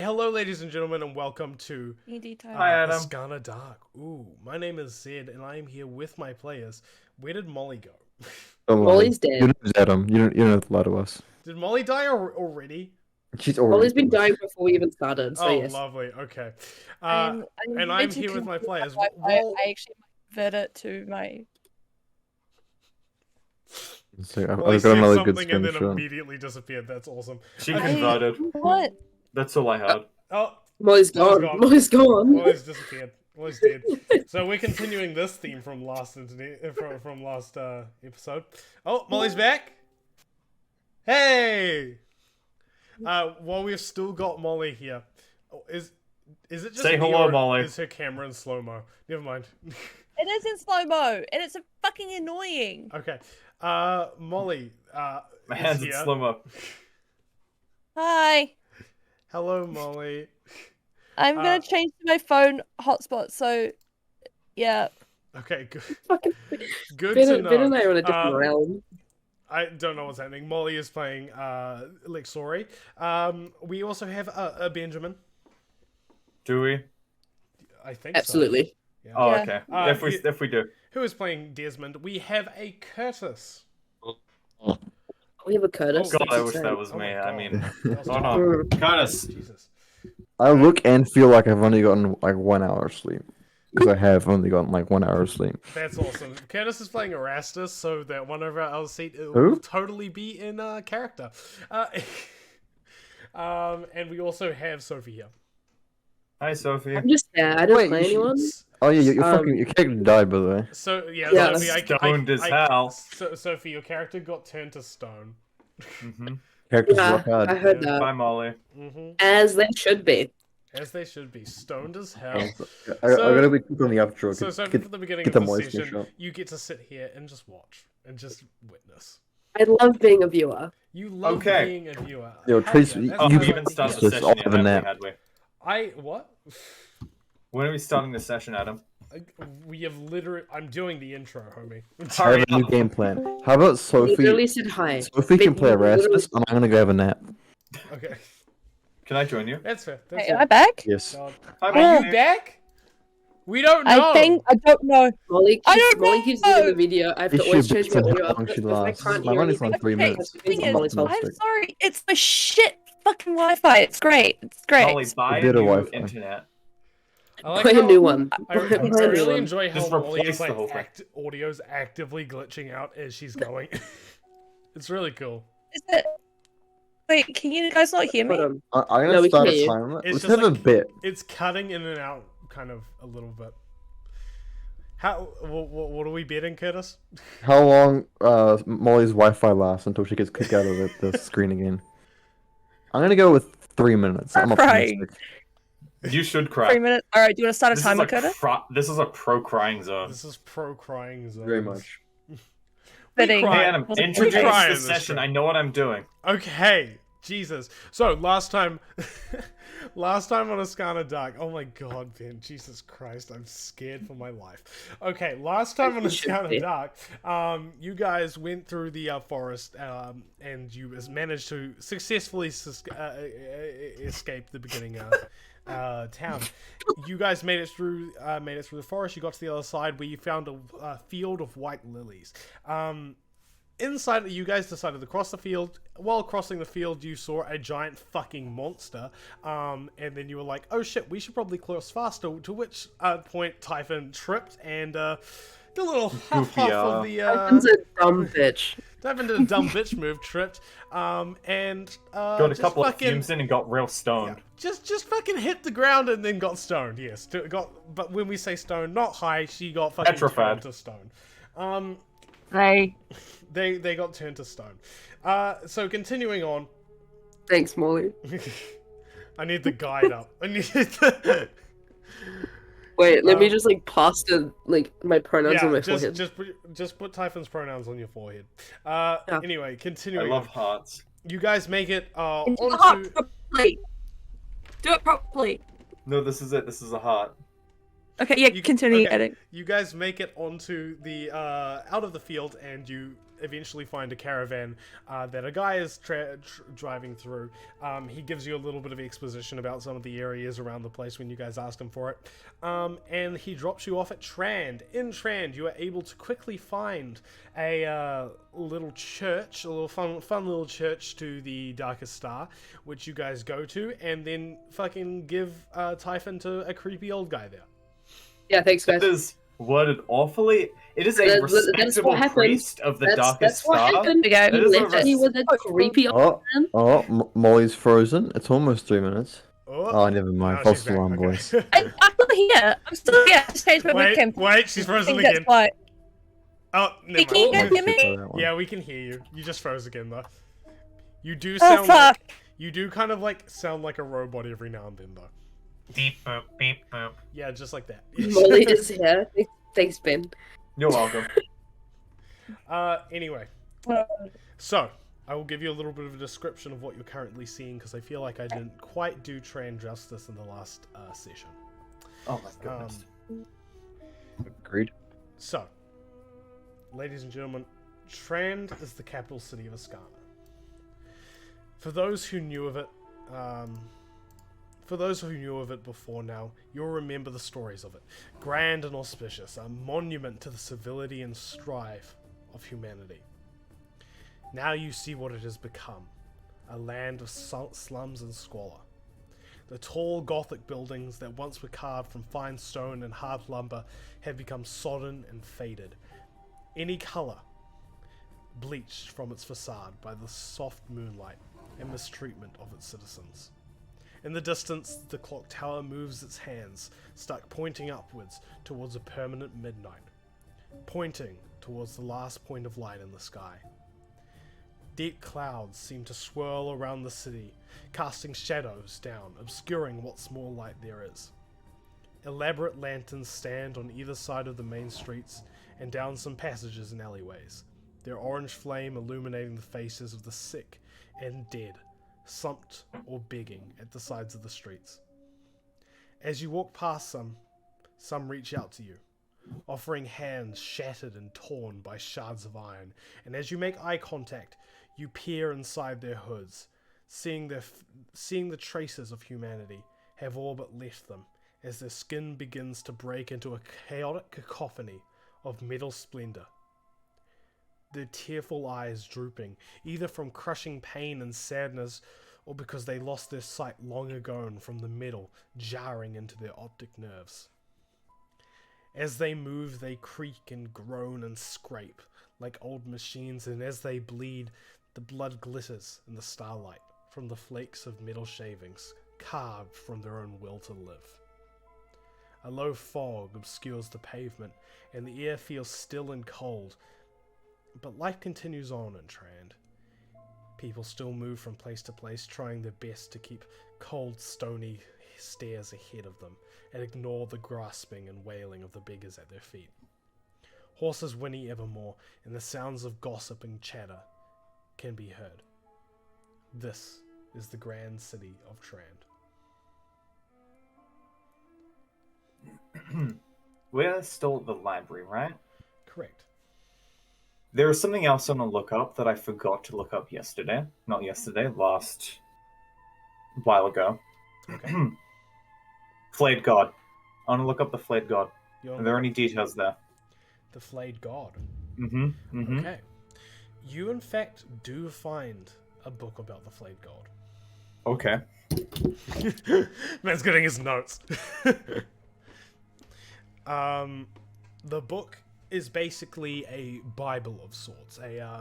Hello, ladies and gentlemen, and welcome to ED time. Hi, Adam. Ascana Dark. Ooh, my name is Zed, and I am here with my players. Where did Molly go? Don't lie. Molly's dead. You know Adam. You don't have to lie to us. Did Molly die already? She's already. Molly's been dying before we even started, so Oh, yes. lovely. Okay. I'm and I'm here with my players. I Well, actually convert it to my. So Molly I've got said another good something and then screenshot. immediately disappeared. That's awesome. She Okay. converted. What? That's all I had. Oh, Molly's gone. gone. Molly's gone. Molly's disappeared. Molly's dead. So we're continuing this theme from last episode. Oh, Molly's back. Hey. While we've still got Molly here, is it just Say me hello, or Molly. Is her camera in slow mo? Never mind. It is in slow mo, and it's fucking annoying. Okay. Molly. My is hands in here. slow mo. Hi. Hello, Molly. I'm gonna change to my phone hotspot. So, yeah. Okay. Good. Fucking Good Ben, to know. Ben and I are in a different realm. I don't know what's happening. Molly is playing Lexori. We also have a Benjamin. Do we? I think Absolutely. so. Yeah. Oh, Yeah. okay. you- If we do. Who is playing Desmond? We have a Curtis. We have a Curtis. Oh, God, I that's wish insane. that was Oh me. my I God. mean, That was oh awful. no. Curtis. Jesus. I look and feel like I've only gotten like 1 hour of sleep because I have only gotten like 1 hour of sleep. That's awesome. Curtis is playing Erastus, so that one of our other seat will Who? totally be in character. And we also have Sophie here. Hi, Sophie. I'm just sad. I don't Wait, play you should- anyone. Oh yeah, your Um, fucking your character died by the way. So yeah, Yeah. Sophie, Stoned as hell. Sophie, your character got turned to stone. Mm-hmm. Characters Yeah, rock hard. I heard Yeah. that. Bye, Molly. As they should be. As they should be, stoned as hell. I gotta be quick on the outro. So, Get- Sophie, get- for the beginning get of the the moist session, shot. you get to sit here and just watch and just witness. I love being a viewer. You love Okay. being a viewer. Yo, Hell Trace, yeah, that's Oh, what you I we like haven't to started hear. the Just session off yet, of a have we? nap. Had we? What? When are we starting the session, Adam? We have literally. I'm doing the intro, homie. I Hurry have a new up. game plan. How about You Sophie? literally said hi. Sophie can play Ben, you literally- Erasmus, and I'm gonna go have a nap. Okay, Can I join you? that's fair. That's Hey, am I fair. back? Yes. God. Hi, Are you Molly. back? We don't know. I don't know. Molly I keeps, don't Molly keeps know. doing the video. I have to Issue always change based my on audio how up long she because I lasts. can't My hear one is on anything. 3 Okay, minutes. the thing It's is, Molly's fault. I'm sorry. It's the shit fucking Wi-Fi. It's great. It's great. Molly, buy a bit of new Wi-Fi. internet. I like Play a how- new one. I Play a new really one. enjoy how Just Molly replace is the like whole thing. audio's actively glitching out as she's going. It's really cool. Is it? Wait, can you guys not hear me? Hold on. I'm No, gonna we can start hear a you. timer. It's Let's just have a like- bit. It's cutting in and out, kind of a little bit. How? What are we betting, Curtis? How long Molly's Wi-Fi lasts until she gets kicked out of the screen again? I'm gonna go with 3 minutes. I'm Crying. optimistic. You should cry. 3 minutes. All right. Do you want to start a This timer, is, Curtis? this is a pro crying zone. This is pro crying zone. Very much. Fitting. cry. Hey, Adam, Well, introduce okay. cry in the this session. show. I know what I'm doing. Okay, Jesus. So last time, last time on Ascana Dark. Oh my God, Ben, Jesus Christ, I'm scared for my life. Okay, last time on You should Ascana be. Dark, you guys went through the forest, and you managed to successfully escape the beginning town. You guys made it through the forest. You got to the other side where you found a field of white lilies. Inside, you guys decided to cross the field. While crossing the field, you saw a giant fucking monster, and then you were like, "Oh shit, we should probably cross faster." To which point, Typhon tripped and the little huff Goofy, of the Typhon's a dumb bitch. Typhon did a dumb bitch move, tripped, and Got a just couple of fucking fumes in and got real stoned. just fucking hit the ground and then got stoned. Yes, but when we say stoned, not high, she got fucking Petrified. turned to stone. Hey. They got turned to stone. So continuing on, Thanks, Molly. I need the guide up. I need the Wait, let me just like plaster like my pronouns on my forehead. just put Typhon's pronouns on your forehead. Anyway, I continuing. love On. hearts. You guys make it Do it onto. properly. Do it properly. No, this is it. This is a heart. Okay. Yeah. Continue okay. editing. You guys make it onto the out of the field, and you eventually find a caravan that a guy is driving through. He gives you a little bit of exposition about some of the areas around the place when you guys asked him for it. And he drops you off at Trand. In Trand, you are able to quickly find a little church, a little fun little church to the Darkest Star, which you guys go to, and then fucking give Typhon to a creepy old guy there. Yeah, thanks, guys. That is worded awfully. It is a That's what respectable happened. priest of the Darkest That's what Star. happened. There we go. That He is a left me with a creepy old Oh, man. Molly's frozen. It's almost 3 minutes. Oh, Never mind. now False she's back, alarm, okay. boys. I'm still here. I'm still here. I just changed my Wait, webcam. wait, she's I frozen think that's again. why. Oh, never Can you mind. guys hear me? Yeah, we can hear you. You just froze again, though. You do Oh, sound fuck. like... You do kind of, like, sound like a robot every now and then, though. Beep boop, beep boop. Yeah, just like that. Molly is here. Thanks, Ben. You're welcome. Anyway. So, I will give you a little bit of a description of what you're currently seeing, because I feel like I didn't quite do Tran justice in the last session. Oh my goodness. Agreed. So, ladies and gentlemen, Trand is the capital city of Ascana. For those who knew of it, before now, you'll remember the stories of it. Grand and auspicious, a monument to the civility and strife of humanity. Now you see what it has become, a land of slums and squalor. The tall Gothic buildings that once were carved from fine stone and hard lumber have become sodden and faded. Any colour bleached from its facade by the soft moonlight and mistreatment of its citizens. In the distance, the clock tower moves its hands, stuck pointing upwards towards a permanent midnight, pointing towards the last point of light in the sky. Deep clouds seem to swirl around the city, casting shadows down, obscuring what small light there is. Elaborate lanterns stand on either side of the main streets and down some passages and alleyways, their orange flame illuminating the faces of the sick and dead, slumped or begging at the sides of the streets. As you walk past some reach out to you, offering hands shattered and torn by shards of iron, and as you make eye contact, you peer inside their hoods, seeing the traces of humanity have all but left them, as their skin begins to break into a chaotic cacophony of metal splendor. Their tearful eyes drooping, either from crushing pain and sadness, or because they lost their sight long ago and from the metal jarring into their optic nerves. As they move, they creak and groan and scrape like old machines, and as they bleed, the blood glitters in the starlight from the flakes of metal shavings carved from their own will to live. A low fog obscures the pavement, and the air feels still and cold, but life continues on in Trand. People still move from place to place, trying their best to keep cold, stony stares ahead of them and ignore the grasping and wailing of the beggars at their feet. Horses whinny evermore, and the sounds of gossip and chatter can be heard. This is the grand city of Trand. We're still at the library, right? Correct. There is something else I want to look up that I forgot to look up yesterday. Not yesterday, last while ago. Okay. Flayed God. I want to look up the Flayed God. Are there any details there? The Flayed God. Mm-hmm. Okay. You, in fact, do find a book about the Flayed God. Okay. Man's getting his notes. The book is basically a Bible of sorts. A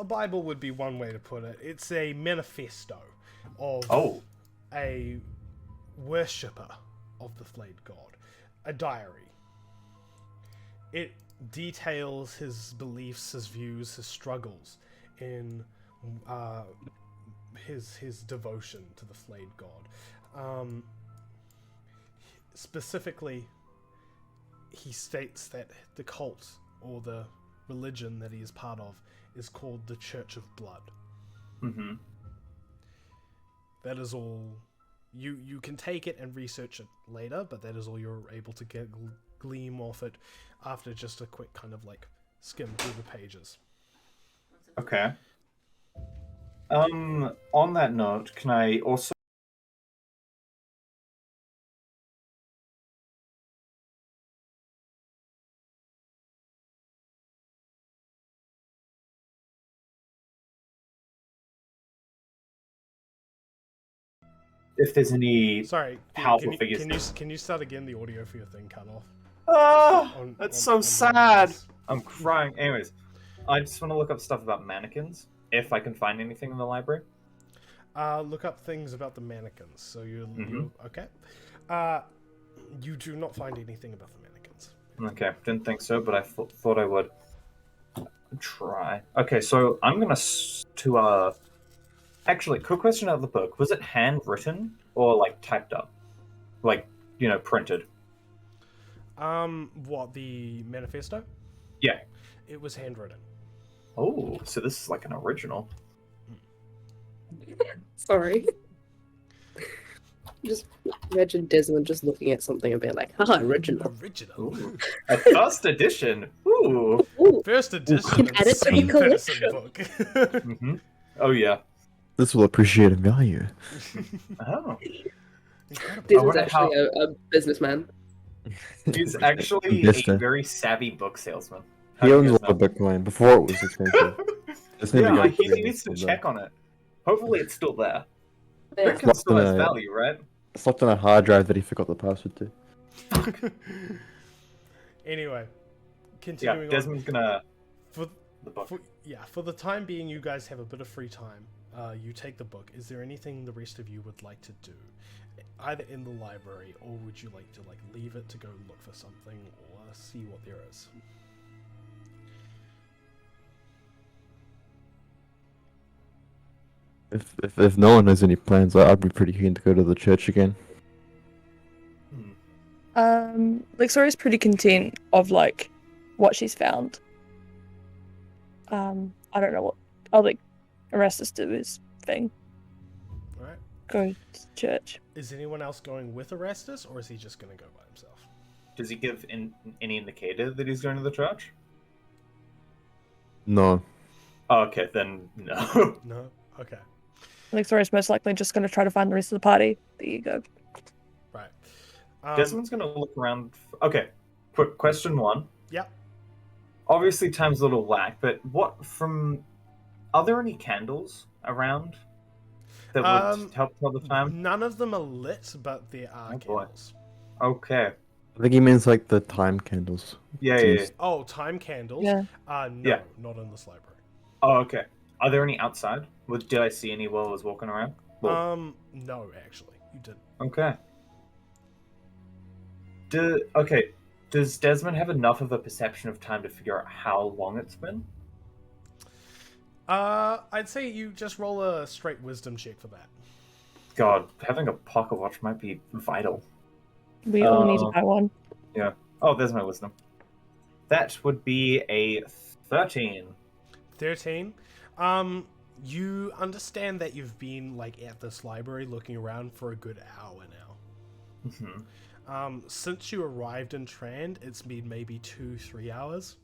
Bible would be one way to put it. It's a manifesto of a worshipper of the Flayed God. A diary. It details his beliefs, his views, his struggles in his devotion to the Flayed God. Specifically, he states that the cult, or the religion that he is part of, is called the Church of Blood. Mm-hmm. That is all. You can take it and research it later, but that is all you're able to gleam off it after just a quick kind of like skim through the pages. Okay. On that note, can I also if there's any Sorry, powerful figures? can you start again? The audio for your thing cut off. Ah, On- that's on- so on the sad. device. I'm crying. Anyways, I just want to look up stuff about mannequins if I can find anything in the library. Look up things about the mannequins. So you Mhm. okay? You do not find anything about the mannequins. Okay, didn't think so, but I thought I would try. Okay, so I'm gonna Actually, quick question out of the book: was it handwritten or like typed up, like printed? What, the manifesto? Yeah. It was handwritten. Oh, so this is like an original. Sorry. Just imagine Desmond just looking at something and being like, haha, original. Original. Ooh. A first edition. Ooh. Ooh, First edition can and add it to your person collection. book. hmm Oh yeah. This will appreciate in value. Oh. Incredible. Desmond's wonder actually a businessman. He's actually Vista. a very savvy book salesman. He How do you owns a guys lot of Bitcoin before it was expensive. Just need to yeah, go he through and needs to it's check on it. Hopefully, it's still there. Yeah. Bitcoin still has Locked in a- value, right? It's locked on a hard drive that he forgot the password to. Anyway, Yeah, continuing Desmond's gonna on. For the book. For the time being, you guys have a bit of free time. You take the book. Is there anything the rest of you would like to do, either in the library, or would you like to leave it to go look for something or see what there is? If no one has any plans, I'd be pretty keen to go to the church again. Victoria's pretty content of like what she's found. I don't know what I'll like Erastus do his thing. All right. Go to church. Is anyone else going with Erastus, or is he just going to go by himself? Does he give any indicator that he's going to the church? No. Oh, okay, then no. No. Okay. Victoria's most likely just going to try to find the rest of the party. There you go. Right. Desmond's gonna look around. Okay, quick question one. Yep. Obviously, time's a little whack, but are there any candles around that would help tell the time? None of them are lit, but there are Oh, boy. candles. Okay. I think he means like the time candles. Yeah. Oh, time candles? Yeah. No, Yeah. not in this library. Oh, okay. Are there any outside? Did I see any while I was walking around? Well, No, actually, you didn't. okay. Does Desmond have enough of a perception of time to figure out how long it's been? I'd say you just roll a straight wisdom check for that. God, having a pocket watch might be vital. We all need to buy one. Yeah. Oh, there's my wisdom. That would be a 13. 13. You understand that you've been at this library looking around for a good hour now. Mm-hmm. Since you arrived in Trand, it's been maybe 2-3 hours.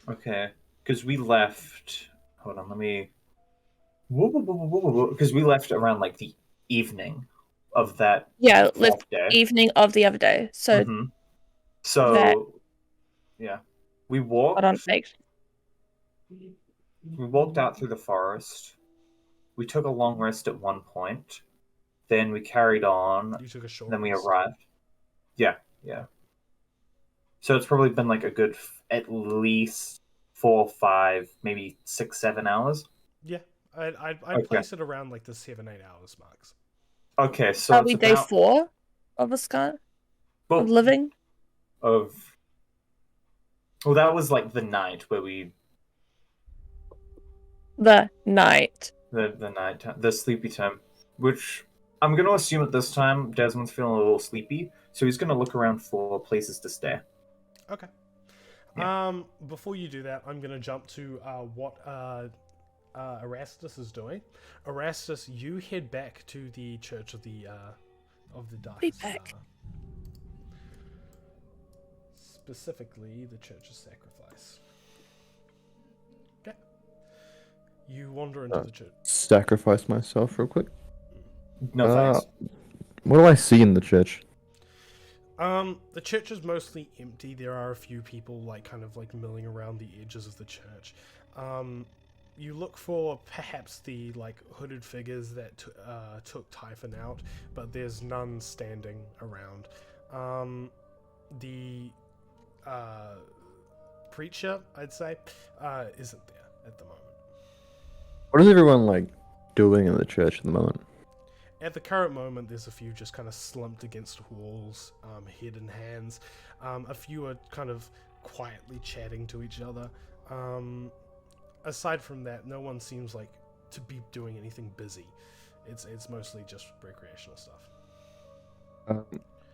Okay. Because we left... Hold on, let me... Because we left around, the evening of that Yeah, fourth day. evening of the other day. So Mhm. So, that- yeah. We walked... hold on, make We walked out through the forest. We took a long rest at one point. Then we carried on. You took a short Then we rest. arrived. Yeah. So it's probably been a good at least 4, 5, maybe 6, 7 hours. Yeah, I'd Okay. place it around the 7-8 hours marks. Okay, so are it's we day about 4 of Ascana? well, Of living? well, that was the night where we The night. the night the sleepy time, which I'm gonna assume at this time Desmond's feeling a little sleepy, so he's gonna look around for places to stay. Okay. Yeah. Before you do that, I'm gonna jump to what Erastus is doing. Erastus, you head back to the Church of the Darkest back. specifically the church's sacrifice. Okay. You wander into the church. Sacrifice myself real quick. No thanks. What do I see in the church? The church is mostly empty. There are a few people kind of milling around the edges of the church. You look for perhaps the hooded figures that took Typhon out, but there's none standing around. The preacher, I'd say, isn't there at the moment. What is everyone doing in the church at the moment? At the current moment, there's a few just kind of slumped against walls, head in hands. A few are kind of quietly chatting to each other. Aside from that, no one seems to be doing anything busy. It's mostly just recreational stuff.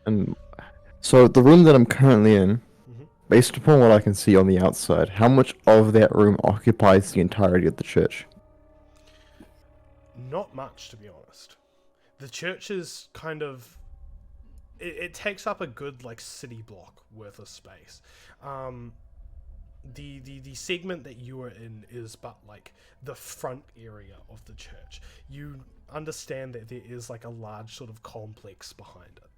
And so the room that I'm currently in, Mhm. based upon what I can see on the outside, how much of that room occupies the entirety of the church? Not much, to be honest. The church is kind of... It takes up a good, city block worth of space. The segment that you are in is but, the front area of the church. You understand that there is, a large sort of complex behind it.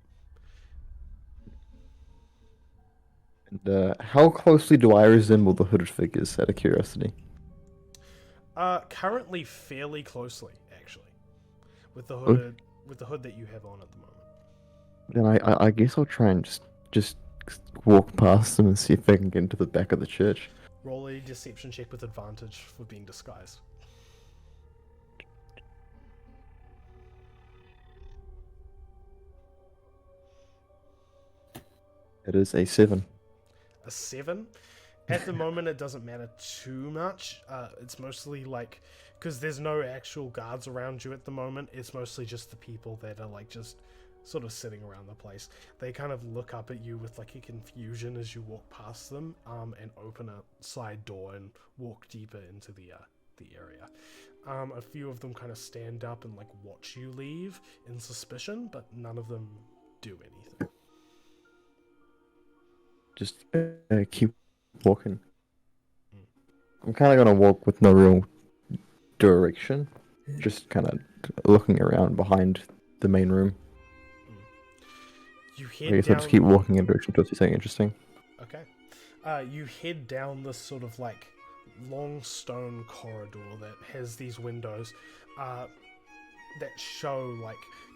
And how closely do I resemble the hooded figures, out of curiosity? Currently fairly closely, actually. With the hood that you have on at the moment. Then I guess I'll try and just walk past them and see if I can get into the back of the church. Roll a deception check with advantage for being disguised. It is a 7. A 7? At the moment, it doesn't matter too much. It's mostly because there's no actual guards around you at the moment. It's mostly just the people that are just sort of sitting around the place. They kind of look up at you with a confusion as you walk past them, and open a side door and walk deeper into the area. A few of them kind of stand up and watch you leave in suspicion, but none of them do anything. Just keep walking. I'm kind of gonna walk with no real direction, just kind of looking around behind the main room. You I head guess down... I'll just keep walking in direction towards something interesting. Okay. You head down this sort of long stone corridor that has these windows that show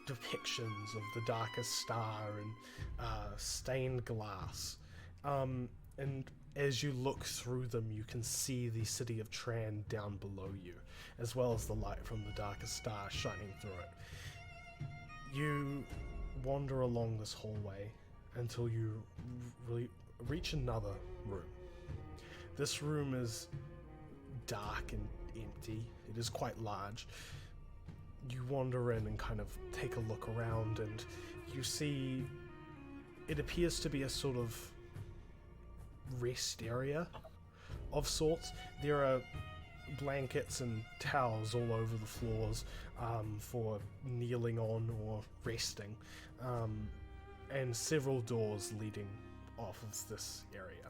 depictions of the darkest star and stained glass. And as you look through them, you can see the city of Tran down below you, as well as the light from the darkest star shining through it. You wander along this hallway until you reach another room. This room is dark and empty. It is quite large. You wander in and kind of take a look around, and you see it appears to be a sort of rest area of sorts. There are blankets and towels all over the floors for kneeling on or resting, and several doors leading off of this area.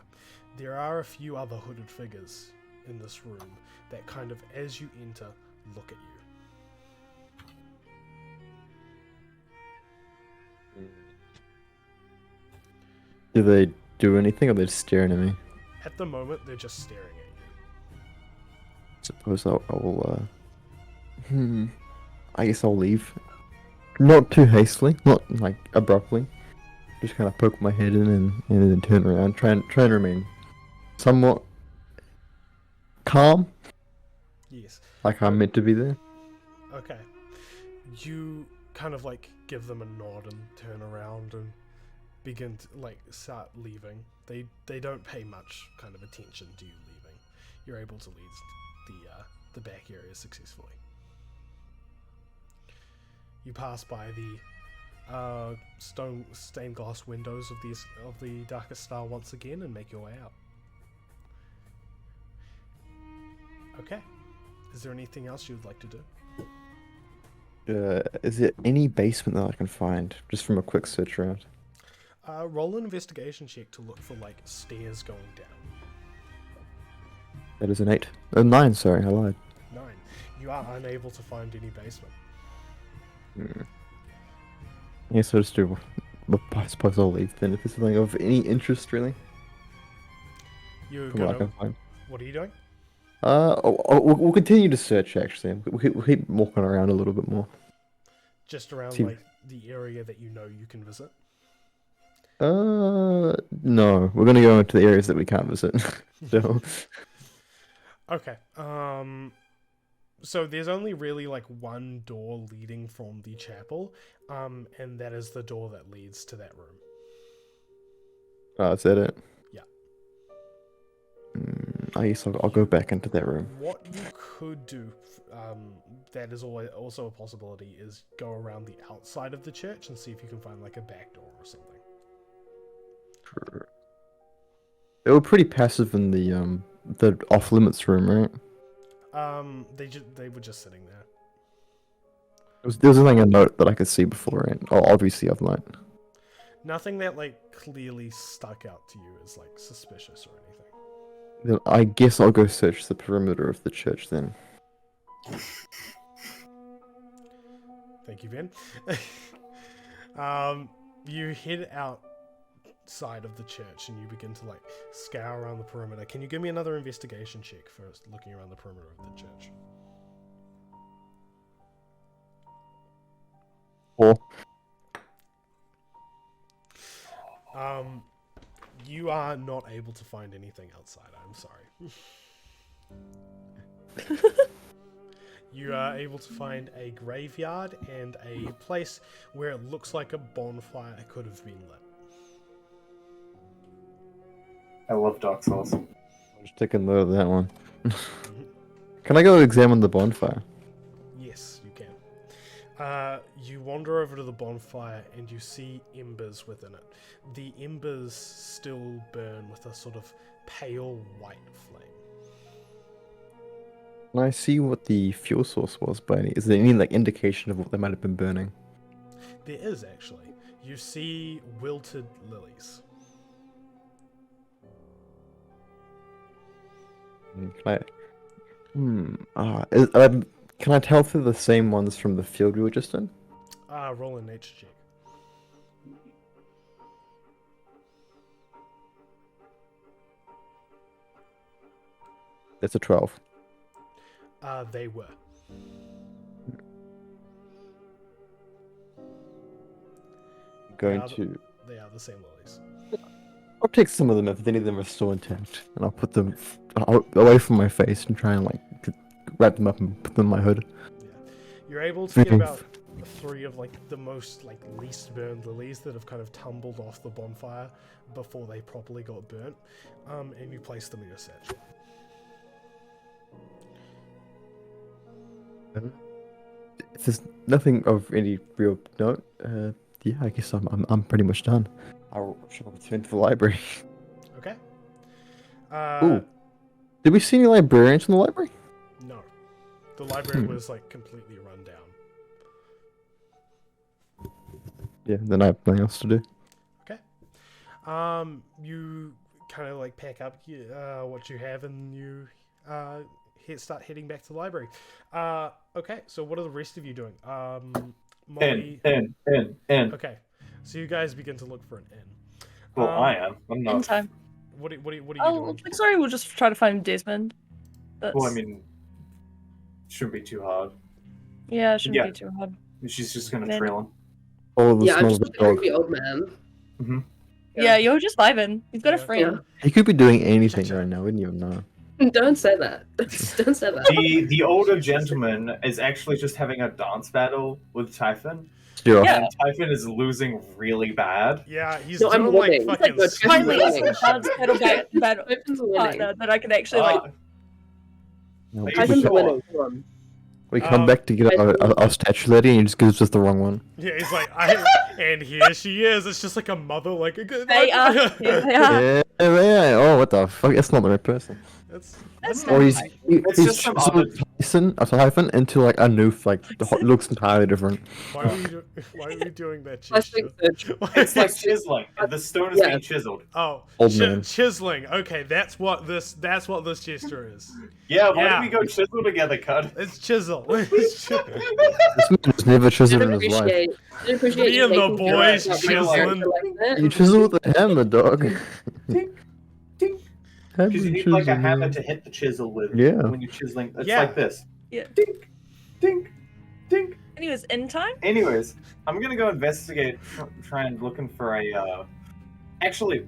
There are a few other hooded figures in this room that kind of, as you enter, look at you. Do they do anything, or they're just staring at me? At the moment, they're just staring at you. Suppose I'll I guess I'll leave. Not too hastily, not abruptly. Just kind of poke my head in and then turn around, try and remain somewhat calm, Yes. like I'm meant to be there. Okay. You kind of give them a nod and turn around and begin to start leaving. They don't pay much kind of attention to you leaving. You're able to leave the back area successfully. You pass by the stained glass windows of the darkest star once again and make your way out. Okay. Is there anything else you would like to do? Is there any basement that I can find, just from a quick search around? Roll an investigation check to look for like stairs going down. That is an 8. 9, sorry, I lied. 9. You are unable to find any basement. Yes, I'll just do. Well, I suppose I'll leave then if it's something of any interest, really. You're From what I gonna. can find. What are you doing? We'll continue to search actually. We'll keep walking around a little bit more. Just around See- like the area that you know you can visit. No, we're gonna go into the areas that we can't visit. So, Okay. So there's only really like one door leading from the chapel, and that is the door that leads to that room. is that it? Yeah. I guess I'll go back into that room. What you could do, that is always also a possibility, is go around the outside of the church and see if you can find like a back door or something. They were pretty passive in the off limits room, right? They were just sitting there. There was nothing a note that I could see beforehand. Oh, obviously I've not. Nothing that like clearly stuck out to you as like suspicious or anything. Then I guess I'll go search the perimeter of the church then. Thank you, Ben. You head outside of the church and you begin to like scour around the perimeter. Can you give me another investigation check for looking around the perimeter of the church? 4. You are not able to find anything outside. I'm sorry. You are able to find a graveyard and a place where it looks like a bonfire could have been lit. I love Dark Souls. I'm just taking note of that one. Can I go examine the bonfire? Yes, you can. You wander over to the bonfire and you see embers within it. The embers still burn with a sort of pale white flame. Can I see what the fuel source was by any? Is there any like indication of what they might have been burning? There is actually. You see wilted lilies. Can I tell if they're the same ones from the field we were just in? Roll a nature check. It's a 12. They were. Going Yeah, to. They are the same lilies. I'll take some of them if any of them are still intact, and I'll put them away from my face and try and like wrap them up and put them in my hood. Yeah. You're able to get about 3 of like the most like least burned lilies that have kind of tumbled off the bonfire before they properly got burnt, and you place them in your satchel. If there's nothing of any real note, yeah, I guess I'm pretty much done. I'll return to the library. Okay. Ooh, did we see any librarians in the library? No. The library was like completely run down. Yeah, then I have nothing else to do. Okay. You kind of like pack up what you have and you start heading back to the library. Okay, so what are the rest of you doing? Molly... In. Okay, so you guys begin to look for an inn. Well, I am. I'm In not. time. What are you Oh, doing? sorry, we'll just try to find Desmond. That's... Well, I mean, shouldn't be too hard. yeah, it shouldn't yeah. be too hard. She's just gonna Man. trail him. All of the Yeah, I'm smell just of a the dog. creepy old man. Mm-hmm. Yeah, you're just vibing. He's got a Yeah. friend. He could be doing anything right now. Wouldn't even know. Don't say that. Don't say that. The older gentleman is actually just having a dance battle with Typhon, Sure. Yeah. and Typhon is losing really bad. Yeah, he's No, I'm doing like winning. He's fucking... like, spin finally, Finally, winning. dance battle Typhon's winning. partner that I can actually like. No, Are you Typhon's sure? winning. Come on. we come Um, back to get our statue lady, and he just gives us the wrong one. Yeah, he's like, and here she is. It's just like a mother, like a good. They are. Here they are. Yeah. Oh, what the fuck? That's not the right person. That's Or he's fine. It's he's just some chiseled a hyphen into like a noof, like looks entirely different. Why are we doing that Plastic gesture? surgery. It's like chiseling. The stone is Yeah. being chiseled. Oh, Old man. chiseling. Okay, that's what this gesture is. Yeah, why Yeah. don't we go chisel together, Cud? It's chisel. It's chisel. This man has never chiseled in his life. I appreciate Me you and the making boys jokes about my chiseling. character like that. You chisel with a hammer, dog. Tink, tink. Hammer Because you need chisel, like a hammer man. to hit the chisel with. Yeah. When you're chiseling, it's Yeah. like this. Yeah. Tink, tink, tink. Anyways, in time. Anyways, I'm gonna go investigate, try and looking for a. Actually,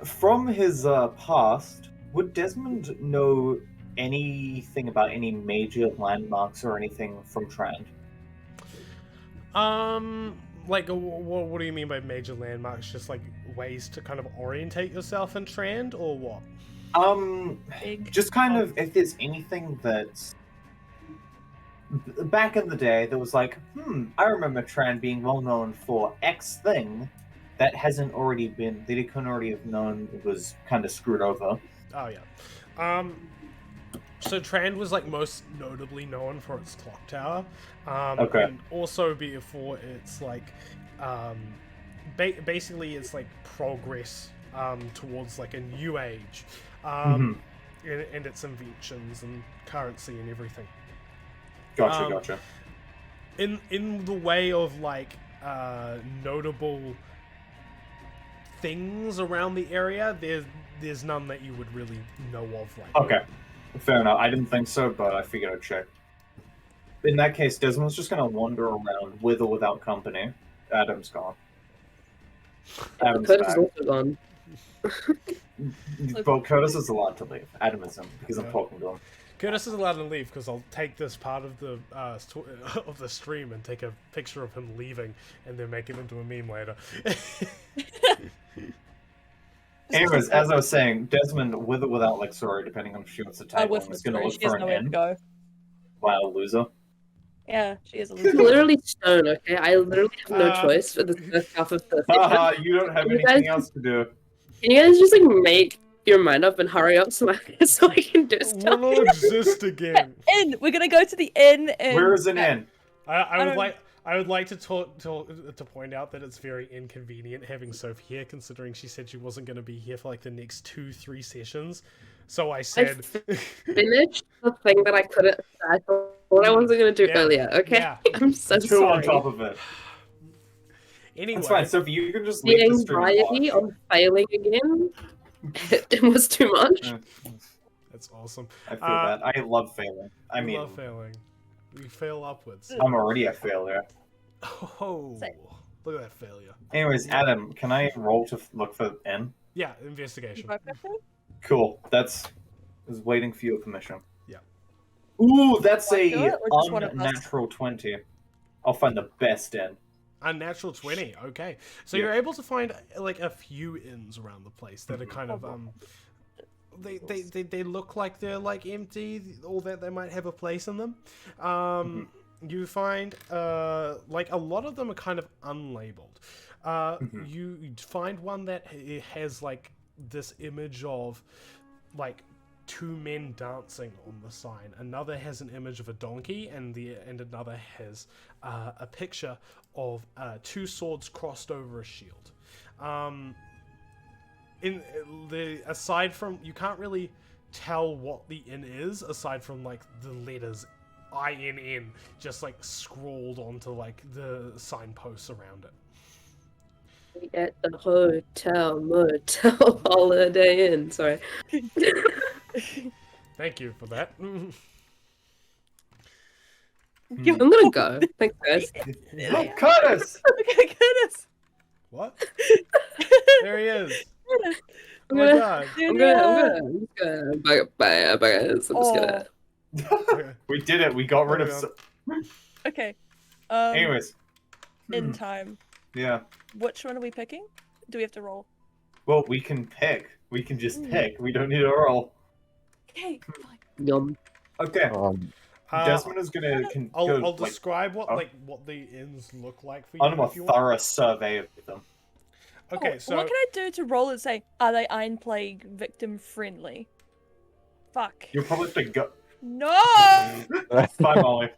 from his past, would Desmond know anything about any major landmarks or anything from Trand? Like, what do you mean by major landmarks? Just like ways to kind of orientate yourself in Trand, or what? Big. Just kind of if there's anything that's back in the day that was like, I remember Trand being well known for X thing that hasn't already been that he couldn't already have known it was kind of screwed over. Oh yeah. So Trand was like most notably known for its clock tower. Okay. And also before its like, basically it's like progress towards like a new age, and its inventions and currency and everything. Gotcha. In the way of like notable things around the area, there's none that you would really know of. Like Okay, fair enough. I didn't think so, but I figured I'd check. In that case, Desmond's just gonna wander around with or without company. Adam's gone. Adam's Curtis back. is also gone. Well, Curtis is allowed to leave. Adam isn't because I'm talking to him. Curtis is allowed to leave because I'll take this part of the of the stream and take a picture of him leaving and then make it into a meme later. Anyways, as I was saying, Desmond, with or without Lexori, depending on if she wants to tag With him, is going to Victoria, look she has for an nowhere to inn. go. Wow, loser. Yeah, she is a It's loser. literally stone, okay? I literally have no Uh, choice for the first half of the Haha, you don't have You anything guys- else to do. Can you guys just like make your mind up and hurry up so I can do stuff? We'll exist again. Inn. We're gonna go to the inn. And Where is an inn? I would like to point out that it's very inconvenient having Sophie here, considering she said she wasn't going to be here for like the next 2-3 sessions. So I said, Finished the thing that I couldn't. I thought I wasn't gonna do Yeah. earlier. Okay, Yeah. I'm so Two sorry. on top of it. anyway, That's fine, Sophie, you can just The leave the stream and anxiety watch. on failing again it was too much. Yeah, that's awesome. I feel that. I love failing. I We mean, love failing. We fail upwards. I'm already a failure. Oh, Same. look at that failure. Anyways, Adam, can I roll to look for N? Yeah, investigation. Cool. I was waiting for your permission. Yeah. Ooh, that's Wanna do a it, or just one of us? unnatural 20. I'll find the best N. Unnatural 20. Okay, so Yeah. you're able to find like a few inns around the place that are kind of they look like they're like empty, or that they might have a place in them. You find like a lot of them are kind of unlabeled. You find one that has like this image of like two men dancing on the sign. Another has an image of a donkey, and another has a picture of two swords crossed over a shield. Aside from, you can't really tell what the inn is aside from like the letters INN just like scrawled onto like the signposts around it. At the hotel, motel, holiday inn. Sorry. Thank you for that. I'm gonna go. Thanks, guys. Oh, Curtis! Okay, goodness. What? There he is. Goodness. Oh I'm my gonna, god. I'm just gonna, bye guys. I'm just gonna. We did it. We got rid of. Okay. Anyways, In time. yeah. Which one are we picking? Do we have to roll? Well, we can pick. We can just pick. We don't need to roll. Okay. Fine. Yum. Okay. Desmond is gonna I'll go like describe what oh. like what the inns look like for you. on a if you want. thorough survey of them. Okay, Oh, so what can I do to roll and say, are they Iron Plague victim friendly? Fuck. You'll probably have to go. No! Bye, Molly.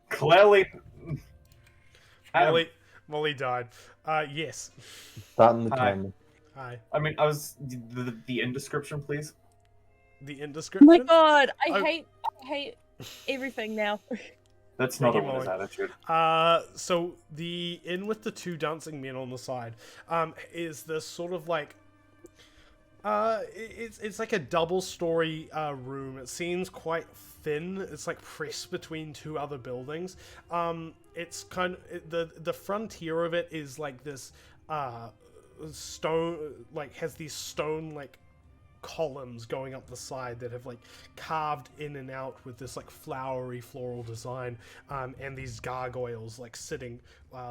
Clearly. Adam, Molly died. Yes. Starting the Hi. timer. Hi. I mean, I was the end description, please. The Oh indescription. my god, I Oh. hate everything now. That's Thank not a you, winner's Molly. attitude. So the inn with the two dancing men on the side, is this sort of like, it's like a double-story room. It seems quite thin. It's like pressed between two other buildings. It's kind of the frontier of it is like this stone, like has these stone like columns going up the side that have like carved in and out with this like flowery floral design, and these gargoyles like sitting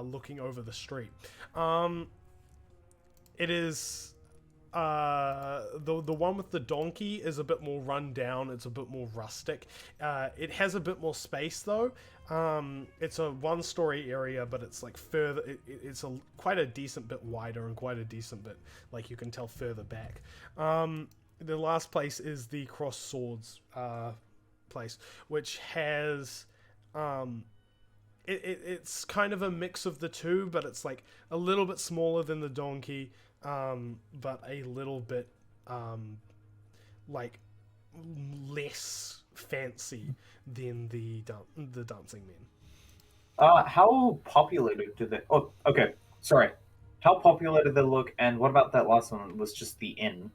looking over the street. It is the one with the donkey is a bit more run down. It's a bit more rustic. It has a bit more space though. It's a one-story area, but it's like further. It's quite a decent bit wider and quite a decent bit, like you can tell, further back. The last place is the Cross Swords place, which has it's kind of a mix of the two, but it's like a little bit smaller than the donkey, but a little bit like less fancy than the dancing men. How populated do they? Oh, okay. Sorry. How populated they look, and what about that last one? Was just the inn.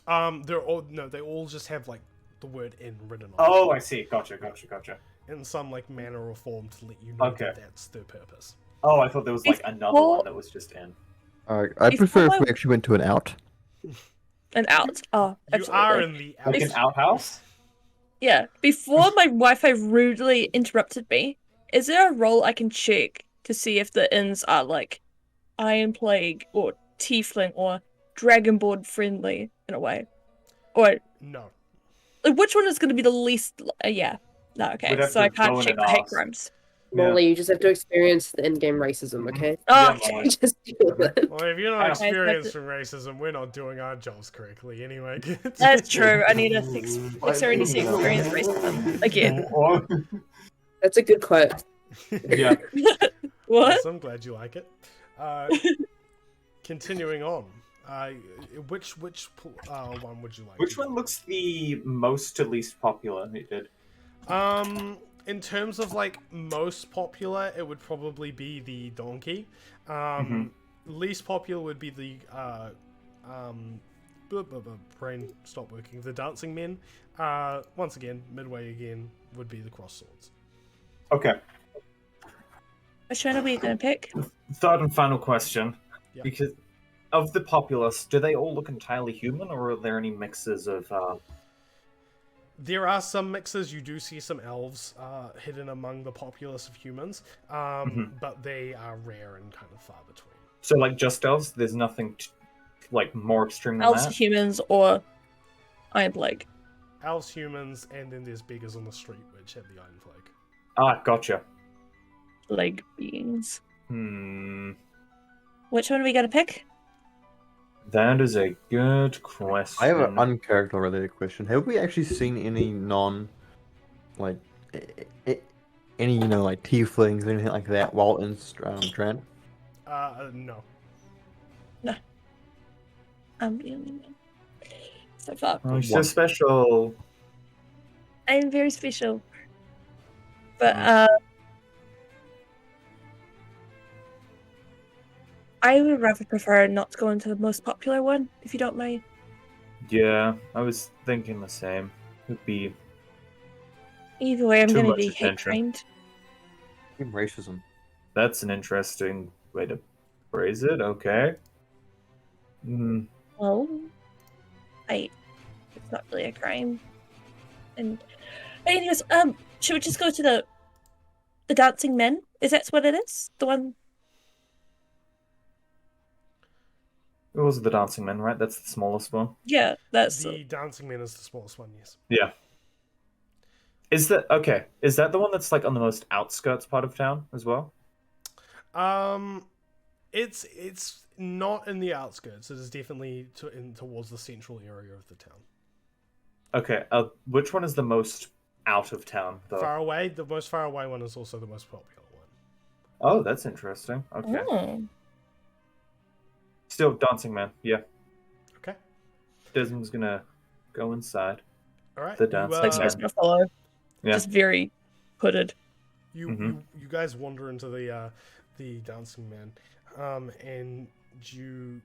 They're all no, they all just have like the word "inn" written on. Oh, I see. Gotcha. In some like manner or form to let you know Okay. that that's their purpose. Oh, I thought there was like another one that was just in. I prefer if we actually went to an out. And out. Oh, You absolutely. are in the Like an outhouse? Yeah. Before my Wi-Fi rudely interrupted me, is there a role I can check to see if the inns are like Iron Plague or Tiefling or Dragonborn friendly in a way? Or No. like, which one is going to be the least? Yeah. No. Okay. We'd have So I to can't go in check and for hate ask. crimes. Molly, you just have to experience the in-game racism, okay? Oh, Yeah, Molly. Just deal with it. Well, if you're I not know. experienced in racism, we're not doing our jobs correctly anyway. that's true. I need to experience racism again. That's a good quote. Yeah. What? Yes, I'm glad you like it. Continuing on. Which one would you like? Which to one do? looks the most to least popular? It did. In terms of like most popular, it would probably be the donkey. Least popular would be the brain stop working. The dancing men. Once again, midway again would be the cross swords. Okay. Which one are we going to pick? Third and final question. Yeah. Because of the populace, do they all look entirely human, or are there any mixes of? There are some mixes. You do see some elves hidden among the populace of humans, but they are rare and kind of far between. So, like, just elves. There's nothing like more extreme than Elves, that. humans, or Iron Plague? Elves, humans, and then there's beggars on the street which have the Iron Plague. Ah, gotcha. Plague beings. Which one are we going to pick? That is a good question. I have an uncharacter related question. Have we actually seen any like, any, like, tieflings or anything like that while in Strand? No. I'm the only one. So far. Oh, so special. I am very special. But, I would rather prefer not to go into the most popular one, if you don't mind. Yeah, I was thinking the same. It'd be Either way, I'm Too going to much be hate attention. crimed. Racism. that's an interesting way to phrase it. Okay. Well, it's not really a crime. And anyways, should we just go to the dancing men? Is that what it is? The one? It was the dancing men, right? That's the smallest one. Yeah, that's The dancing man is the smallest one. Yes. Yeah. Is that okay? Is that the one that's like on the most outskirts part of town as well? It's Not in the outskirts. It is definitely towards the central area of the town. Okay. Which one is the most out of town, though? Far away. The most far away one is also the most popular one. Oh, that's interesting. Okay. Oh. Still Dancing Man. Yeah. Okay. Desmond's gonna go inside. All right. The dancing Like, so man. just gonna follow. Yeah. Just very hooded. You guys wander into the dancing man, and you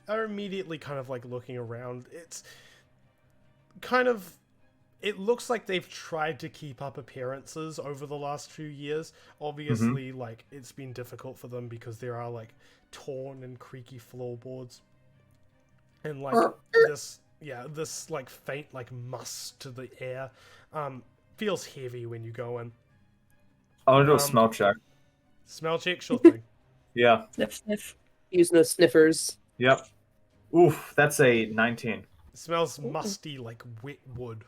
are immediately kind of like looking around. It's kind of, it looks like they've tried to keep up appearances over the last few years. Obviously, like, it's been difficult for them because there are like torn and creaky floorboards, and like this like faint like musk to the air. Feels heavy when you go in. I want to do a smell check. Smell check, sure thing. Yeah. Sniff, sniff. Using the sniffers. Yep. Oof, that's a 19. It smells musty like wet wood.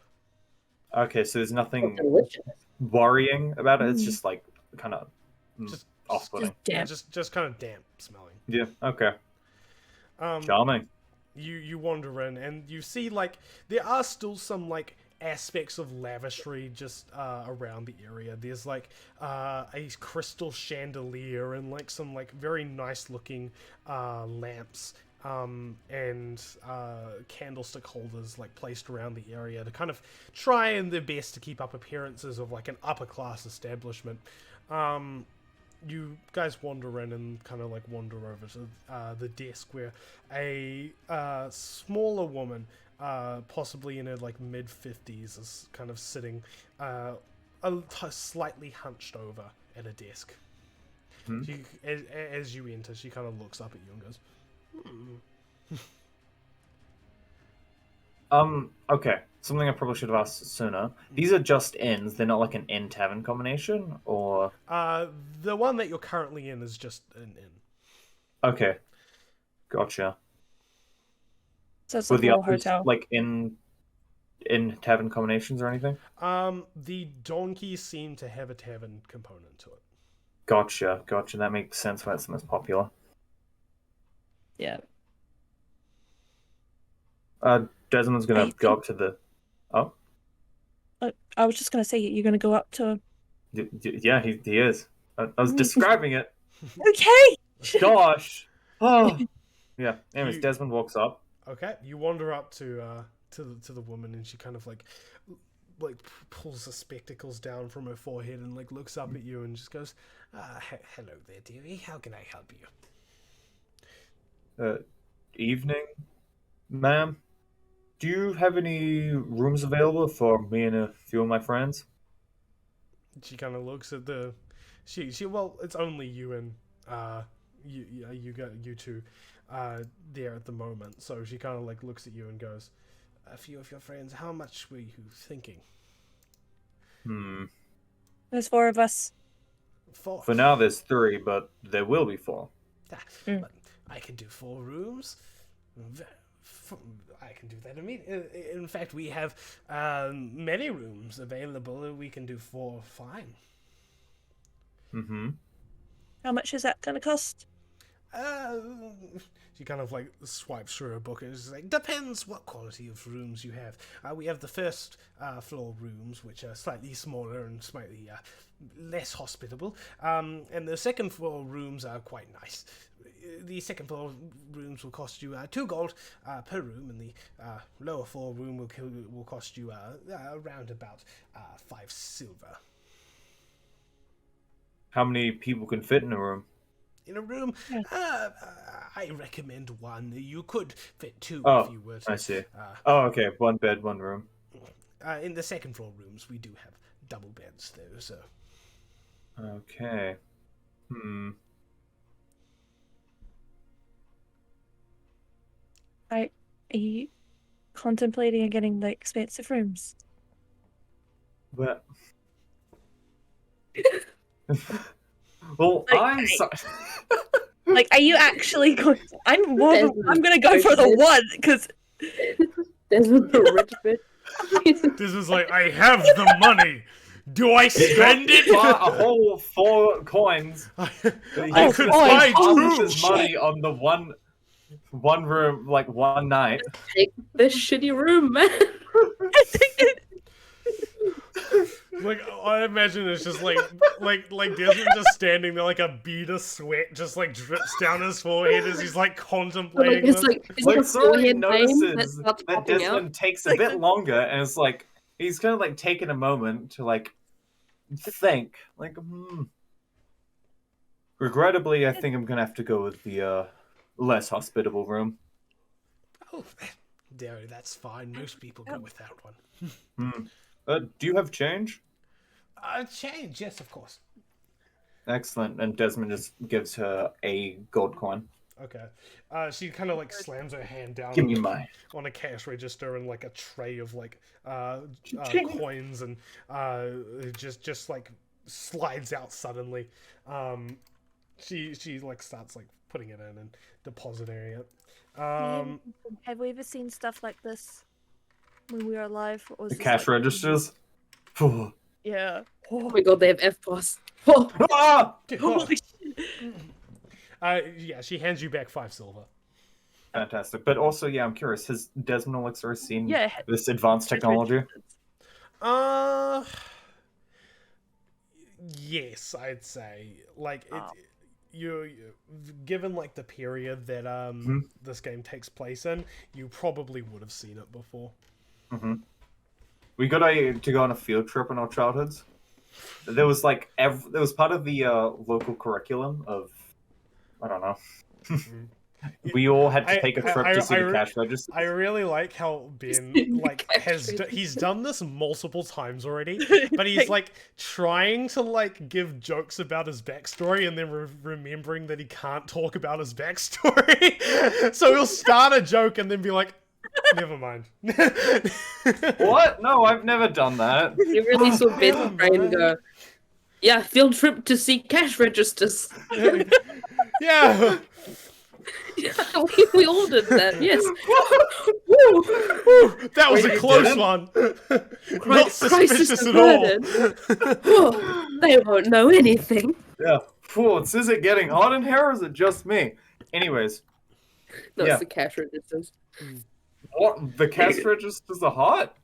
Okay, so there's nothing Delicious. worrying about it. It's just like kind of Just off-putting. Just damp. just kind of damp smelling. Yeah. Okay. Um, Charming. you wander in and you see like there are still some like aspects of lavishry just around the area. There's like a crystal chandelier and like some like very nice looking lamps and candlestick holders like placed around the area to kind of try and their best to keep up appearances of like an upper class establishment. You guys wander in and kind of like wander over to the desk where a smaller woman, possibly in her like mid 50s, is kind of sitting slightly hunched over at a desk. She, as you enter, she kind of looks up at you and goes, Okay. Something I probably should have asked sooner. These are just inns. They're not like an inn tavern combination, or the one that you're currently in is just an inn. okay, gotcha. So it's Were like the a little others hotel. like in tavern combinations or anything? The donkeys seem to have a tavern component to it. Gotcha. That makes sense why it's the most popular. Yeah. Desmond's gonna go up to the. Oh, I was just gonna say you're gonna go up to. yeah, he is. I was describing it. Okay. Gosh. Oh. Yeah. Anyways, You- Desmond walks up. Okay, you wander up to the woman, and she kind of like pulls the spectacles down from her forehead and like looks up at you and just goes, "Hello there, dearie. How can I help you?" Evening, ma'am. Do you have any rooms available for me and a few of my friends? She kind of looks at the, she well, it's only you and you got you two there at the moment. So she kind of like looks at you and goes, "A few of your friends. How much were you thinking?" There's 4 of us. For now, there's 3, but there will be 4. But I can do 4 rooms. I can do that immediately. In fact, we have many rooms available. We can do 4 fine. How much is that gonna cost? She kind of like swipes through her book and is like, depends what quality of rooms you have. We have the first floor rooms, which are slightly smaller and slightly less hospitable. And the second floor rooms are quite nice. The second floor rooms will cost you 2 gold per room, and the lower floor room will cost you around about 5 silver. How many people can fit in a room? In a room, Yeah. I recommend 1. You could fit 2 Oh, if you were to. I see. Oh, okay. 1 bed, 1 room. In the second floor rooms, we do have double beds, though, so. Okay. Are you contemplating getting the expensive rooms? But. Well, I'm sorry. Like, are you actually going? I'm gonna go for the 1 because Desmond the rich bitch. This is like, I have the money! Do I spend it? a whole 4 coins. I He could spent buy half two. his money on the one room, like one night. Take this shitty room, man. Like I imagine it's just like Desmond just standing there, like a bead of sweat just like drips down his forehead as he's like contemplating It's this. it's Like a Sorry forehead vein that notices starts that popping Desmond out. takes a bit longer, and it's like he's kind of like taking a moment to like think, like, Regrettably, I think I'm gonna have to go with the less hospitable room. Oh, Derry, that's fine. Most people go with that one. Do you have change? Change, yes, of course. Excellent. And Desmond just gives her a gold coin. Okay. She kind of like slams her hand down Give me mine. on a cash register and like a tray of like coins, and it just like slides out suddenly. She like starts like putting it in and depositing it. Have we ever seen stuff like this when we were alive? Or was The this, cash like- registers. Phew. Yeah. Oh my god, they have FPOS. Oh, Ah! Holy shit. Yeah, she hands you back 5 silver. Fantastic. But also, yeah, I'm curious. Has Desmond Elixir seen Yeah. this advanced technology? Yes, I'd say like it. You given like the period that this game takes place in, you probably would have seen it before. We got to go on a field trip in our childhoods. There was like there was part of the local curriculum of, I don't know. We all had to take a trip to see the cash register. I really like how Ben like he's done this multiple times already, but he's like trying to like give jokes about his backstory and then remembering that he can't talk about his backstory. So he'll start a joke and then be like, never mind. What? No, I've never done that. you really saw Ben's brain go, yeah, field trip to see cash registers. Yeah. Yeah, we all did that, yes. Woo, that was Wait, a you close didn't? one. Not Crisis suspicious at all. averted. Oh, they won't know anything. Yeah. Fool, is it getting hot in here or is it just me? Anyways, No, Yeah. it's the cash registers. what? The cash registers are hot?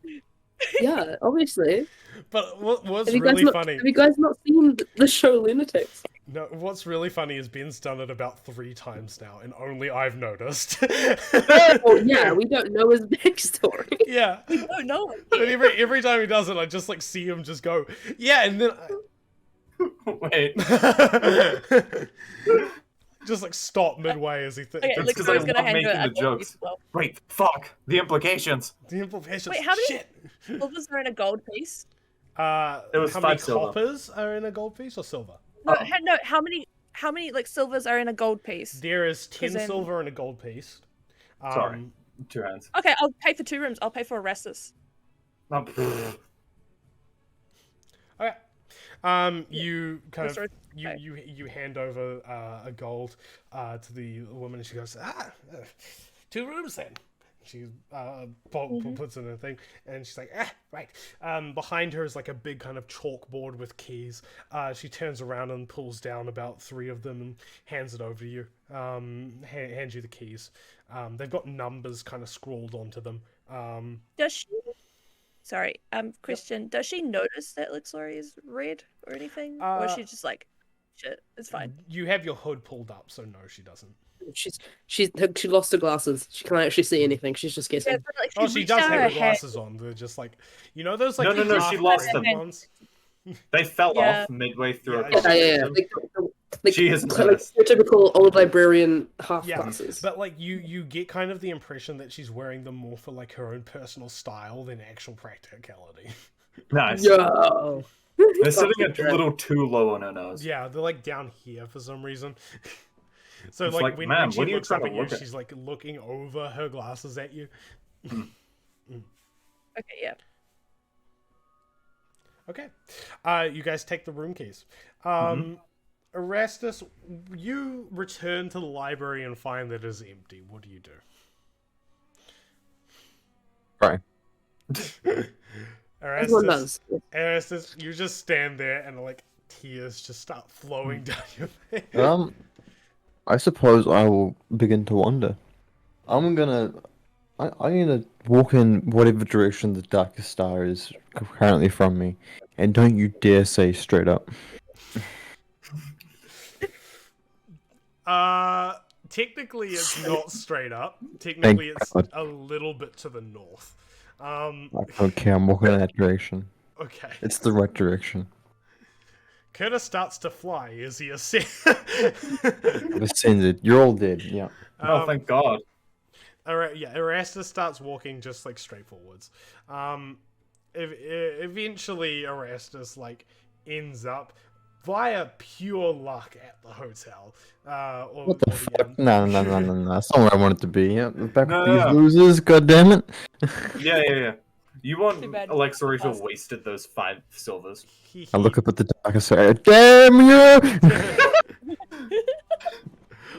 Yeah, obviously. But what's Have you guys really not, funny? have you guys not seen the show Lunatics? No, what's really funny is Ben's done it about 3 times now, and only I've noticed. Oh yeah, we don't know his backstory. Yeah. Oh no. But every time he does it, I just like see him just go, yeah, and then Wait. just like stop midway as he thinks. Okay, It's like, 'cause I I was gonna love hand you making a the gold jokes. piece as well. Wait, fuck. The implications. The implications. Wait, how many- Shit. Silvers are in a gold piece. It was how many 5 silver. coppers are in a gold piece or silver? No, Oh. no. How many like silvers are in a gold piece? There is 10 in- silver and a gold piece. Sorry. 2 hands. Okay, I'll pay for 2 rooms. I'll pay for Erastus. No, Okay. You kind of Sorry. you hand over a gold to the woman, and she goes, 2 rooms then. She puts in a thing, and she's like, right. Behind her is like a big kind of chalkboard with keys. She turns around and pulls down about 3 of them and hands it over to you. Hands you the keys. They've got numbers kind of scrawled onto them. Does she? Sorry, Christian. Does she notice that Lixori is red or anything, or is she just like, shit, it's fine? You have your hood pulled up, so no, she doesn't. She lost her glasses. She can't actually see anything. She's just guessing. Yeah, but, like, Oh, she reached does out have her her hand. glasses on. They're just like, you know those like No, she lost half-plastic them. ones? they fell Yeah. off midway through Yeah, a yeah, conversation. Like, She has like noticed. the typical old librarian half Yeah, glasses. but like you get kind of the impression that she's wearing them more for like her own personal style than actual practicality. Nice. Yo. They're sitting a little too low on her nose. Yeah, they're like down here for some reason. So It's like, like, when, "Ma'am, when she what are you looks trying up to at you, look at?" she's like looking over her glasses at you. Okay, yeah. Okay. You guys take the room keys. Erastus, you return to the library and find that it is empty. What do you do? Cry. Everyone Erastus, does. Erastus, you just stand there and like tears just start flowing down your face. I suppose I will begin to wonder. I'm gonna I'm gonna walk in whatever direction the darkest star is currently from me, and don't you dare say straight up. Technically it's not straight up. Technically it's God. a little bit to the north. I don't care. I'm walking in that direction. Okay. It's the right direction. Curtis starts to fly as he ascends. I've ascended. You're all dead. Yeah. Oh, thank God. Alright, yeah, Erastus starts walking just like straight forwards. Eventually Erastus like ends up via pure luck at the hotel. Or, What the or fuck? inn. No. That's not where I want it to be. Yeah, back No, with no, these no. losers. God damn it. Yeah. You want Too bad. Alexa Rachel wasted those 5 silvers. I look up at the darkest star. Damn you!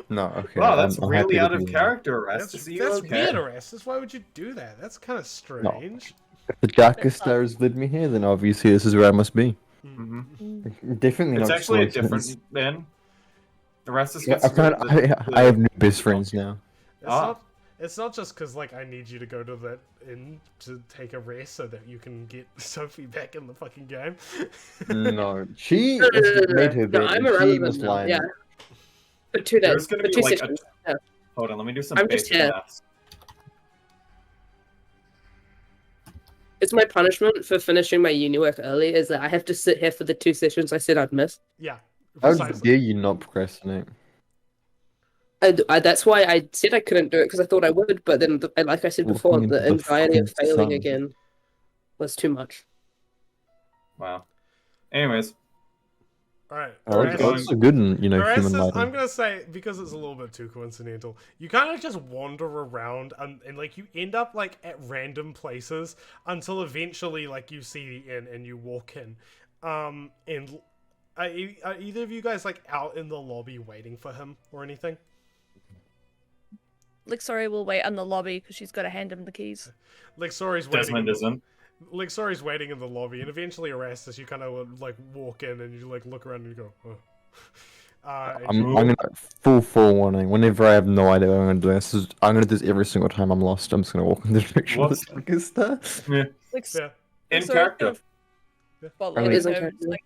No, okay. Wow, that's I'm really happy to out of be here. character, That's, Erastus. Are you that's okay? weird, Erastus. Why would you do that? That's kind of strange. If the darkest star has led me here, then obviously this is where I must be. Mhm. Definitely It's not actually a coincidence. different man. Erastus Yeah, gets to go to the- I have new best friends now. It's not just because like I need you to go to that inn to take a rest so that you can get Sophie back in the fucking game. No, she No, has made her no, bed I'm and she irrelevant must now. lie in Yeah, it. for 2 days. There's gonna For be 2 like sessions. a. Yeah. Hold on, let me do some I'm just basic here. maths. It's my punishment for finishing my uni work early is that I have to sit here for the 2 sessions I said I'd miss. Yeah, How precisely. dare you not procrastinate? That's why I said I couldn't do it because I thought I would, but then, like I said before, Looking the into the anxiety of fucking failing sun. again was too much. Wow. Anyways, All right, I was Erastus. also good in, human Erastus, lighting. I'm gonna say because it's a little bit too coincidental. You kind of just wander around and like you end up like at random places until eventually like you see the inn and you walk in. And are either of you guys like out in the lobby waiting for him or anything? Lixori will wait in the lobby because she's got to hand him the keys. Lixori's waiting. Desmond isn't. Lixori's waiting in the lobby, and eventually Erastus, you kind of like walk in and you like look around and you go, oh. And I'm you- gonna full warning. Whenever I have no idea what I'm gonna do, I'm gonna do this every single time I'm lost. I'm just gonna walk in the direction of What's- the darkest star. Yeah. yeah. In Lixori's character. gonna follow I mean- him, It is in just character. like,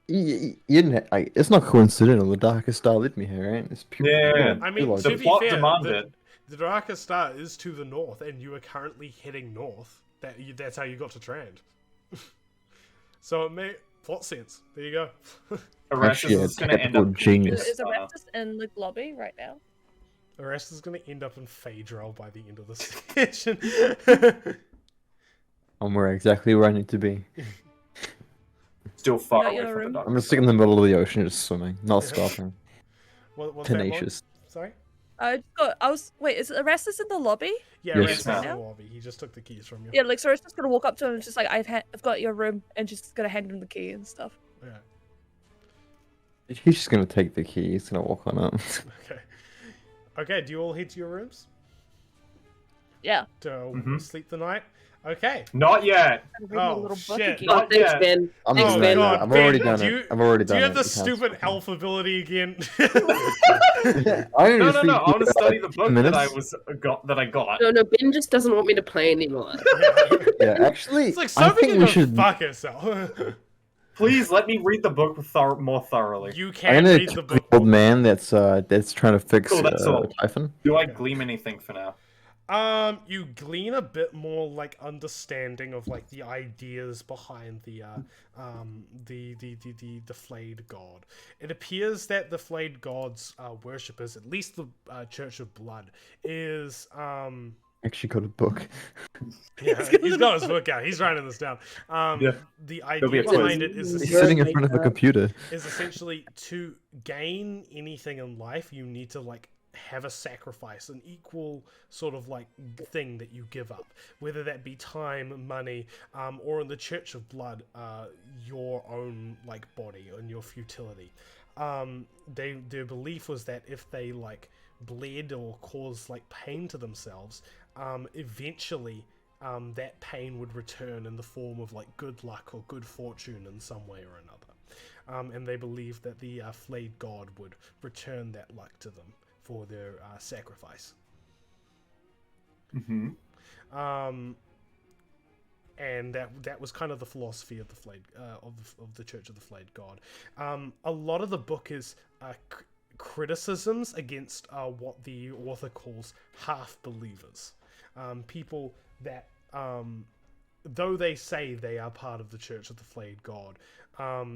You didn't. It's not coincidental. The darkest star led me here, right? It's pure. Yeah. I mean, pure to The logic. be plot fair, demanded. the darkest star is to the north, and you are currently heading north. That's how you got to Trand. So it made plot sense. There you go. Erastus Actually, is a going to end typical up genius. is Erastus in the lobby right now? The rest is going to end up in Phaedrel by the end of the session. I'm exactly where I need to be. still far Not away your from the room? dark. I'm just sitting in the middle of the ocean, just swimming, not stopping. What's that, Lauren? Tenacious. Sorry? Wait, is Erastus in the lobby? Yeah, Yes. Erastus is Yeah. in the lobby. He just took the keys from you. Yeah, Lixori's just gonna walk up to him and just like, I've got your room, and she's gonna hand him the key and stuff. Yeah. He's just gonna take the key. He's gonna walk on up. Okay. Okay, do you all head to your rooms? Yeah. To Mhm. sleep the night? Okay. Not yet. Read my Oh, little book shit. again. Oh, Not thanks, yet. Ben. I'm Thanks, doing Ben. that. God, I've already Ben, done do it. you- I've already Do done you it. have the You can't stupid stop elf ability again? me. I No, only no, sleep no. I want to for study about the 10 book minutes. that I got. No, Ben just doesn't want me to play anymore. Yeah, actually, It's like I Sophie think can we go should. fuck herself. Please let me read the book more thoroughly. You I'm can't gonna read the kill book. the old man that's trying to fix Cool, that's all. Typhon. Do I glean anything for now? You glean a bit more like understanding of like the ideas behind the flayed god. It appears that the flayed god's worshippers, at least the Church of Blood, is Actually, got a book. yeah, he's got his book out. He's writing this down. Yeah. The There'll be idea a quiz. behind it is He's You're sitting in like front of a that. computer. is essentially to gain anything in life, you need to like have a sacrifice, an equal sort of like thing that you give up, whether that be time, money, or in the Church of Blood, your own like body and your futility. Their belief was that if they like bled or caused like pain to themselves, eventually that pain would return in the form of like good luck or good fortune in some way or another. And they believed that the flayed god would return that luck to them for their sacrifice. Mm-hmm. And that was kind of the philosophy of the flayed of the Church of the Flayed God. A lot of the book is criticisms against what the author calls half believers, people that though they say they are part of the Church of the Flayed God,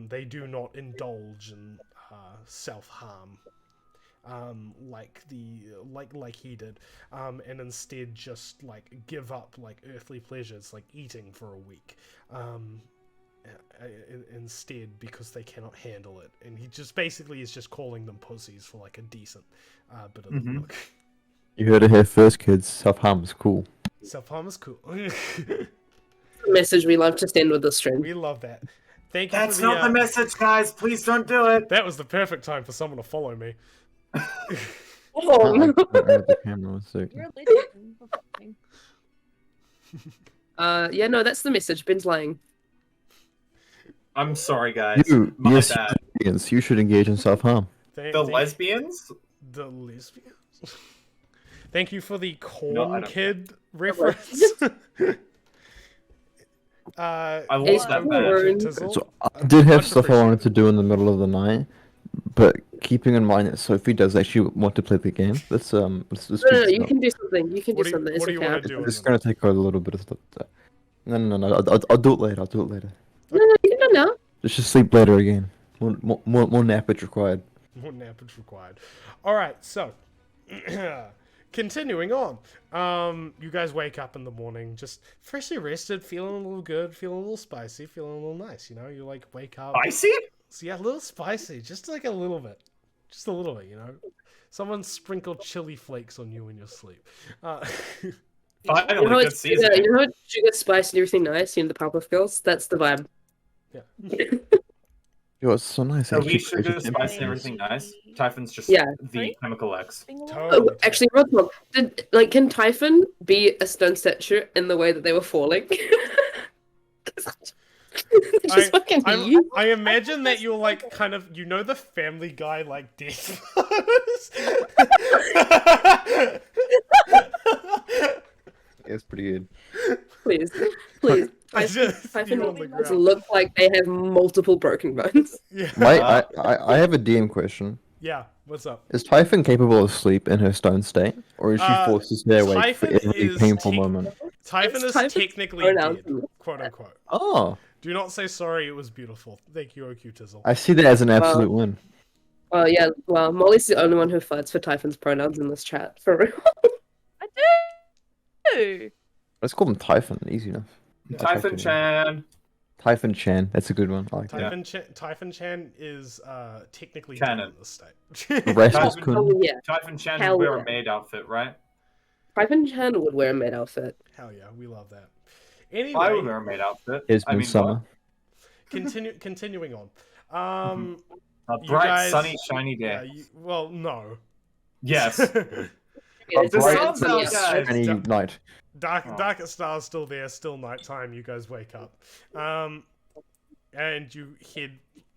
they do not indulge in self-harm like he did, and instead just like give up like earthly pleasures like eating for a week instead because they cannot handle it, and he just basically is just calling them pussies for like a decent bit of the book. You heard it here first, kids. Self-harm is cool. Self-harm is cool. Message we love to send with the stream. We love that. Thank you. That's for the, not the message, guys. Please don't do it. That was the perfect time for someone to follow me. Oh, no. The camera was so... You're a legend. What's happening? Yeah, no, that's the message. Ben's lying. I'm sorry, guys. You bad. lesbians, you should engage in self-harm. The lesbians? The lesbians? Thank you for the Corn No, I don't Kid reference. I lost that badge. So I did have Much stuff I wanted appreciated. to do in the middle of the night, but keeping in mind that Sophie does actually want to play the game, let's No, keep you can do something. You can What do do you- something. what do you It's wanna okay. do? It's gonna take a little bit of stuff. No. I'll do it later. I'll do it later. No, you can do it now. Let's just sleep later again. More nappage required. More nappage required. Alright, so continuing on. You guys wake up in the morning just freshly rested, feeling a little good, feeling a little spicy, feeling a little nice, you know? You like wake up. Spicy? So, yeah, a little spicy, just like a little bit. Just a little bit, you know? Someone sprinkled chili flakes on you in your sleep. Finally, You know, good it's season. you know, sugar, spice, and everything nice. You know, the Powerpuff Girls. That's the vibe. Yeah. Yo, it's so nice. So we actually. should do Actually, spice and everything nice. Typhon's just Yeah. the Right? chemical X. Being a Totally. Oh, actually, real talk. Can Typhon be a stone statue in the way that they were falling? Just fucking you. I imagine that you're like kind of, you know, the Family Guy like death it's pretty good. Please, please. Just Typhon you on the does ground. look like they have multiple broken bones. Yeah. I have a DM question. Yeah. What's up? Is Typhon capable of sleep in her stone state, or is she forced to stay awake for Typhon every is painful tec- moment? Typhon is Typhon's technically pronouns. dead, quote unquote. Oh, Do not say sorry. It was beautiful. Thank you, OQ Tizzle. I see that as an absolute win. Well, yeah. Well, Molly's the only one who fights for Typhon's pronouns in this chat. For real. I do. Let's call him Typhon. Easy enough. Typhon Chan. Typhon Chan. That's a good one. I like that. Typhon Chan is technically Canon. dead in this state. Rastus Typhon- Kun. Oh yeah. Typhon Chan Hell would wear yeah. a maid outfit, right? Typhon Chan would wear a maid outfit. Hell yeah, we love that. I would Anyway, wear a maid outfit. It's I been mean, summer. continuing on. A You bright, guys- sunny, shiny Yeah, day. well, no. Yes. Yeah, The bright sun's and sunny out, guys. outside. Any night. Dark Star's still there, still nighttime. You guys wake up, and you head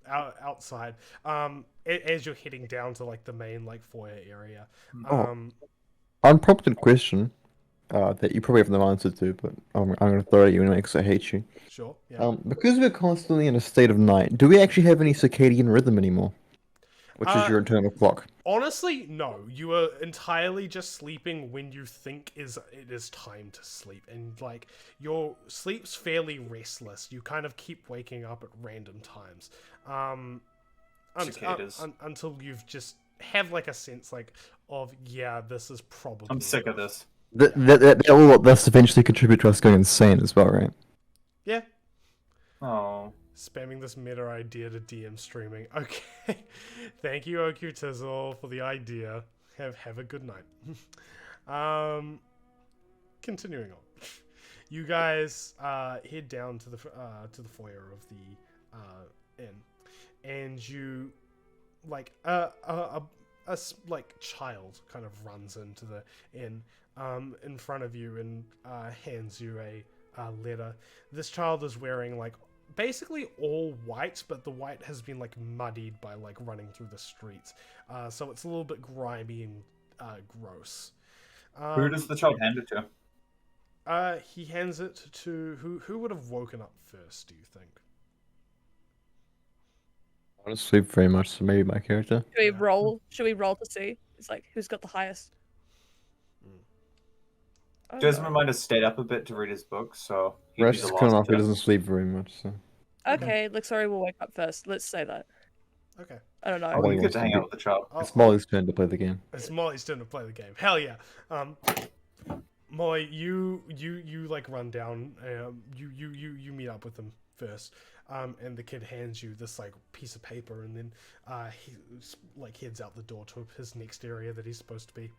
outside. As you're heading down to like the main like foyer area. Unprompted question that you probably have no answer to, but I'm going to throw it at you anyway because I hate you. Sure. Yeah. Because we're constantly in a state of night, do we actually have any circadian rhythm anymore? Which is your internal clock. Honestly, no. You are entirely just sleeping when you think it is time to sleep, and like your sleep's fairly restless. You kind of keep waking up at random times, Cicadas. until you've just have like a sense like of this is probably. I'm sick of this. That will thus eventually contribute to us going insane as well, right? Yeah. Oh. Spamming this meta idea to DM streaming. Okay. Thank you, OQ Tizzle, for the idea. Have a good night. Continuing on. You guys head down to the foyer of the inn, and you like a like child kind of runs into the inn in front of you and hands you a letter. This child is wearing like basically all white, but the white has been like muddied by like running through the streets, so it's a little bit grimy and gross. Who does the child hand it to? He hands it to who would have woken up first, do you think? I don't sleep very much, so maybe my character. Should we Yeah. roll? Should we roll to see? It's like who's got the highest. Oh, Desmond might have stayed up a bit to read his book, so he'd be Rest the is last coming off. He to- doesn't sleep very much, so. Okay, Luxori will wake up first. Let's say that. Okay. I don't know. Oh, Molly you get wants to to hang be- out with the child. I'll- It's Molly's turn to play the game. It's Molly's turn to play the game. Hell yeah. Molly, you like run down. You meet up with them first. And the kid hands you this like piece of paper, and then he like heads out the door to his next area that he's supposed to be.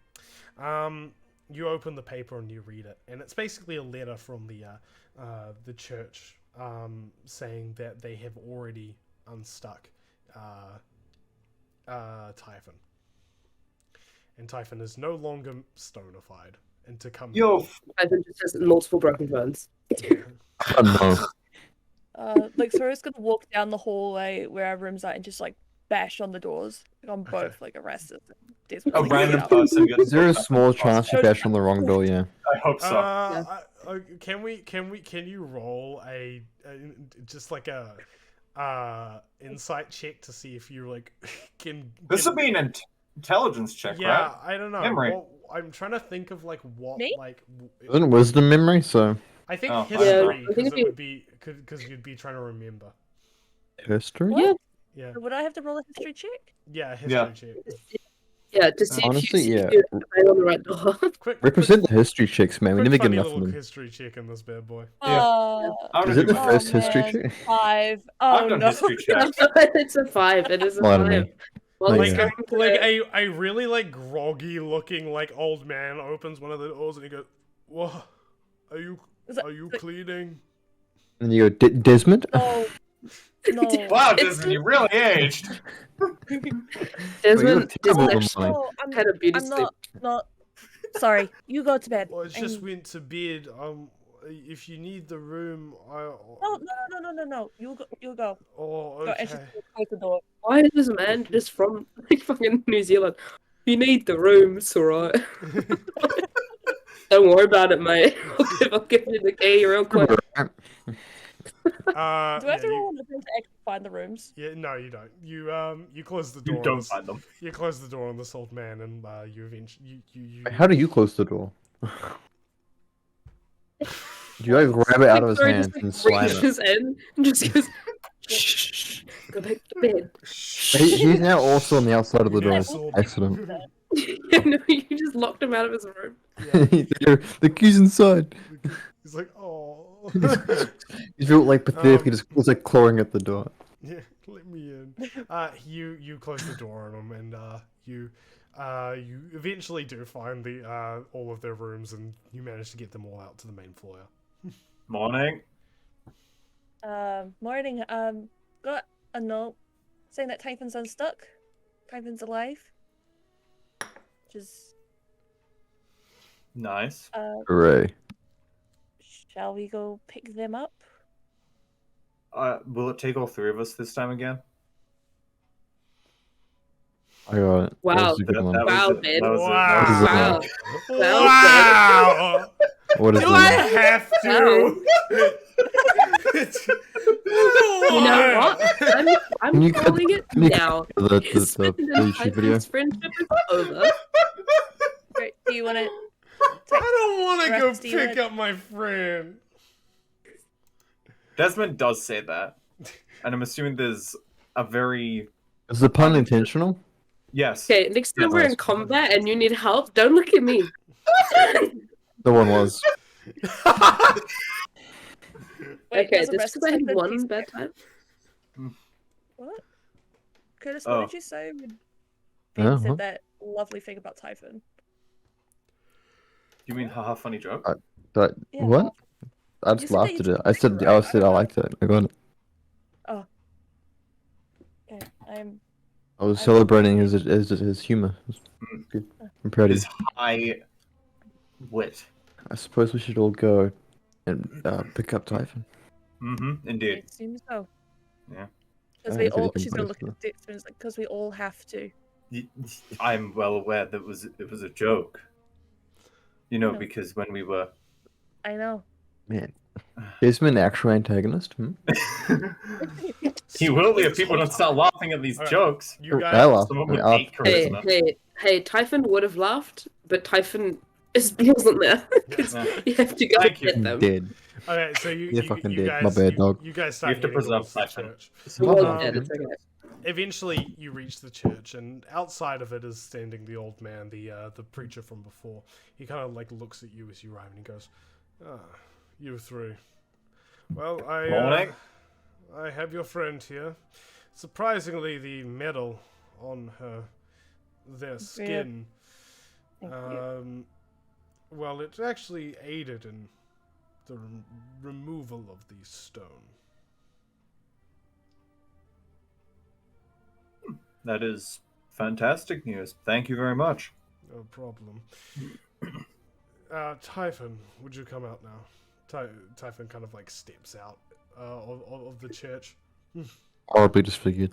You open the paper and you read it, and it's basically a letter from the church saying that they have already unstuck Typhon. And Typhon is no longer stonified, and to come. Yo, Ivan just has multiple broken bones. Oh no. Luxori's gonna walk down the hallway where our rooms are and just like bash on the doors like, on both Okay. like arrested. a random person gets. Is there a small chance you bash on the wrong door? Yeah. I hope so. Can you roll a just like a insight check to see if you like can. This would be an intelligence check, Yeah, right? I don't know. Memory. Well, I'm trying to think of like what Me? like. Isn't wisdom memory? So I think Oh, history yeah, I think because if it you- would be because you'd be trying to remember. history. Yeah, Yeah, Would I have to roll a history check? yeah, history Yeah. check. yeah, to see Honestly, if you yeah. see if you're bang on the right door. Quick, Represent the history checks, man. We quick never get funny enough little of them. history check in this bad boy. Yeah. Oh, I'm gonna Is it do the mine. first history man. check? 5. I've Oh done no. history checks. It's a 5. It is a Lie to 5. me. Well, Oh, let's yeah. go Like for a really like groggy looking like old man opens one of the doors and he goes, "Whoa, are you Is that- cleaning?" And you go, Desmond? No. No. Wow, It's- Desmond, you really aged. Desmond, terrible Desmond with money. No, I'm, had a beauty I'm sleep. not. Sorry. You go to bed. Well, I just I'm- went to bed. If you need the room, No. You go. You go. Oh, Go, and okay. she's close the door. Why is this man just from like fucking New Zealand? You need the room, it's alright. Don't worry about it, mate. I'll give you the key real quick. Do I have Yeah, to roll on the thing to actually find the rooms? yeah, no, you don't. You close the door. You on don't this, find them. You close the door on this old man, and you eventually you. How do you close the door? Do you like grab it out of his Sorry, hands just, and slam it? reaches in and just goes, shh, go back to bed. He's now also on the outside of the door. Asshole. Excellent. No, you just locked him out of his room. The key's inside. He's like, oh. You feel like pathetically Um, just was like clawing at the door. Yeah, let me in. You close the door on them, and you eventually do find the all of their rooms, and you manage to get them all out to the main floor. Morning. Morning. Got a note saying that Typhon's unstuck. Typhon's alive. Just Nice. Hooray. shall we go pick them up? Will it take all three of us this time again? I got it. Wow. That was a good one. Wow, it. Ben. That was it. Wow! Wow. Wow! What is Do I it? have to? You know what? I'm Can you cut- calling it can you now. The Spending YouTube video. Typhon's friendship is over. Great. Do you want to? I don't want to go Rex, do you pick want- up my friend. Desmond does say that, and I'm assuming there's a very Is the pun intentional? yes. Okay, next time Yeah, we're in nice. combat and you need help, don't look at me. The one was. Wait, Okay, does this arrest because I had Typhon one piece- bad time. What? Curtis, Oh. what did you say when Ben Huh? said What? that lovely thing about Typhon? You mean haha funny joke? But Yeah, what? I You just said that laughed you at it. took I it said right? I I said don't I know. liked it. I got it. Okay, I was celebrating his humor. Good. I'm proud of His you. high wit. I suppose we should all go and pick up Typhon. Indeed. It seems so. Yeah. Because I we think we all, can she's gonna both look at it, because we all have to. I'm well aware that it was a joke. You know, No. because when we were I know. Man, is an actual antagonist? he will be if people don't start laughing at these Alright. jokes. You I guys, laugh. Someone I mean, with I 8 charisma. Hey, Typhon would have laughed, but Typhon wasn't there. 'Cause Yeah. you have to go Thank you. get them. dead. okay, so Yeah, fucking you dead. guys, My bad, dog. you guys You start have to heading preserve towards the Typhon. church. He was Um, dead, it's okay. Eventually, you reach the church, and outside of it is standing the old man, the preacher from before. He kind of like looks at you as you arrive, and he goes, "Ah, you three. Well, Morning. I have your friend here. Surprisingly, the medal on their skin, Thank you. well, it actually aided in the removal of the stone." That is fantastic news. Thank you very much. No problem. Typhon, would you come out now? Typhon kind of like steps out of the church. Horribly disfigured.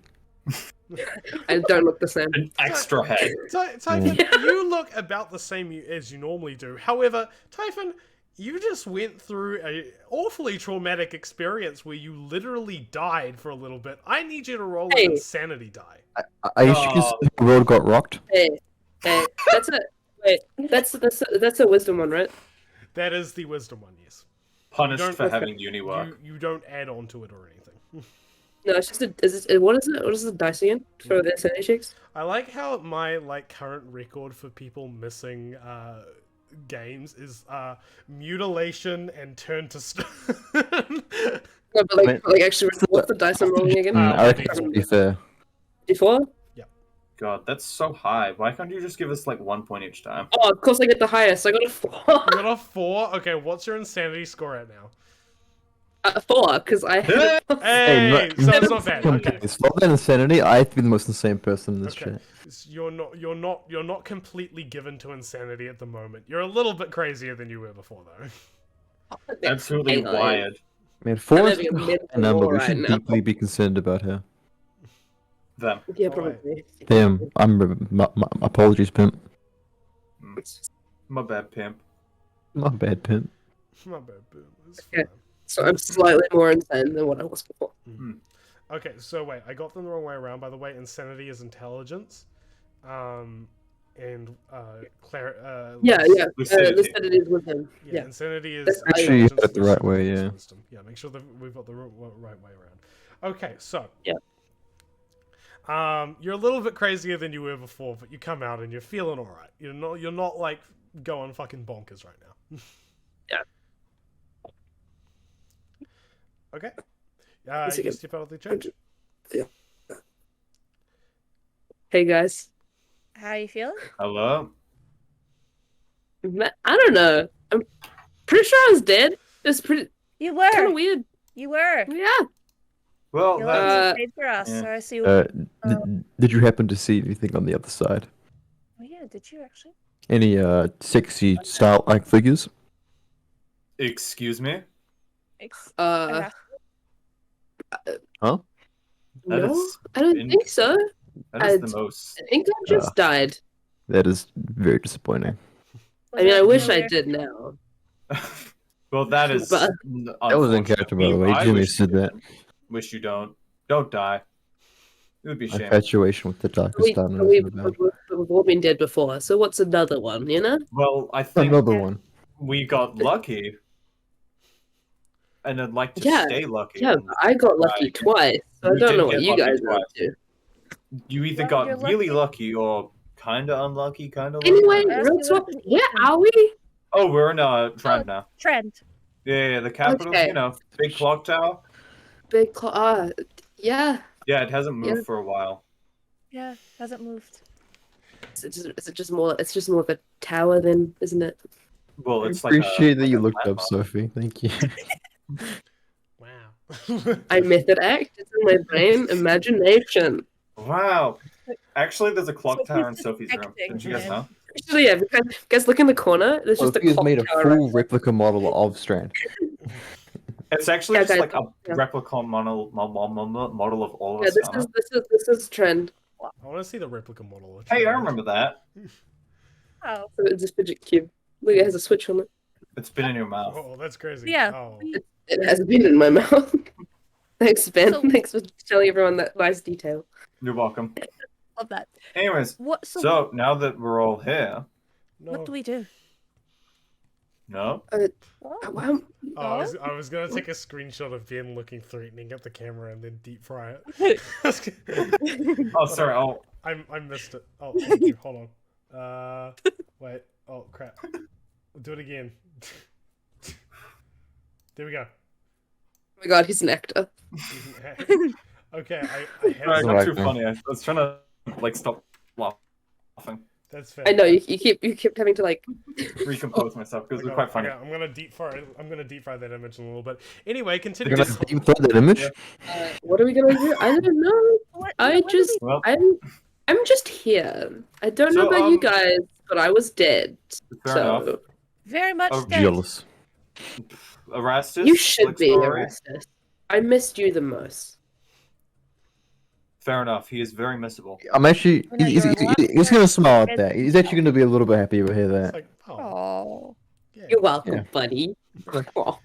I don't look the same. An extra head. Typhon, you look about the same as you normally do. However, Typhon, you just went through a awfully traumatic experience where you literally died for a little bit. I need you to roll an Hey. insanity die. I used to consider the world got rocked. Hey, that's a wait. That's a wisdom one, right? That is the wisdom one, yes. Punished Don't- for having uni work. You don't add on to it or anything. No, it's just what is it? What is the dice again for the sanity checks? I like how my current record for people missing games is mutilation and turn to stone. No, but like actually, what's the dice I'm rolling again? I reckon to be fair. D4? God, that's so high. Why can't you just give us like 1 point each time? Oh, of course I get the highest. I got a 4. You got a 4? Okay, what's your insanity score at now? A 4, because I had Hey, so it's not bad. Okay. It's not that insanity. I've been the most insane person in this Okay. chat. You're not completely given to insanity at the moment. You're a little bit crazier than you were before, though. Absolutely wired. Man, 4 I'm is having a mental a number. war We right should now. deeply be concerned about her. Them. Yeah, Alright. probably. Damn, my apologies, pimp. My bad, pimp. My bad, pimp. My bad, boom. It's Okay. fine. So I'm slightly more insane than what I was before. Okay, so wait, I got them the wrong way around. By the way, insanity is intelligence, and Yeah. Lucidity. Lucidity is with him. yeah, Yeah. insanity is That's Make sure you intelligence, got it the right way, lucidity is yeah. wisdom. Yeah, make sure that we've got the right way around. Okay, so Yeah. you're a little bit crazier than you were before, but you come out and you're feeling all right. You're not like going fucking bonkers right now. Yeah. Okay. Yes, You again. step out of the church. Hey guys. How you feeling? Hello? I don't know. I'm pretty sure I was dead. It's pretty You kind of were. weird. You were. Yeah. Well, Your that's... life was paid for us. yeah. So I see. Did you happen to see anything on the other side? Oh yeah, did you actually? Any sexy style like figures? Excuse me? Uh, Huh? That no, is I don't in- think so. That is I'd- the most... I think I just died. That is very disappointing. I mean, I wish I earlier? did now. Well, that is... But- That was in character, by the way. I Jimmy wish said you that. didn't. Wish you don't. Don't die. It would be a shame. Infatuation with the darkest We've darkness. all been dead before, so what's another one, you know? Well, I think Another one. we got lucky. And I'd like to Yeah, stay lucky. Yeah, and I got lucky twice, so I You don't did know what get you lucky guys are up twice. to. You either Well, got you're really lucky. lucky or kind of unlucky, kind of lucky. Anyway, Yes, real you talk, live in where Ethan. are we? Oh, we're in Trent now. Trent. Yeah, the capital, Okay. you know, big clock tower. Big yeah. Yeah, it hasn't moved Yeah. for a while. Yeah, hasn't moved. Is it just more? It's just more of a tower, then, isn't it? Well, I it's like appreciate that like you a looked up, landmark. Sophie. Thank you. Wow. I method act. It's in my brain. Imagination. Wow. Actually, there's a clock Sophie's tower in just Sophie's room. acting, Didn't you guys man. know? Actually, yeah, guys, look in the corner. There's just a Sophie has clock made a tower. full replica model of Strand. It's actually Yeah, just guys, like a yeah. replica model of all of Yeah, us. this is trend. I want to see the replica model. of Hey, I Trent. remember that. Oh, So it's a fidget cube. Look, it has a switch on it. It's been in your mouth. Oh, that's crazy. yeah. Oh. It has been in my mouth. Thanks, Ben. So- Thanks for telling everyone that nice detail. You're welcome. Love that. Anyways, What? so now that we're all here, No. What do we do? no, Wow. I was gonna take a screenshot of Ben looking threatening at the camera and then deep fry it. oh sorry, I missed it. Oh, thank you. Hold on. Wait. Oh crap. We'll do it again. There we go. Oh my god, he's an actor. Okay, I sorry, had I some- got too Right, funny. I was trying to like stop laughing, That's fair. I know you kept having to like. recompose myself because it was quite funny. Okay, I'm gonna deep fry that image in a little bit. Anyway, continue. You're gonna deep throat that image? Yeah. What are we gonna do? I don't know. I just Well, I'm just here. I don't know So, about you guys, but I was dead. fair enough. Very much Oh, dead. Jealous. Erastus, You should be Lixstory, Erastus. I missed you the most. Fair enough. He is very missable. I'm actually. Oh, no, He's, you're he's, allowed he's to- gonna smile at that. He's actually gonna be a little bit happy to hear It's that. like, oh, Oh, yeah, You're welcome, Yeah. buddy. Oh.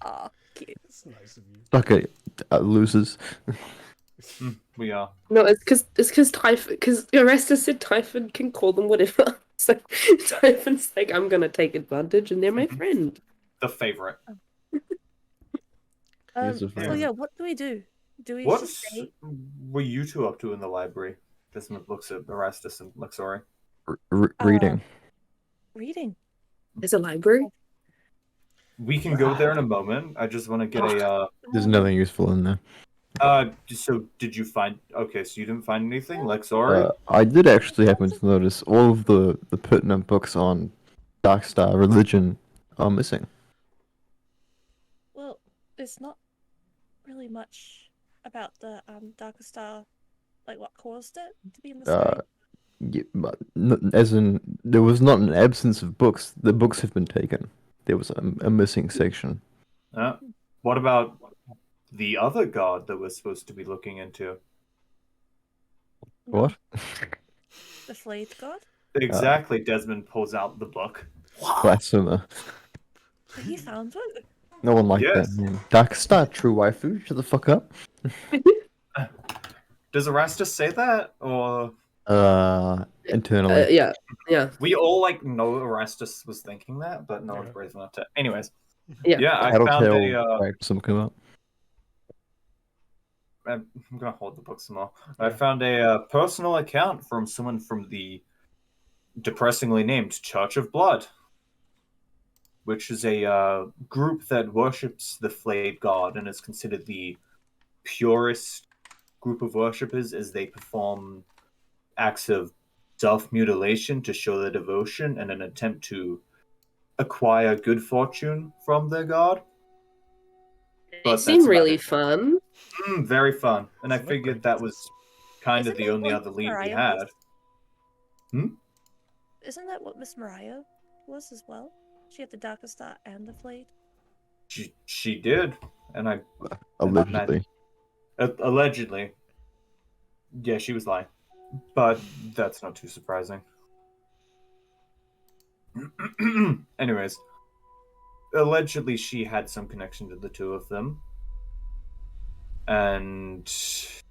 oh, cute. that's nice of you. Okay, losers. We are. No, it's because Typhon, because Erastus said Typhon can call them whatever. So Typhon's like, I'm gonna take advantage, and they're my friend. The favorite. He's a So friend. yeah, what do we do? Do we What just stay? were you two up to in the library? Desmond looks at Erastus and Lixori. Reading. Reading. There's a library. We can go there in a moment. I just want to get a. There's nothing useful in there. So did you find? Okay, so you didn't find anything, Lexori? I did actually happen to notice all of the pertinent books on Darkstar religion are missing. Well, there's not really much about the Darker Star, like what caused it to be missing. Yeah, but as in, there was not an absence of books. The books have been taken. There was a missing section. What about the other god that we're supposed to be looking into? What? The Flayed God. Exactly. Desmond pulls out the book. Blasphemer. He found it. No one liked Yes. that name. Darkstar, true waifu. Shut the fuck up. Does Erastus say that, or Internally. Yeah. we all like know Erastus was thinking that, but no one's Yeah. brave enough to. Anyways, Yeah. yeah, I found Tattletale a. some come up. I'm gonna hold the book some more. I found a personal account from someone from the depressingly named Church of Blood, which is a group that worships the flayed god and is considered the purest group of worshippers, as they perform acts of self-mutilation to show their devotion in an attempt to acquire good fortune from their god. But It that's seemed about really it. fun. Very fun, and I Sounds like figured great that was kind of Isn't the that only what other lead we Mariah had. was? Isn't that what Miss Mariah was as well? She had the Darker Star and the Flayed. She did, and I Allegedly. allegedly, yeah, she was lying, but that's not too surprising. Anyways, allegedly she had some connection to the two of them, and she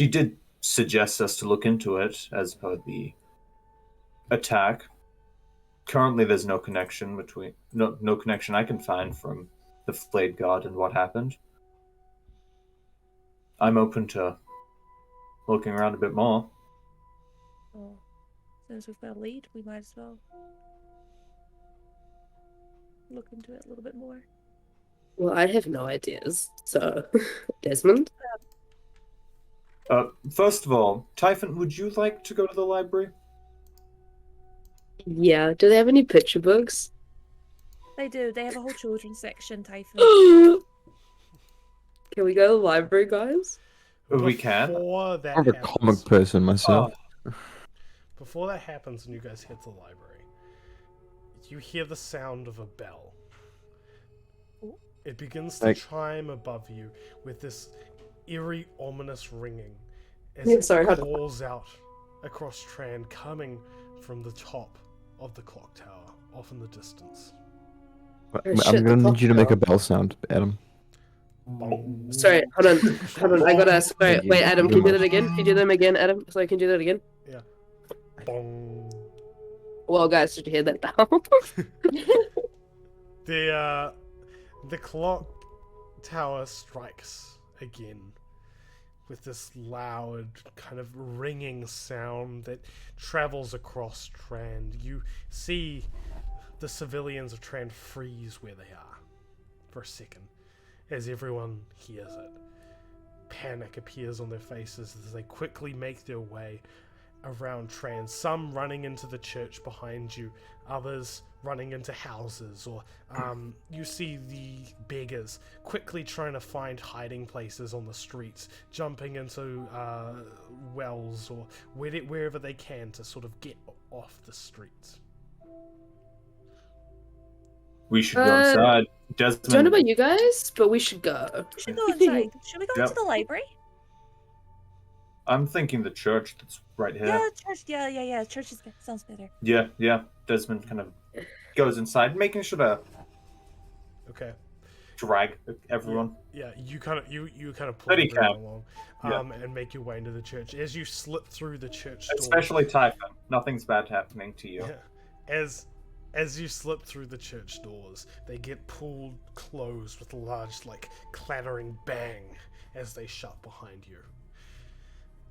did suggest us to look into it as per the attack. Currently, there's no connection between no connection I can find from the flayed god and what happened. I'm open to looking around a bit more. Well, since we've got a lead, we might as well look into it a little bit more. Well, I have no ideas. So, Desmond? First of all, Typhon, would you like to go to the library? Yeah. Do they have any picture books? They do. They have a whole children's section, Typhon. Can we go to the library, guys? We can. Before that I'm a happens, comic person myself. before that happens, and you guys hit the library, you hear the sound of a bell. It begins to Like- chime above you with this eerie, ominous ringing as Yeah, it sorry, hold on. calls out across Tran, coming from the top of the clock tower, off in the distance. Oh, I'm shit, the gonna clock need you to make a tower. bell sound, Adam. Bong. Sorry, hold on. I gotta. Sorry, Thank you. wait, Adam, Thank you can you do very that again? Can you do them again, Adam? Sorry, can you do that again? Bong. Well, guys, did you hear that now? The clock tower strikes again with this loud kind of ringing sound that travels across Trand. You see the civilians of Trand freeze where they are for a second as everyone hears it. Panic appears on their faces as they quickly make their way around Trand, some running into the church behind you, others running into houses, or you see the beggars quickly trying to find hiding places on the streets, jumping into wells or wherever they can to sort of get off the streets. We should go inside. Don't know Desmond. about you guys, but we should go. We should go inside. Should we go Yep. into the library? I'm thinking the church that's right here. Yeah, church. Yeah. Church sounds better. Yeah. Desmond kind of goes inside, making sure to Okay. drag everyone. Yeah, you kind of pull Steady everyone cam. along, and make your way into the church. As you slip through the church door, Especially Typhon. Nothing's bad happening to you. Yeah. As you slip through the church doors, they get pulled closed with a large, clattering bang as they shut behind you.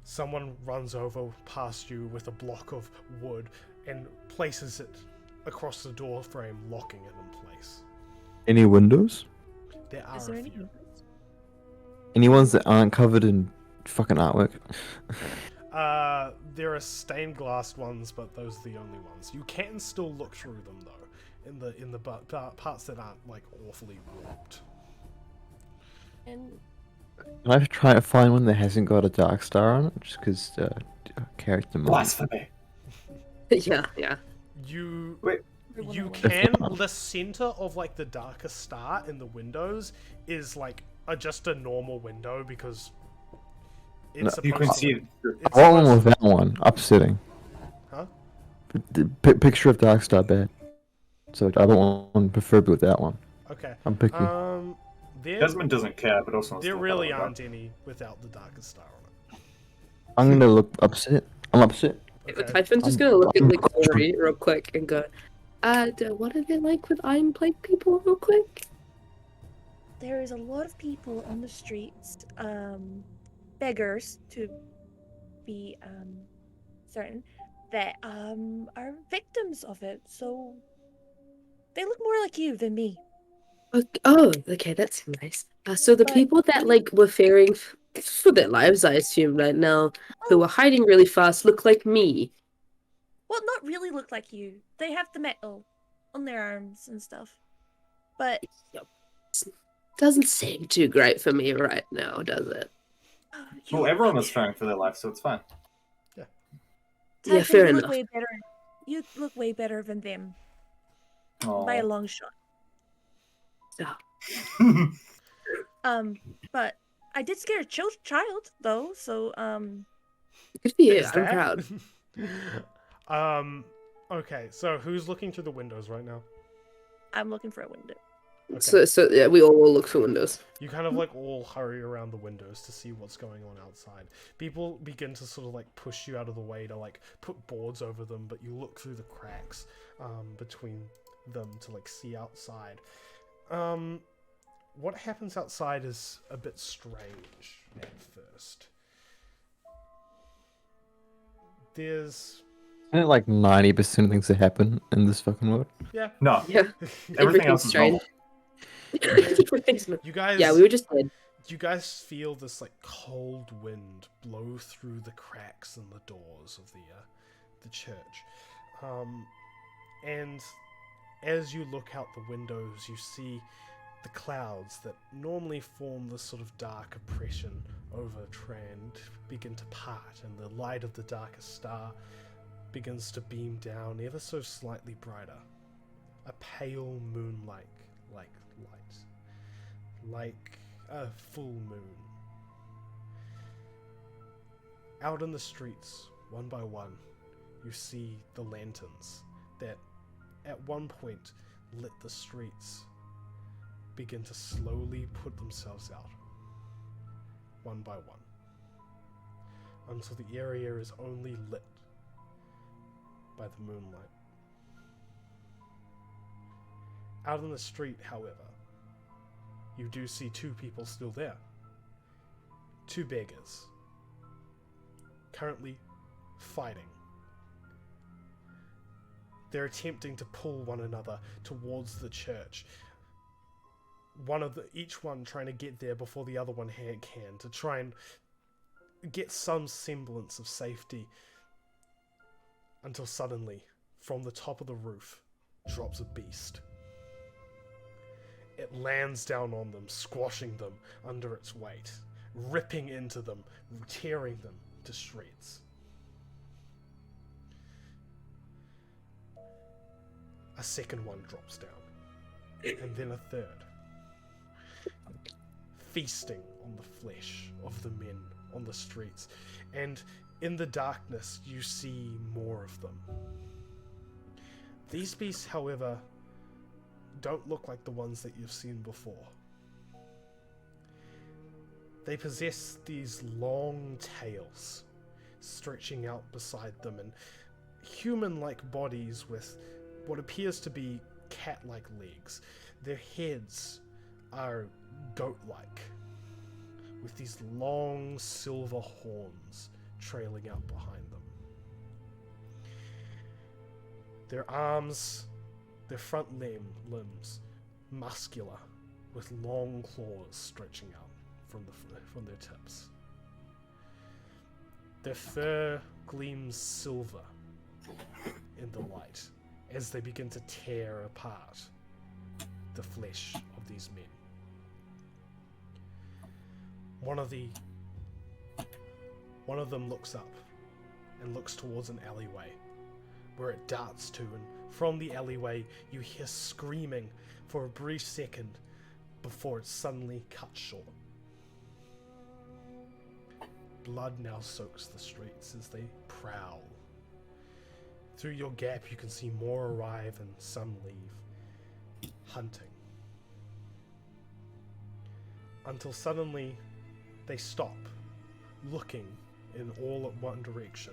Someone runs over past you with a block of wood and places it across the door frame, locking it in place. Any windows? There are Is there a any? few. Any ones that aren't covered in fucking artwork? There are stained glass ones, but those are the only ones. You can still look through them though, in the parts that aren't awfully warped. And Can I try to find one that hasn't got a dark star on it? Just because character mode. Blasphemy. yeah. You Wait. you Everyone can knows. the center of the darkest star in the windows is just a normal window because it's You can supposed see to, it. it's I want one supposed- with that one, upsetting. Huh? Picture of dark star bad. So I don't want one preferably with that one. Okay. I'm picky. There Desmond doesn't care, but also there really aren't any without the darkest star on it. I'm gonna look upset. I'm upset. Okay. Typhon's just gonna look at the quarry real quick and go, what are they like with Iron Plague people real quick? there is a lot of people on the streets, beggars to be certain, that are victims of it. So they look more like you than me. Oh, okay, that's nice. So the But- people that were fearing for their lives, I assume right now, who were hiding really fast, look like me. Well, not really look like you. They have the metal on their arms and stuff. But Doesn't seem too great for me right now, does it? Well, everyone was fearing for their life, so it's fine. Yeah, Typhon, fair you enough. look way better. You look way better than them by a Aw. long shot. So, But I did scare a child though, so good for you. Is I'm that- proud. Okay, so who's looking through the windows right now? I'm looking for a window. Okay. So yeah, we all will look for windows. You kind of all hurry around the windows to see what's going on outside. People begin to sort of push you out of the way to put boards over them, but you look through the cracks between them to see outside. What happens outside is a bit strange at first. There's Isn't it like 90% of things that happen in this fucking world? yeah. No, Yeah, everything else is strange. normal. Everything's not- You guys Yeah, we were just dead. you guys feel this cold wind blow through the cracks in the doors of the church, and as you look out the windows, you see the clouds that normally form this sort of dark oppression over Trand begin to part, and the light of the darkest star begins to beam down ever so slightly brighter. A pale moonlight like light. Like a full moon. Out in the streets, one by one, you see the lanterns that at one point lit the streets begin to slowly put themselves out, one by one, until the area is only lit by the moonlight. Out on the street, however, you do see two people still there. Two beggars, currently fighting. They're attempting to pull one another towards the church. Each one trying to get there before the other one can, to try and get some semblance of safety, until suddenly, from the top of the roof, drops a beast. It lands down on them, squashing them under its weight, ripping into them, tearing them to shreds. A second one drops down, and then a third, feasting on the flesh of the men on the streets. And in the darkness, you see more of them. These beasts, however, don't look like the ones that you've seen before. They possess these long tails stretching out beside them, and human-like bodies with what appears to be cat-like legs. Their heads are goat-like, with these long silver horns trailing out behind them. Their arms, their front limbs, muscular, with long claws stretching out from their tips. Their fur gleams silver in the light as they begin to tear apart the flesh of these men. One of them looks up and looks towards an alleyway where it darts to, and from the alleyway you hear screaming for a brief second before it's suddenly cut short. Blood now soaks the streets as they prowl. Through your gap you can see more arrive and some leave, hunting. Until suddenly they stop, looking in all at one direction,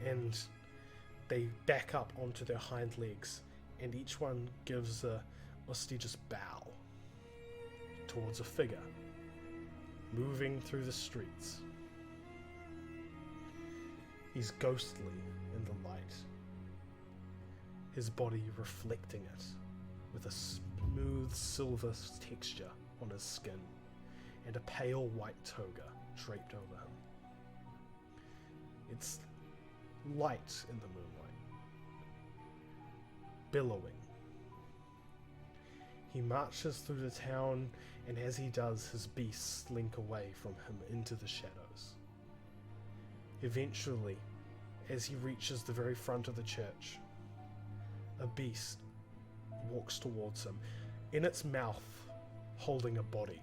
and they back up onto their hind legs, and each one gives a prestigious bow towards a figure moving through the streets. He's ghostly in the light, his body reflecting it with a smooth silver texture on his skin and a pale white toga draped over him. It's light in the moonlight, billowing. He marches through the town, and as he does, his beasts slink away from him into the shadows. Eventually, as he reaches the very front of the church, a beast walks towards him, in its mouth holding a body.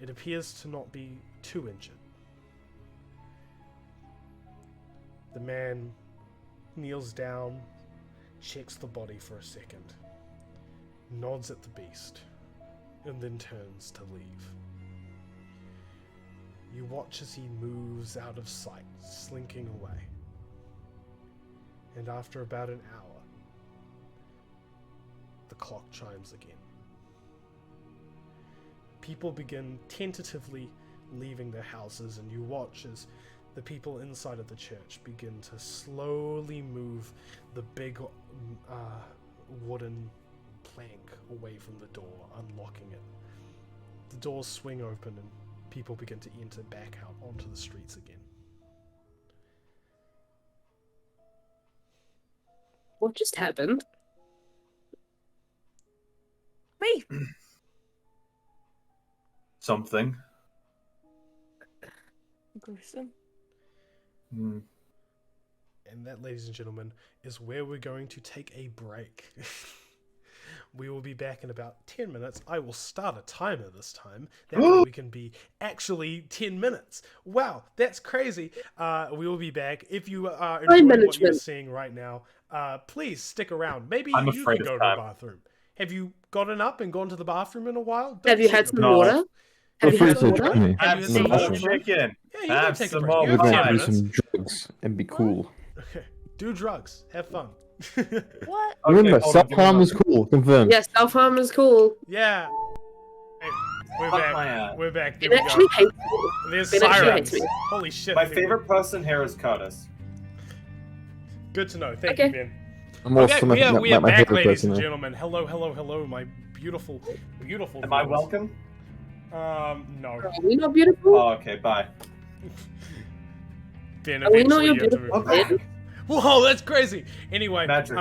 It appears to not be too injured. The man kneels down, checks the body for a second, nods at the beast, and then turns to leave. You watch as he moves out of sight, slinking away. And after about an hour, the clock chimes again. People begin tentatively leaving their houses, and you watch as the people inside of the church begin to slowly move the big wooden plank away from the door, unlocking it. The doors swing open and people begin to enter back out onto the streets again. What just happened? me. Something. Gruesome. Hmm. And that, ladies and gentlemen, is where we're going to take a break. We will be back in about 10 minutes. I will start a timer this time. That way we can be actually 10 minutes. Wow, that's crazy. We will be back. If you are enjoying what you're management. seeing right now, please stick around. Maybe I'm you afraid can of go to the time. bathroom. Have you gotten up and gone to the bathroom in a while? Have you had shit some your No. pants. water? Feel Have you free had to some join water? me. Have Have you some had more some water? chicken. Yeah, you Have can take a some break. more You have We're 10 gonna do minutes. some drugs and be cool. Okay. Do drugs. Have fun. What? Okay, Remember, hold on, give me self-harm one is cool. Confirmed. Yeah, self-harm is cool. Yeah. Hey, we're Fuck back. my ass. We're back. There Ben we actually go. hates me. There's Ben actually sirens. hates me. Holy shit. My there we go. favorite person here is Curtis. Good to know. Thank Okay. you, Ben. I'm Okay, also we are my back, favorite ladies person and there. gentlemen. Hello, hello, hello, my beautiful, beautiful Am I viewers. welcome? No. Are we not beautiful? Oh, okay, bye. Ben, Are we not eventually your you have to beautiful move Ben? on. Whoa, that's crazy. Anyway, Magic.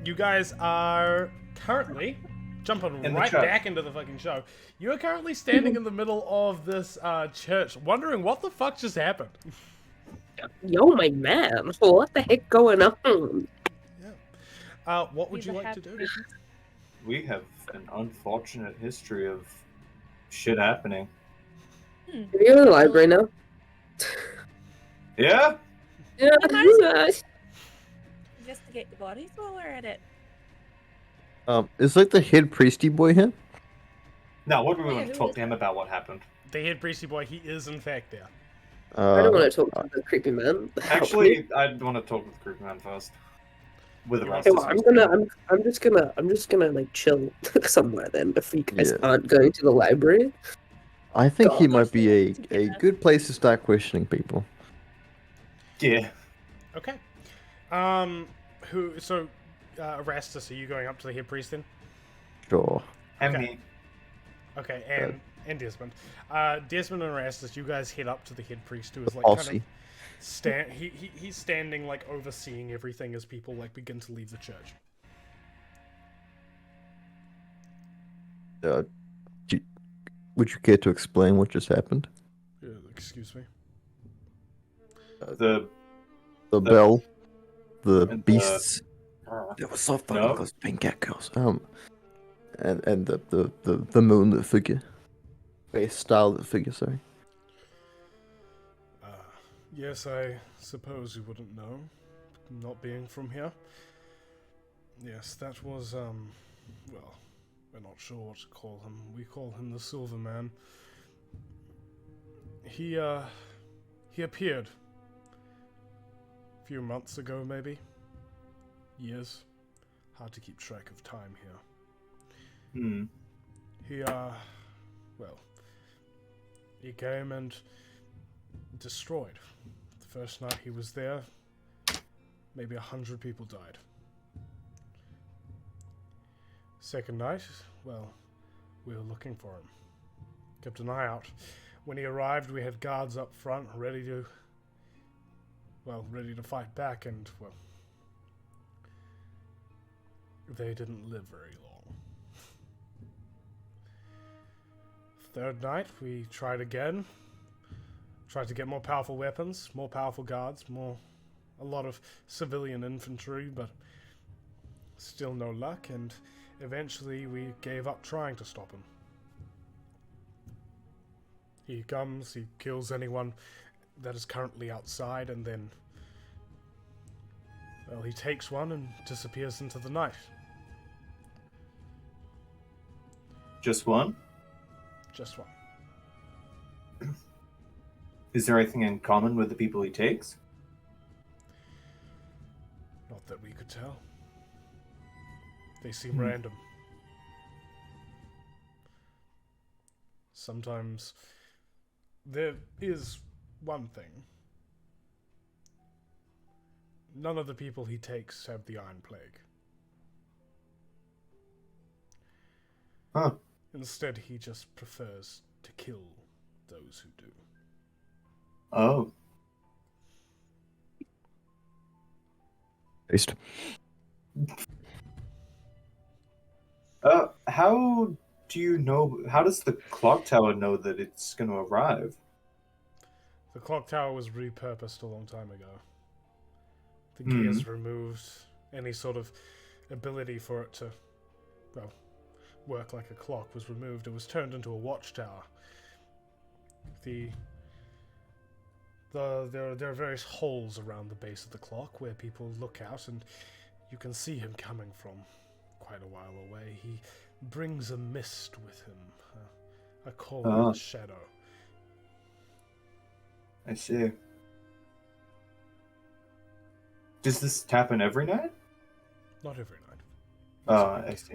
you guys are currently jumping In the right church. back into the fucking show. You are currently standing in the middle of this church, wondering what the fuck just happened. Yo, my man. What the heck going on? What would you like to do? We have an unfortunate history of shit happening. Can we go to the library now? Yeah? Yeah. Investigate the bodies while we're at it. Is like the head priesty boy here? No, what do we Yeah, want to who talk is to him about what happened? The head priesty boy, he is in fact there. I don't want to talk to the creepy man. Actually, I'd want to talk with Creepy Man first. With the rest Okay, of well, I'm just gonna like chill somewhere then. If you guys Yeah. aren't going to the library, I think he God. might be a Together. good place to start questioning people. Yeah. Okay. Erastus, are you going up to the head priest then? Sure. And Okay. me. Okay, and Desmond. Desmond and Erastus, you guys head up to the head priest who is like Posse. he's standing like overseeing everything as people like begin to leave the church. Would you care to explain what just happened? Excuse me. The The bell, the and beasts. They were so fucking No. close to being geckos. And the moon figure. Face style figure, sorry. Yes, I suppose you wouldn't know, not being from here. Yes, that was, well, we're not sure what to call him. We call him the Silver Man. He appeared a few months ago, maybe. Years. Hard to keep track of time here. Hmm. He, well, he came and destroyed. The first night he was there, maybe 100 people died. Second night, well, we were looking for him. Kept an eye out. When he arrived, we had guards up front, ready to fight back, and, well, they didn't live very long. Third night, we tried again. Tried to get more powerful weapons, more powerful guards, a lot of civilian infantry, but still no luck, and eventually we gave up trying to stop him. He comes, he kills anyone that is currently outside, and then, well, he takes one and disappears into the night. Just one? Just one. Is there anything in common with the people he takes? Not that we could tell. They seem random. Sometimes there is one thing. None of the people he takes have the Iron Plague. Huh. Instead, he just prefers to kill those who do. Oh. Based. How do you know? How does the clock tower know that it's going to arrive? The clock tower was repurposed a long time ago. The Hmm. gears removed any sort of ability for it to, well, work like a clock was removed. It was turned into a watchtower. There are various holes around the base of the clock where people look out, and you can see him coming from quite a while away. He brings a mist with him, a cold shadow. I see. Does this happen every night? Not every night. I see.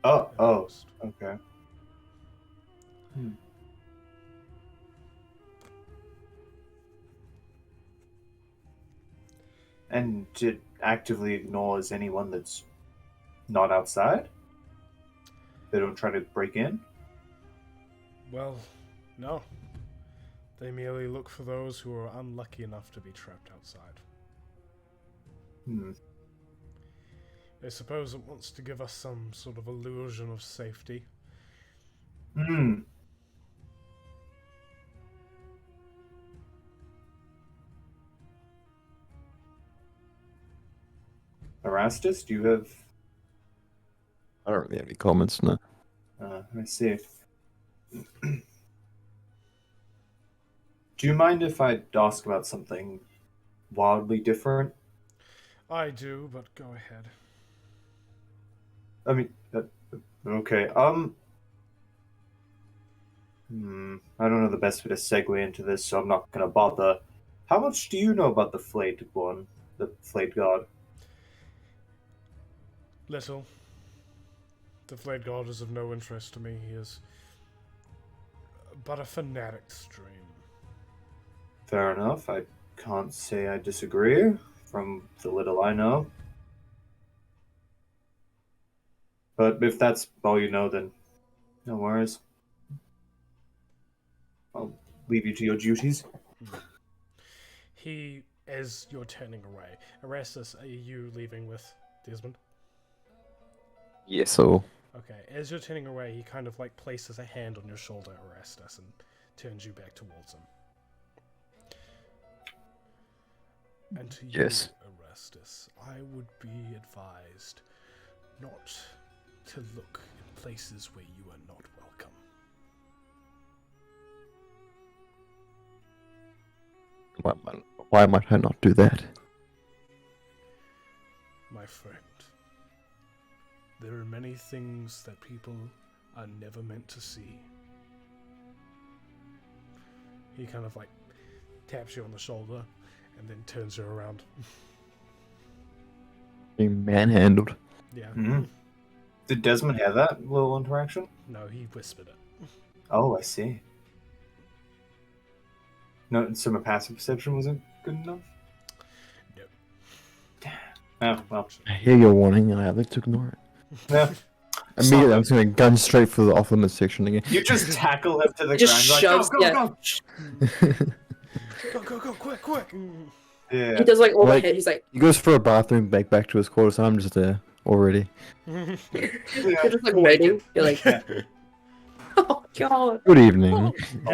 Oh, At oh, most. okay. Hmm. And it actively ignores anyone that's not outside? They don't try to break in? Well, no. They merely look for those who are unlucky enough to be trapped outside. Hmm. I suppose it wants to give us some sort of illusion of safety. Hmm. Erastus, do you have... I don't really have any comments, no. I see. Do you mind if I ask about something wildly different? I do, but go ahead. I mean, okay. I don't know the best way to segue into this, so I'm not gonna bother. How much do you know about the Flayed one, the Flayed God? Little. The Flayed God is of no interest to me. He is but a fanatic stream. Fair enough. I can't say I disagree from the little I know. But if that's all you know, then no worries. I'll leave you to your duties. He, as you're turning away, Erastus, are you leaving with Desmond? Yeah, so Okay, as you're turning away, he kind of like places a hand on your shoulder, Erastus, and turns you back towards him. And to you, Yes. Erastus, I would be advised not to look in places where you are not welcome. why might I not do that? My friend, there are many things that people are never meant to see. He kind of like taps you on the shoulder and then turns you around. Being manhandled. Yeah. Hmm. Did Desmond have that little interaction? No, he whispered it. Oh, I see. No, so my passive perception wasn't good enough? No. Oh, well. I hear your warning and I have to ignore it. Yeah. Immediately, I'm just going to gun straight for the off-limits section again. You just tackle him to the Just ground. shoves, Like, go, yeah. go, go! Go, quick! Yeah. He does like all Like- the head. He's like, He goes for a bathroom, back to his quarters, and I'm just there already. you're just like waiting. You're like, oh god. Good evening. I'll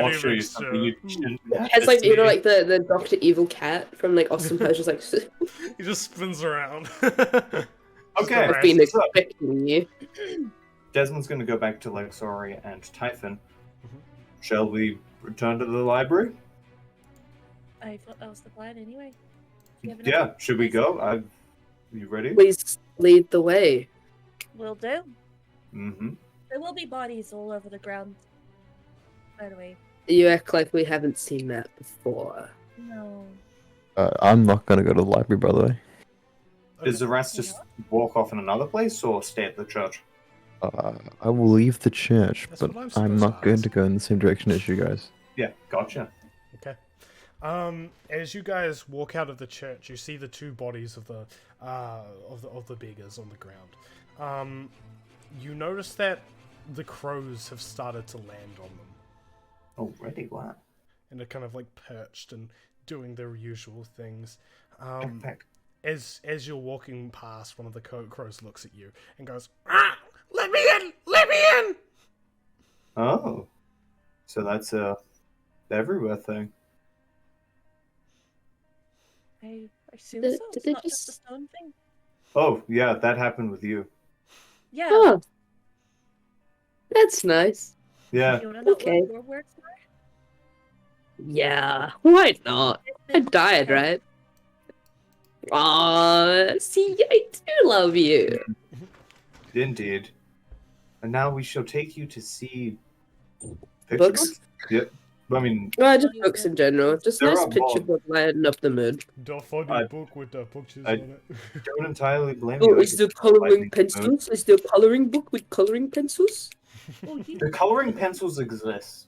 Good show you evening, something sir. you shouldn't It's like, you know, see. like the Dr. Evil cat from like Austin Powers, just like, He just spins around. Okay, I've been so expecting you. Desmond's going to go back to Lexori and Typhon. Mhm. Shall we return to the library? I thought that was the plan anyway. Do you have Yeah, enough should we places? go? Are you ready? Please lead the way. Will do. Mm-hmm. There will be bodies all over the ground. By the way. You act like we haven't seen that before. No. I'm not going to go to the library, by the way. Does Erastus walk off in another place or stay at the church? I will leave the church, That's but what I'm I'm supposed not to going ask. to go in the same direction as you guys. Yeah, gotcha. Okay. As you guys walk out of the church, you see the two bodies of the beggars on the ground. You notice that the crows have started to land on them, Already, wow. and they're kind of like perched and doing their usual things. Perfect. As you're walking past, one of the crows looks at you and goes, "Let me in!" Oh, so that's a everywhere thing. I assume Did- so. did It's they not just a just- stone thing. Oh, yeah, that happened with you. Yeah. Oh, that's nice. Yeah. You wanna know Okay. what your words were? Yeah, why not? I died, right? Aw, see, I do love you. Indeed. And now we shall take you to see picture Books? Yeah. I mean, Well, just books in general. Just There nice are picture more. book lighten up the mood. The funny I- book with the pictures I- on it. don't entirely blame Oh, you. I is just there like coloring lightning mood. pencils? Is there coloring book with coloring pencils? Oh, you The coloring pencils exist.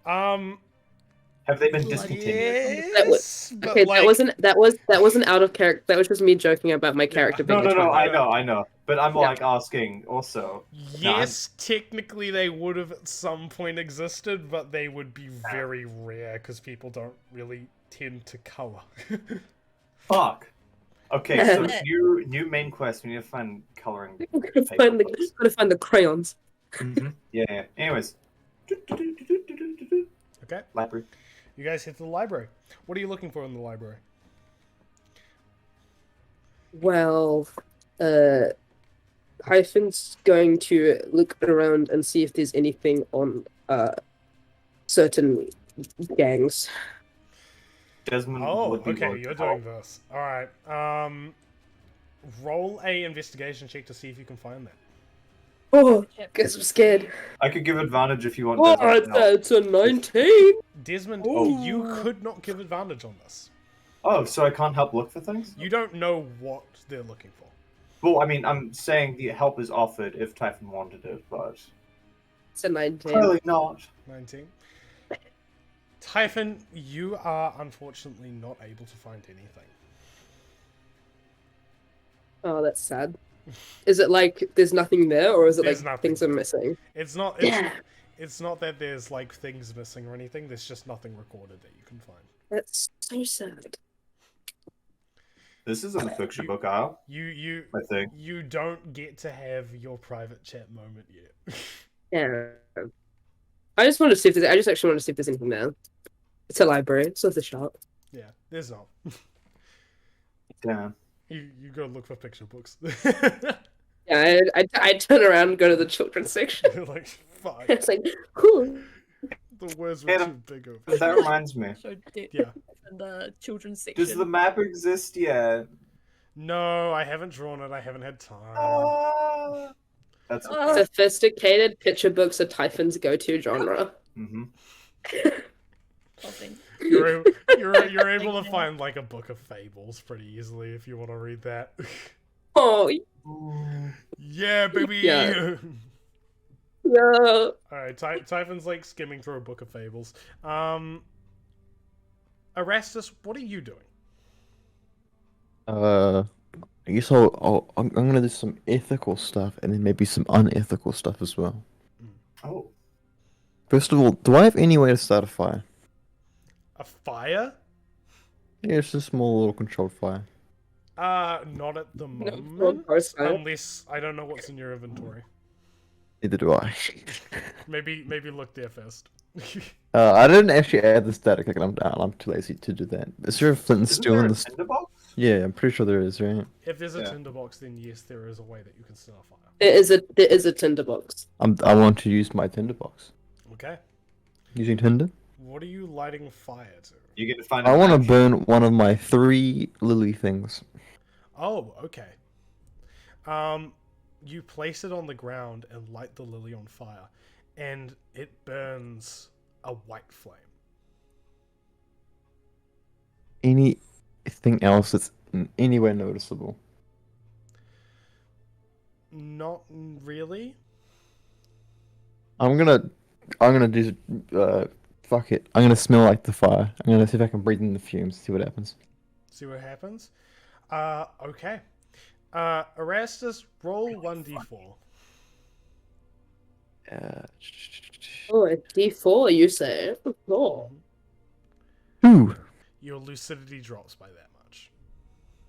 Um, Have they been Bloody discontinued? yes, but Okay, like, that wasn't out of character. That was just me joking about my character Yeah. being No, a child. I know. But I'm Yeah. like asking also. yes, technically they would have at some point existed, but they would be very rare because people don't really tend to color. Fuck. Okay, so new main quest. We need to find coloring. Gotta find the crayons. Yeah, yeah. Anyways. Okay, Library. you guys hit the library. What are you looking for in the library? Well, Hyphen's going to look around and see if there's anything on certain gangs. Desmond Oh, would be okay, willing you're to help. doing this. All right. Roll a investigation check to see if you can find that. Oh, guess I'm scared. I could give advantage if you want. Oh, Desmond to help. that's a 19. Desmond, Ooh. you could not give advantage on this. Oh, so I can't help look for things? You don't know what they're looking for. Well, I mean, I'm saying the help is offered if Typhon wanted it, but It's a 19. clearly not. 19. Typhon, you are unfortunately not able to find anything. Oh, that's sad. Is it like there's nothing there, or is it There's like nothing things are there. missing? It's not. Yeah. It's not that there's like things missing or anything. There's just nothing recorded that you can find. That's so sad. This is in the picture book aisle, You I think. you don't get to have your private chat moment yet. Yeah. I just want to see if there's. I just actually want to see if there's anything there. It's a library. It's not the shop. Yeah, there's not. Damn. You go look for picture books. Yeah, I turn around and go to the children's section. You're like, fuck. It's like, cool. The words were Yeah, too big over. That reminds me. So Yeah. in the children's section. Does the map exist yet? No, I haven't drawn it. I haven't had time. That's Oh. okay. Sophisticated picture books are Typhon's go-to genre. Mm-hmm. Something. You're able to find like a book of fables pretty easily if you want to read that. Oh, Yeah, baby. Yeah. yeah. All right, Typhon's like skimming through a book of fables. Erastus, what are you doing? I guess I'm gonna do some ethical stuff and then maybe some unethical stuff as well. Oh. First of all, do I have any way to start a fire? A fire? Yeah, it's a small little controlled fire. Not at the No, moment. forest fire. Unless I don't know what's in your inventory. Neither do I. Maybe look there first. I didn't actually add the static. Like, I'm too lazy to do that. Is there a flint and Isn't steel there in a this? tinderbox? Yeah, I'm pretty sure there is, right? If there's a Yeah. tinderbox, then yes, there is a way that you can start a fire. There is a tinderbox. I want to use my tinderbox. Okay. Using tinder? What are you lighting fire to? You get to find. I a want to match. burn one of my 3 lily things. Oh, okay. You place it on the ground and light the lily on fire, and it burns a white flame. Anything else that's in any way noticeable? Not really. I'm gonna do fuck it. I'm gonna smell like the fire. I'm gonna see if I can breathe in the fumes, see what happens. See what happens. Okay. Erastus, roll 1d4. Oh, a D4, you say? Oh. Ooh. Your lucidity drops by that much.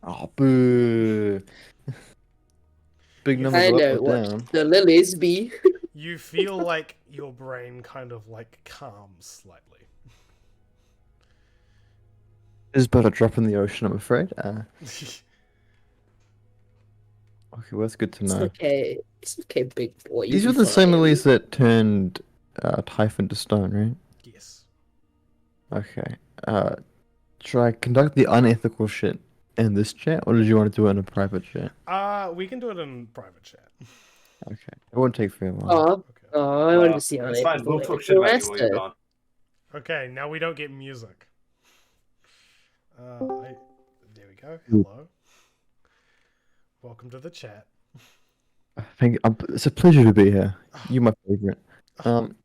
Oh, boo. Big numbers I up know or what down. the lilies be. You feel like your brain kind of like calms slightly. It's but a drop in the ocean, I'm afraid. Okay, well, that's good to It's know. okay. It's okay, big boy. These You'll were be the same fine. lilies that turned Typhon to stone, right? Yes. Okay. Should I conduct the unethical shit in this chat, or did you want to do it in a private chat? We can do it in private chat. Okay. It won't take very long. Oh, Okay. oh, I wanted to see how It's they fine. We'll talk shit about you while you're gone. Okay, now we don't get music. There we go. Hello. Welcome to the chat. It's a pleasure to be here. You're my favorite. Don't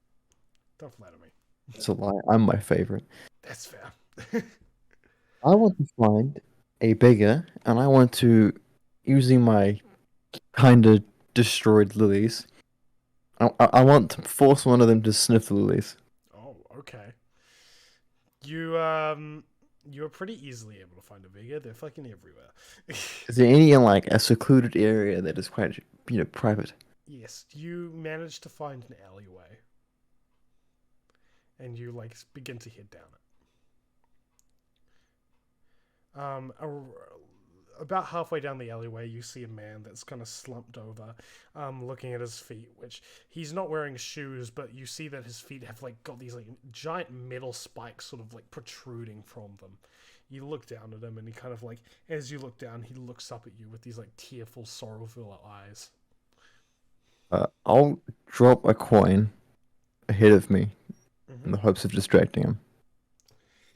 flatter me. It's a lie. I'm my favorite. That's fair. I want to find a beggar, and I want to, using my kind of destroyed lilies, I want to force one of them to sniff the lilies. Oh, okay. You're pretty easily able to find a vigor. They're fucking everywhere. Is there any in like a secluded area that is quite, private? Yes, you manage to find an alleyway, and you like begin to head down it. About halfway down the alleyway, you see a man that's kind of slumped over, looking at his feet, which he's not wearing shoes, but you see that his feet have like got these like giant metal spikes sort of like protruding from them. You look down at him, and he kind of like, as you look down, he looks up at you with these like tearful, sorrowful eyes. I'll drop a coin ahead of me Mm-hmm. in the hopes of distracting him.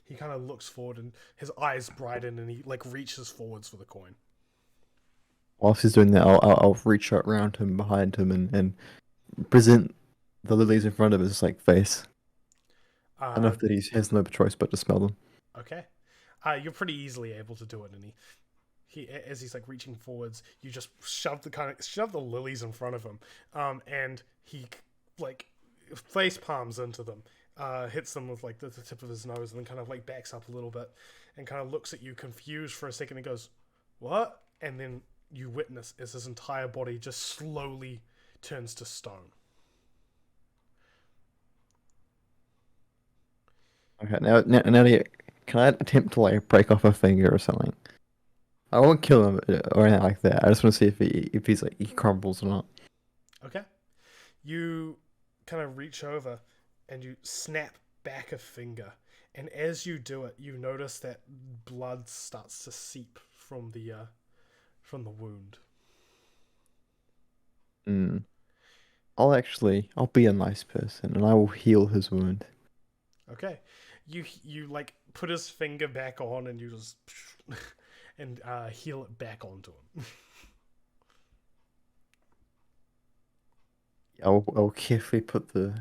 He kind of looks forward, and his eyes brighten, and he like reaches forwards for the coin. Whilst he's doing that, I'll reach out around him, behind him, and present the lilies in front of his like face. Enough that he has no choice but to smell them. Okay. You're pretty easily able to do it, and he as he's like reaching forwards, you just shove the lilies in front of him, and he like face palms into them, hits them with like the tip of his nose, and then kind of like backs up a little bit, and kind of looks at you confused for a second, and goes, "What?" And then you witness as his entire body just slowly turns to stone. Okay, now, can I attempt to like break off a finger or something? I won't kill him or anything like that. I just want to see if he's like he crumbles or not. Okay. You kind of reach over and you snap back a finger, and as you do it, you notice that blood starts to seep from the wound. I'll be a nice person and I will heal his wound. Okay. You like put his finger back on, and you just and heal it back onto him. I'll carefully put the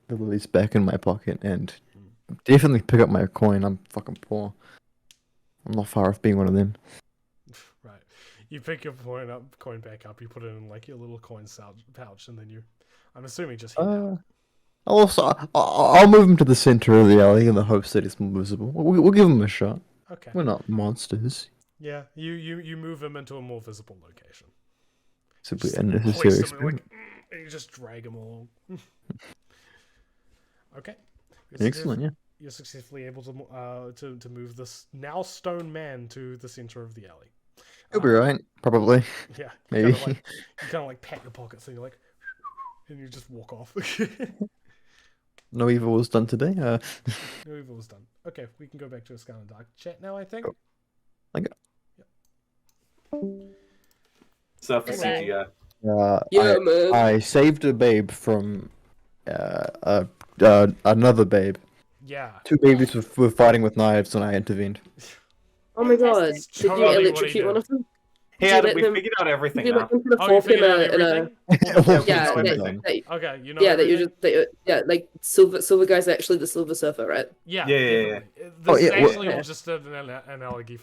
lilies back in my pocket and definitely pick up my coin. I'm fucking poor. I'm not far off being one of them. Right. You pick your coin back up. You put it in like your little coin pouch, and then I'm assuming just head out. I'll move him to the center of the alley in the hopes that it's more visible. We'll give him a shot. Okay. We're not monsters. Yeah. You move him into a more visible location. Simply Just unnecessary hoist him, experiment. and you just drag him along. Okay. Excellent, yeah. You're successfully able to move this now stone man to the center of the alley. He'll be right, probably. Yeah. Maybe. You kind of like pat your pockets, and you're like, and you just walk off. No evil was done today. No evil was done. Okay, we can go back to Ascana Dark chat now, I think. Okay. Surface Okay. CGI. Yeah, man. I saved a babe from another babe. Yeah. Two babies were fighting with knives, and I intervened. Oh my god. Fantastic. Did Tell you me what he electrocute did. one of them? Hey, Did you Adam, let we them- figured out everything Did you now. let them put a Oh, you fork in figured out a everything? yeah, everything. Okay, you know. yeah, that everything? like silver guy's actually the Silver Surfer, right? Yeah, Yeah, yeah, yeah. definitely. This Oh, is yeah, well- actually all just an analogy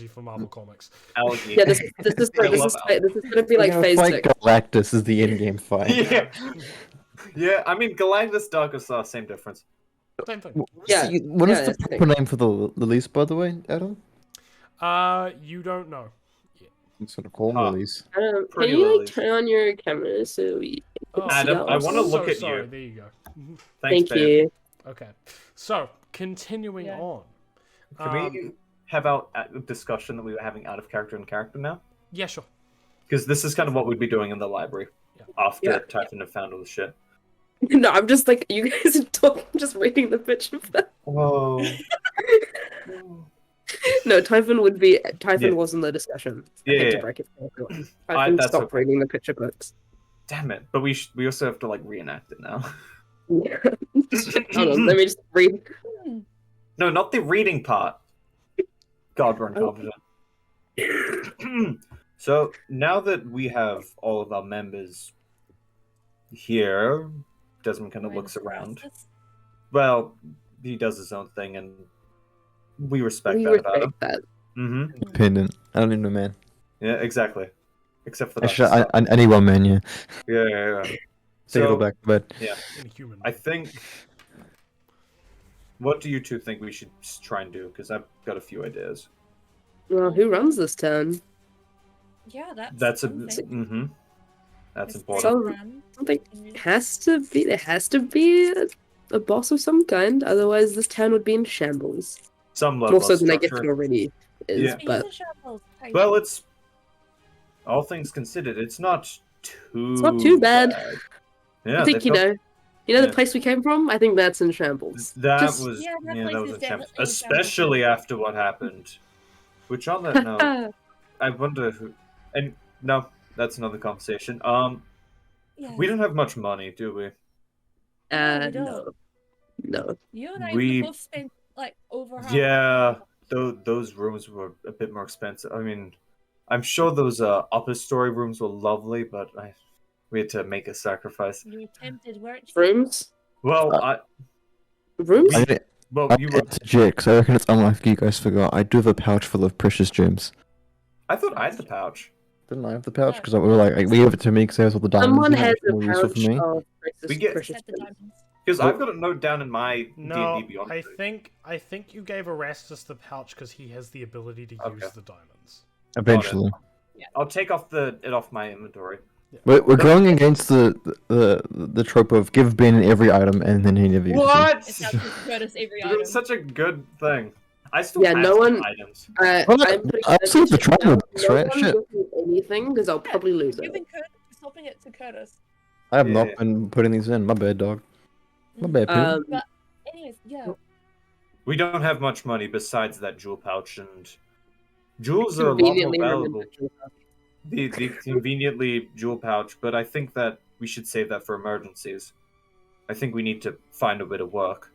for Marvel Comics. Algae. Yeah, this is this I is love gonna be like We're gonna phase fight 6. Galactus is the in-game fight. Yeah. Yeah, I mean, Galactus, Darkest Star, same difference. Same thing. Yeah, What is yeah, the it's proper name for the lilies, by the way, Adam? You don't know. I'm just gonna call them Huh. lilies. Can Pretty you like lilies. turn on your camera so we can Oh, Adam, I want to look at sorry. you. There you go. Thanks, Thank babe. you. Okay, so continuing Yeah. on. Can we have a discussion that we were having out of character and character now? Yeah, sure. Because this is kind of what we'd be doing in the library Yeah. after Yeah. Typhon had found all the shit. No, I'm just like, you guys are talking, just reading the picture first. Whoa. No, Typhon Yeah. was in the discussion. I Yeah, hate to yeah. break it to everyone. Typhon that's stopped okay. reading the picture books. Damn it! But we also have to like reenact it now. Yeah. Hold on, let me just read. No, not the reading part. God, we're incompetent. So now that we have all of our members here, Desmond kind of looks around. Well, he does his own thing, and we respect We that about him. respect that. Mm-hmm. Independent. I don't need no man. Yeah, exactly. Except for that. Actually, I need one man. Yeah. Yeah. Take it all back, but Inhuman. I think. What do you two think we should try and do? Because I've got a few ideas. Well, who runs this town? Yeah, That's a. something. Mm-hmm. That's It's important. So- run. Something has to be. There has to be a boss of some kind. Otherwise, this town would be in shambles. Some level More so of than I guess it structure. already is. Yeah. But Well, it's all things considered, it's not too bad. Yeah, I think they've got- the yeah. place we came from. I think that's in shambles. that just- was Yeah, that that place was is a chance, definitely in especially after what happened. Which on that note, Ah, I wonder who. And no, that's another conversation. Yeah. We don't have much money, do we? we no, no. You and I we- both spent like over half. Yeah, those rooms were a bit more expensive. I mean, I'm sure those upper story rooms were lovely, but we had to make a sacrifice. You were tempted, weren't you? Rooms, Well, rooms. I need well, I you need were. to interject 'cause I reckon it's unlike you guys forgot. I do have a pouch full of precious gems. I thought I had the pouch. Didn't I have the pouch? Because we were like, we gave it to me because it has all the diamonds. Someone in it, has which is a more useful pouch for me. of We get- precious Except the gems. diamonds. Because I've got a note down in my No, D&D Beyond. I think you gave Erastus the pouch because he has the ability to Okay. use the diamonds. Eventually, I'll take off it off my inventory. we're going against the trope of give Ben every item and then he never uses it. What? It's not just Curtis every It item. was such a good thing. I still Yeah, have no some one- items. Well, I'm putting I'll save the that trouble down. with this, right? No one Shit. gives me anything because I'll probably lose it. Giving Curtis, stopping it to Curtis. I have Yeah. not been putting these in. My bad, dog. My bad, Peter. Anyways, yeah. We don't have much money besides that jewel pouch, and jewels are a lot more Conveniently valuable. remembered. The conveniently jewel pouch, but I think that we should save that for emergencies. I think we need to find a way to work.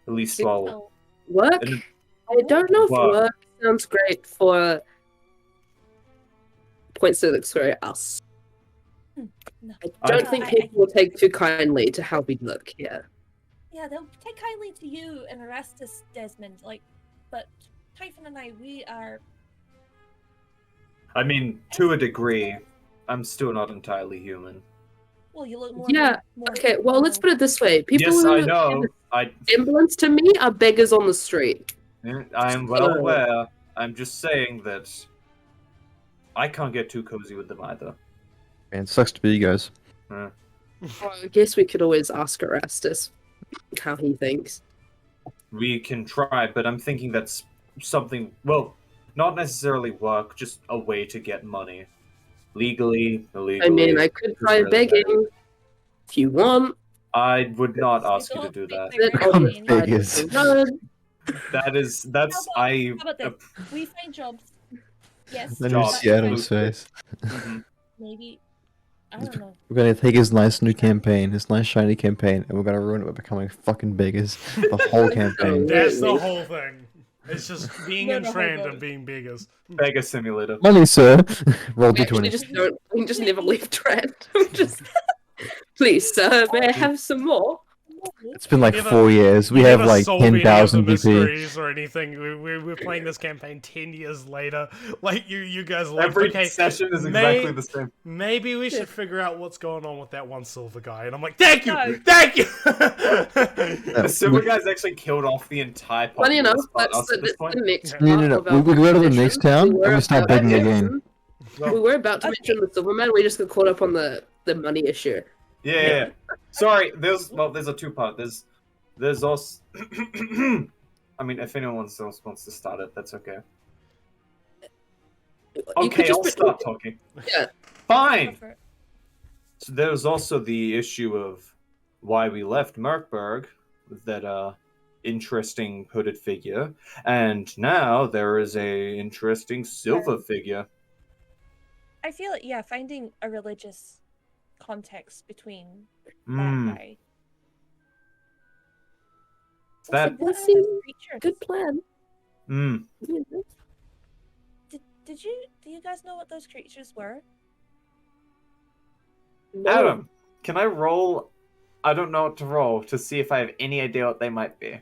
At least Yeah. while. Oh, Work? And- I don't know if Work. work sounds great for points that looks for us. no. I don't I- think I- people will take too kindly to how we look here. Yeah, they'll take kindly to you and Erastus, Desmond. But Typhon and I, we are. I mean, to a degree, I'm still not entirely human. Well, you look more. Yeah, more Okay, well, let's put it this way. People Yes, who I know. have semblance to me are beggars on the street. I am well So- aware. I'm just saying that I can't get too cozy with them either. Man, sucks to be you guys. Well, I guess we could always ask Erastus how he thinks. We can try, but I'm thinking that's something, well, not necessarily work, just a way to get money. Legally, illegally. I mean, I could try really begging if you want. I would not They ask you to don't do think that. they're Then very on mean. the side of Beggars. the road. That's How I. about this? We find jobs. Yes. Then you Job. see Adam's face. Mhm. Maybe. I don't know. We're gonna take his nice new campaign, his nice shiny campaign, and we're gonna ruin it by becoming fucking beggars. The whole campaign. That's the whole thing. It's just being No, in no, trend hold on. and being beggars. Beggar simulator. Money, sir. Roll We actually d20. just don't. We just never leave trend. just, please, sir, may I have some more? It's been like Never- 4 years. We We have never like solve any of the 10,000 BP. mysteries or anything. We're playing this campaign 10 years later. Like you guys are like, Every okay, session is may- exactly the same. maybe we should figure out what's going on with that one silver guy. And I'm like, thank you, No. thank you. The silver guy's actually killed off the entire Funny enough, populace that's at this the point. next No, part no. of our We go to the mission. next town, We were and we start about begging to again. mention- We were about to mention the Silverman. We just got caught up on the the money issue. Yeah. Sorry, there's a two-part. There's also I mean, if anyone else wants to start it, that's okay. You could Okay, just I'll start talking. Yeah. Fine. Go for it. So there's also the issue of why we left Merkberg, with that interesting hooded figure, and now there is a interesting silver figure. I feel like, yeah, finding a religious context between that Hmm. guy. That- Also, what That are seems those creatures? Good plan. Hmm. Do you guys know what those creatures were? No. Adam, can I roll? I don't know what to roll to see if I have any idea what they might be.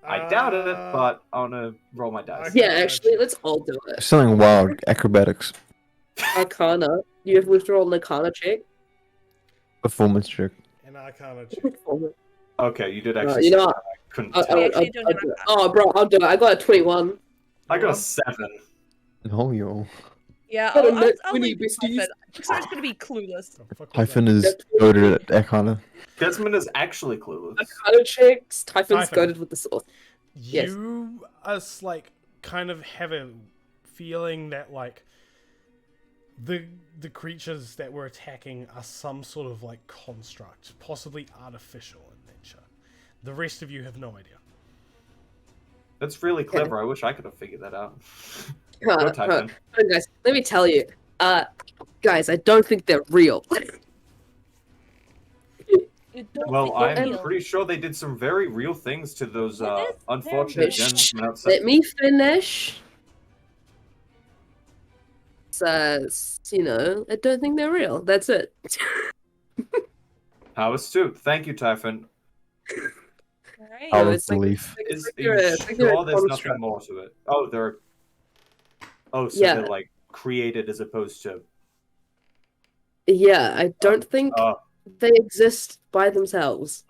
I doubt it, but I want to roll my dice. Yeah, actually, let's all do it. Something wild acrobatics Arcana. You have to roll an Arcana check. performance check. And Arcana check. Okay, you did actually. you know say what? that. I couldn't I'll, tell. We I'll, actually I'll, don't I'll do have it. Oh, bro, I'll do it. I got a 21. I got a 7. Oh, yo. Yeah, Got a I'll net leave 20, it to besties. Typhon. Pixar's gonna be clueless. The fuck was Typhon that? is goaded at Arcana. Desmond is actually clueless. Arcana checks. Typhon's Typhon. goaded with the sword. Yes. You like kind of have a feeling that like the creatures that were attacking are some sort of like construct, possibly artificial in nature. The rest of you have no idea. That's really clever. I wish I could have figured that out. Huh, Go huh. Typhon. Oh, guys, let me tell you. Guys, I don't think they're real. You don't Well, think they're I'm real. pretty sure they did some very real things to those It is unfortunate very real. gentlemen outside. Let me finish. So, I don't think they're real. That's it. How astute. Thank you, Typhon. Alright. Power it's of like- belief. Is It's you like a sure there's construct. nothing more to it? Oh, they're. Oh, so Yeah. they're like created as opposed to. Yeah, I don't think Oh, they exist by themselves.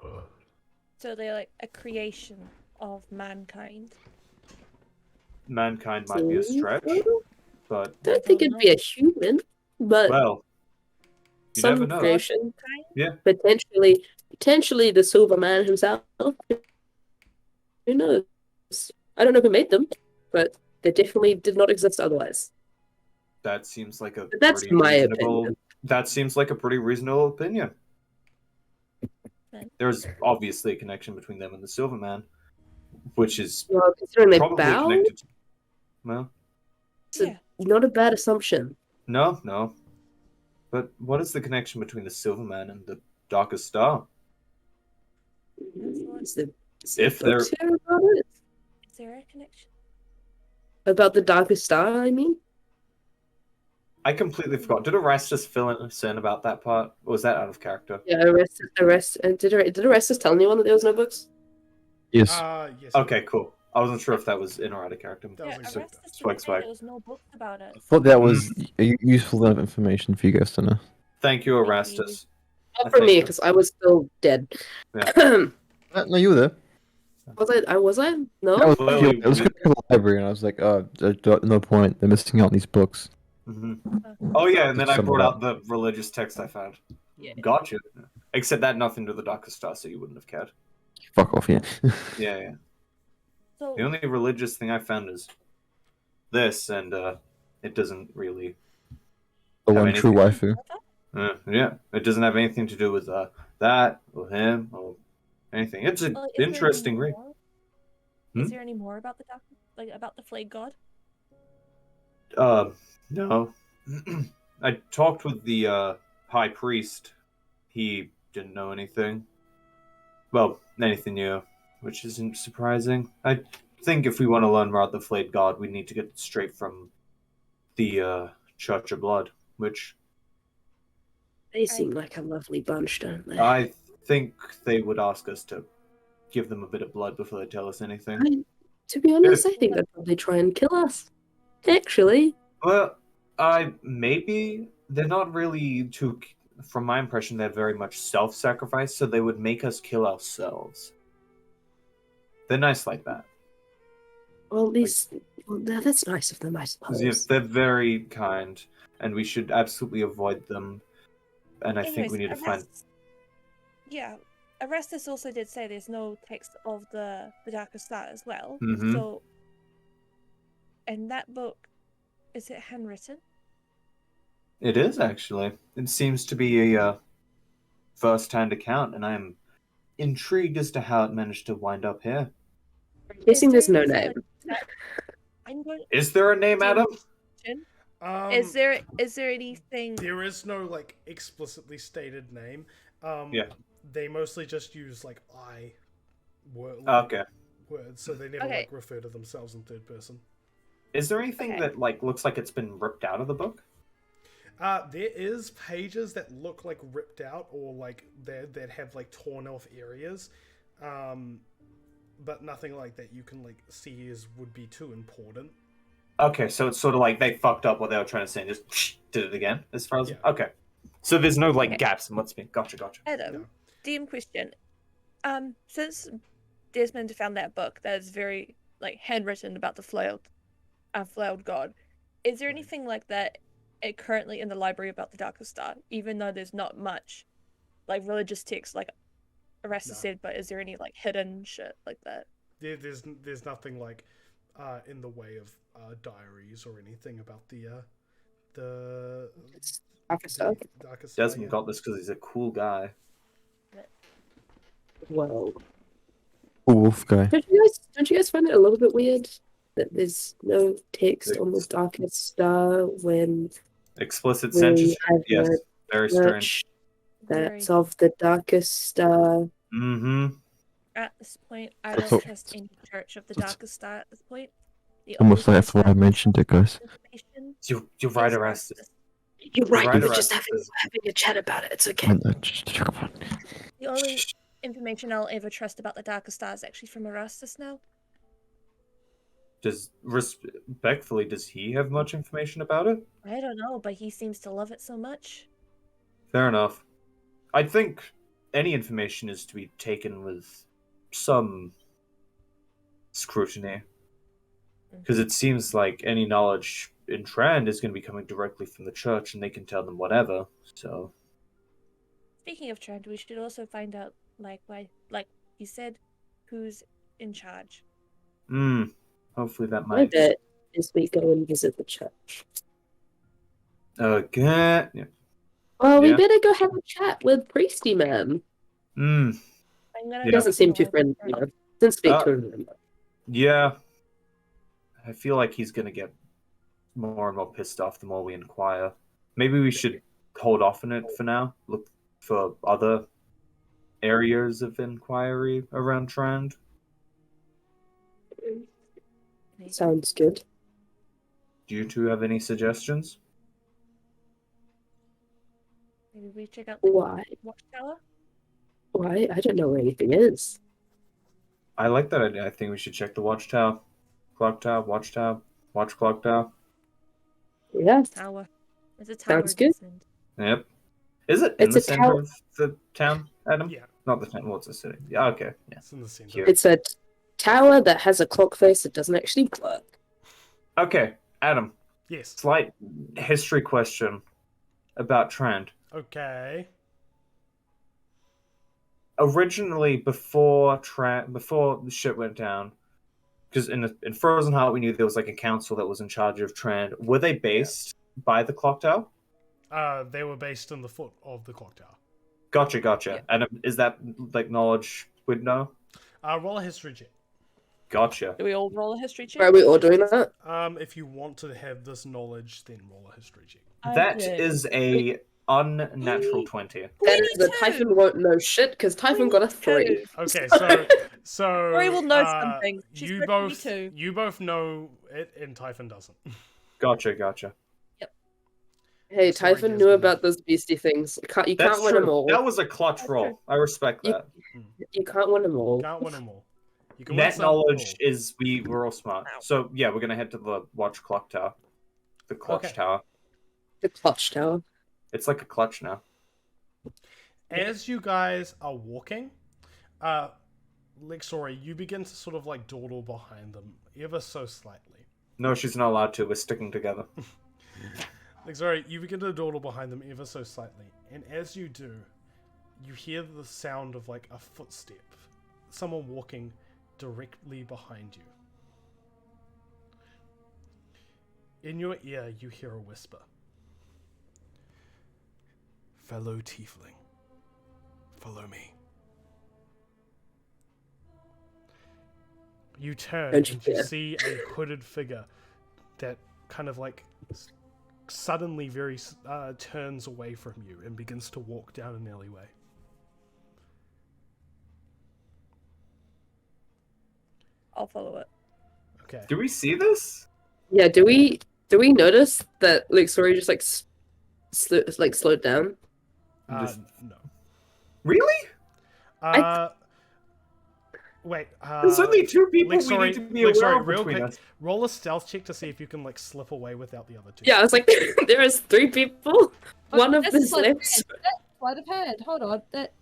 So they're like a creation of mankind. mankind might be a stretch, I but don't think it'd be a human, but well, you never some know. creation. Yeah. Potentially the Silver Man himself. Who knows? I don't know who made them, but they definitely did not exist otherwise. That seems like a But that's pretty my reasonable. opinion. That seems like a pretty reasonable opinion. Then- There's obviously a connection between them and the Silverman, which is Well, considering they probably bow, connected. To, well, it's a- Yeah. not a bad assumption. no. But what is the connection between the Silverman and the Darkest Star? Is there If they're- books here about it? Is there a connection? About the Darkest Star, I mean? I completely forgot. Did Erastus fill us in about that part? Or was that out of character? Yeah, did Orestes tell anyone that there was no books? Yes. Yes. Okay, cool. I wasn't sure if that was in or out of character. That was Yeah, like- Erastus swag, didn't say swag. there was no books about it. I thought that was useful enough information for you guys to know. Thank you, Erastus. Not for I me, think because I was still dead. Yeah. No, you were there. Was I? No? That was, Well, it was good for the library, and I was like, oh, there's no point. They're missing out on these books. hmm Oh yeah, and then I Some of brought that. out the religious text I found. Yeah. Gotcha. Except that nothing to the Darkest Star, so you wouldn't have cared. Fuck off, yeah. Yeah. So The only religious thing I found is this, and it doesn't really. The Have one true anything- waifu. Yeah, it doesn't have anything to do with that or him or anything. It's an Well, is there any interesting read. more? Hmm? Is there any more about about the Flayed God? No. I talked with the high priest. He didn't know anything. Well, anything new, which isn't surprising. I think if we want to learn more about the Flayed God, we need to get it straight from the Church of Blood, which They seem like a lovely bunch, don't they? I think they would ask us to give them a bit of blood before they tell us anything. To be honest, I think they'd probably try and kill us. Actually. Well, maybe they're not really too. From my impression, they're very much self-sacrifice, so they would make us kill ourselves. They're nice like that. Well, at least that's nice of them, I 'Cause, suppose. yes, they're very kind, and we should absolutely avoid them. and I think Anyways, we need to find. Yeah, Erastus also did say there's no text of the Darkest Star as well. Mhm. So, and that book, is it handwritten? It is actually. It seems to be a first-hand account, and I am intrigued as to how it managed to wind up here. I'm guessing Is there's no there name. anything like that? I'm going. Is there a name, Adam? Is there anything? There is no like explicitly stated name. Yeah. They mostly just use like I word, Okay. words, so they never Okay. like refer to themselves in third person. Is there anything Okay. that like looks like it's been ripped out of the book? There is pages that look like ripped out or like that have like torn off areas, but nothing like that you can like see is would be too important. Okay, so it's sort of like they fucked up what they were trying to say and just did it again, as far as... Yeah. Okay. So there's no, like, Okay. gaps in what's been... Gotcha. Adam, DM question. Since Desmond found that book that is very like handwritten about the flailed god, is there anything like that currently in the library about the Darkest Star? Even though there's not much like religious text, like Erastus said, but is there any like hidden shit like that? There's nothing like in the way of diaries or anything about the Darkest Star. Darkest Star, Desmond got this because he's a cool guy. Well, Wolf guy. don't you guys find it a little bit weird that there's no text on the Darkest Star when Explicit we censorship? have Yes. a Very strange. church that's of the Darkest Star? Mm-hmm. At this point, I That's don't what- trust any church of the that's- Darkest Star at this point. The Almost only like that's why I person mentioned it, guys. information You're right, is Erastus. You're right. Right, We were Erastus. just having a chat about it. It's okay. And, just check up. The only information I'll ever trust about the Darkest Star is actually from Erastus now. Respectfully, does he have much information about it? I don't know, but he seems to love it so much. Fair enough. I think any information is to be taken with some scrutiny. Because it seems like any knowledge in Trand is going to be coming directly from the church, and they can tell them whatever. So, Speaking of Trent, we should also find out, like you said, who's in charge. hopefully that My might. bet is we go and visit the church. Okay. Yeah. Well, we Yeah. better go have a chat with Priesty Man. I'm gonna Yeah. He doesn't seem too go friendly. over- Didn't speak to him. Yeah. I feel like he's going to get more and more pissed off the more we inquire. Maybe we should hold off on it for now. Look for other areas of inquiry around Trand. Sounds good. Do you two have any suggestions? Maybe we check out the Why? watchtower. Why? I don't know where anything is. I like that idea. I think we should check the watchtower. Clock tower, watchtower, watch clock tower. Yeah. Tower. It's a tower. Sounds good. Desmond. Yep. Is it in It's the a center tower. of the town, Adam? Yeah, Not the town. What's the city? Yeah, okay. Yeah. it's in the center. Cute. It's a tower that has a clock face that doesn't actually work. Okay, Adam. Yes. Slight history question about Trand. Okay. Originally, before the shit went down, because in Frozen Heart we knew there was like a council that was in charge of Trand. Were they based by the clock tower? They were based in the foot of the clock tower. Gotcha. Yeah. And is that like knowledge we'd know? Roll a history check. Gotcha. Do we all roll a history check? Are we all doing that? If you want to have this knowledge, then roll a history check. That is a unnatural 20. That is the Typhon won't know shit because Typhon got a 3. Okay, so Rory will know something. She's You got both 22. you both know it, and Typhon doesn't. Gotcha. Hey, Sorry, Typhon knew Desmond. about those beastie things. You That's can't win true. them all. That was a clutch That's roll. true. I respect You- that. You can't win them all. Can't win them all. You can win Net some, knowledge all. is we're all smart. Wow. So yeah, we're gonna head to the watch clock tower. The clutch Okay. tower. The clutch tower. It's like a clutch now. As you guys are walking, Lexori, you begin to sort of like dawdle behind them, ever so slightly. No, she's not allowed to. We're sticking together. Like, sorry, you begin to dawdle behind them ever so slightly, and as you do, you hear the sound of like a footstep, someone walking directly behind you. In your ear, you hear a whisper. Fellow tiefling, follow me. You turn Don't you and you dare. see a hooded figure that kind of like suddenly turns away from you and begins to walk down an alleyway. I'll follow it. Okay. Do we see this? Yeah, do we notice that Luxori just like slowed down? Just- No. Really? Wait. There's only two people we sorry, need to be aware of real between quick. us. Roll a stealth check to see if you can like slip away without the other two. Yeah, I was like, there is 3 people. One of That's them sleight of slips. hand. That's sleight of hand. Hold on. That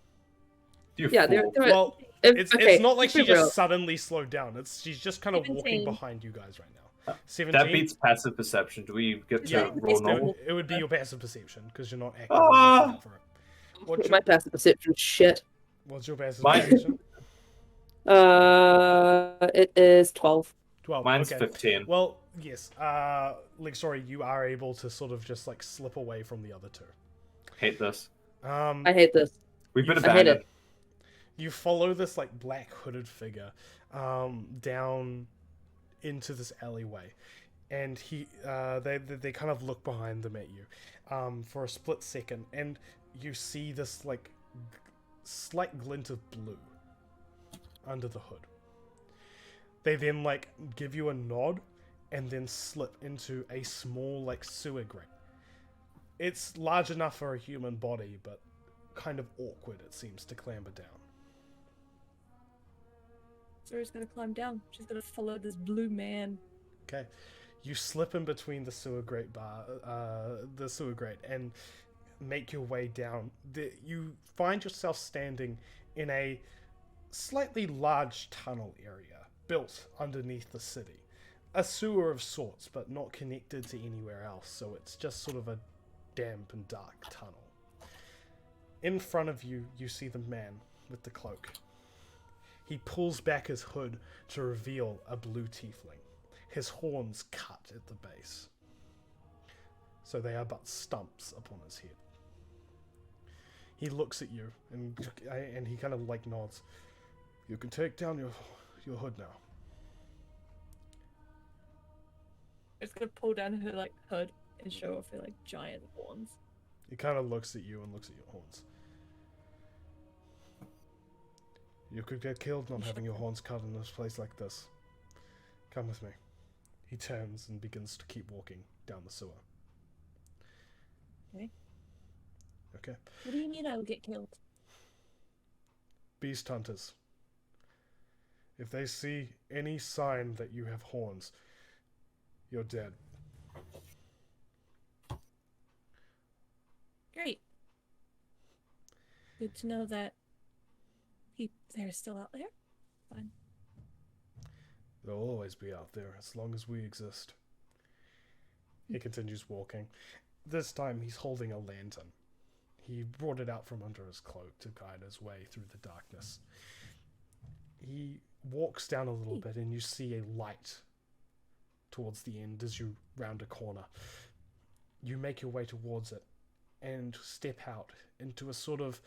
You Yeah, fool. there are. Well, it's not like she let's be real. just suddenly slowed down. She's just kind of walking 17. behind you guys right now. 17. That beats passive perception. Do we get to Yeah, roll it's normal? it would be your passive perception because you're not actively Ah! looking out for it. What's My your, passive perception shit. what's your passive Mine- perception? It is 12. 12. Mine's okay. 15. Well, yes. Sorry, you are able to sort of just like slip away from the other two. Hate this. I hate this. We've been I hate abandoned. it. You follow this like black hooded figure down into this alleyway, and they kind of look behind them at you for a split second, and you see this like slight glint of blue under the hood. They then like give you a nod and then slip into a small like sewer grate. It's large enough for a human body, but kind of awkward it seems to clamber down. Zori's gonna climb down. She's gonna follow this blue man. Okay, you slip in between the sewer grate and make your way down. You find yourself standing in a slightly large tunnel area built underneath the city. A sewer of sorts, but not connected to anywhere else, so it's just sort of a damp and dark tunnel. In front of you, you see the man with the cloak. He pulls back his hood to reveal a blue tiefling, his horns cut at the base, so they are but stumps upon his head. He looks at you and he kind of like nods. You can take down your hood now. It's gonna pull down her like hood and show off her like giant horns. He kind of looks at you and looks at your horns. You could get killed not having your horns cut in this place like this. Come with me. He turns and begins to keep walking down the sewer. Okay. Okay. What do you mean I will get killed? Beast hunters. If they see any sign that you have horns, you're dead. Great. Good to know that they're still out there. Fine. They'll always be out there as long as we exist. He continues walking. This time he's holding a lantern. He brought it out from under his cloak to guide his way through the darkness. He walks down a little bit and you see a light towards the end as you round a corner. You make your way towards it and step out into a sort of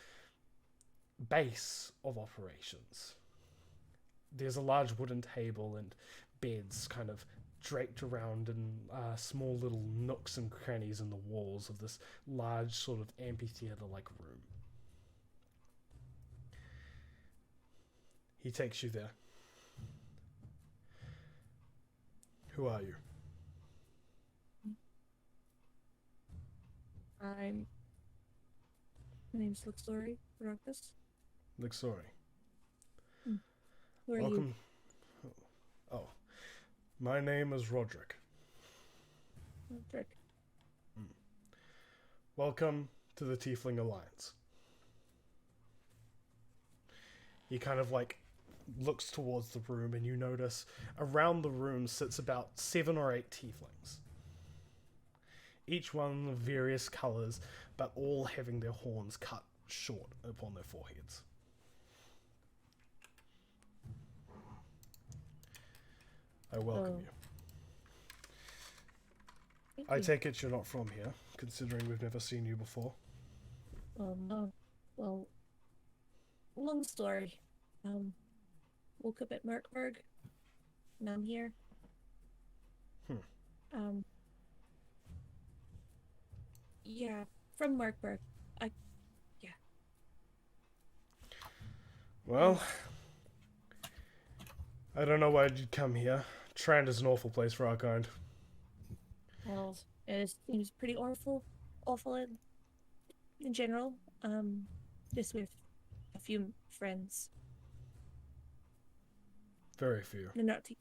base of operations. There's a large wooden table and beds kind of draped around in small little nooks and crannies in the walls of this large sort of amphitheater-like room. He takes you there. Who are you? My name's Luxori Rodriguez. Luxori. Who are you? Welcome. Oh, my name is Roderick. Roderick. Welcome to the Tiefling Alliance. He kind of like looks towards the room and you notice around the room sits about 7 or 8 tieflings. each one of various colours, but all having their horns cut short upon their foreheads. I welcome you. Thank I you. take it you're not from here, considering we've never seen you before. No. Well, long story. Woke up at Merkburg, and I'm here. Yeah, from Merkburg. Well, I don't know why you'd come here. Trand is an awful place for our kind. Well, it seems pretty awful in general. Just with a few friends. Very few. They're not too.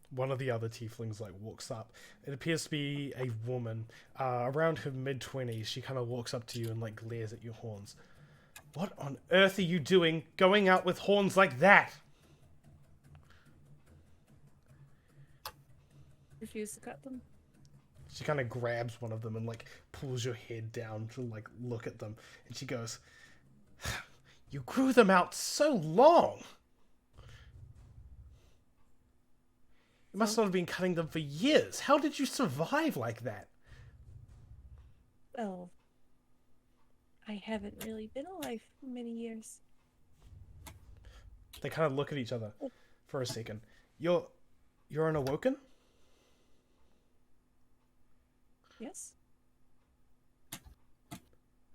One of the other tieflings walks up. It appears to be a woman, around her mid-20s. She kind of walks up to you and glares at your horns. What on earth are you doing going out with horns like that? Refuse to cut them. She kind of grabs one of them and pulls your head down to look at them, and she goes, "You grew them out so long. You must not have been cutting them for years. How did you survive like that?" Well, I haven't really been alive for many years. They kind of look at each other for a second. You're an awoken? Yes?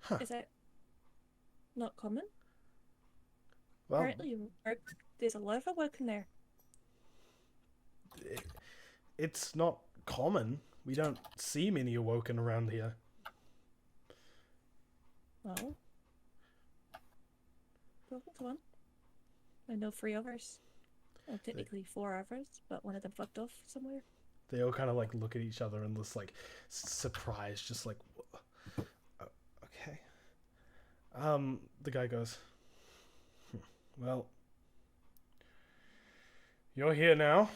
Huh. Is that not common? Well, Apparently, there's a lot of awoken there. it's not common. We don't see many awoken around here. Well, welcome to one. I know 3 others. Well, technically 4 others, but one of them fucked off somewhere. They all kind of look at each other and just surprised, just okay. The guy goes, well, you're here now.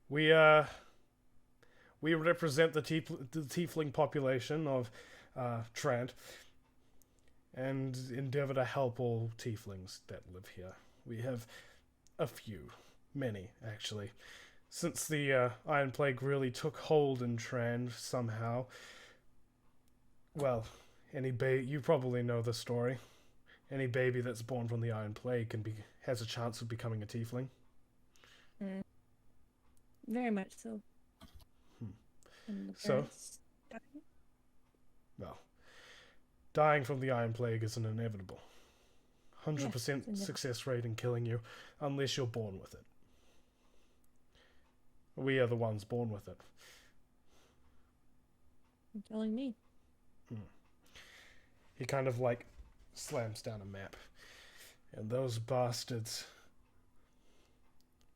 We represent the tiefling population of Trent, and endeavor to help all tieflings that live here. We have a few, many actually. Since the Iron Plague really took hold in Trand somehow. Well, you probably know the story. Any baby that's born from the Iron Plague has a chance of becoming a tiefling. Very much so. And the So? parents died. Well, dying from the Iron Plague isn't inevitable. 100% inevitable. success rate in killing you, unless you're born with it. We are the ones born with it. You're telling me. He kind of slams down a map. And those bastards,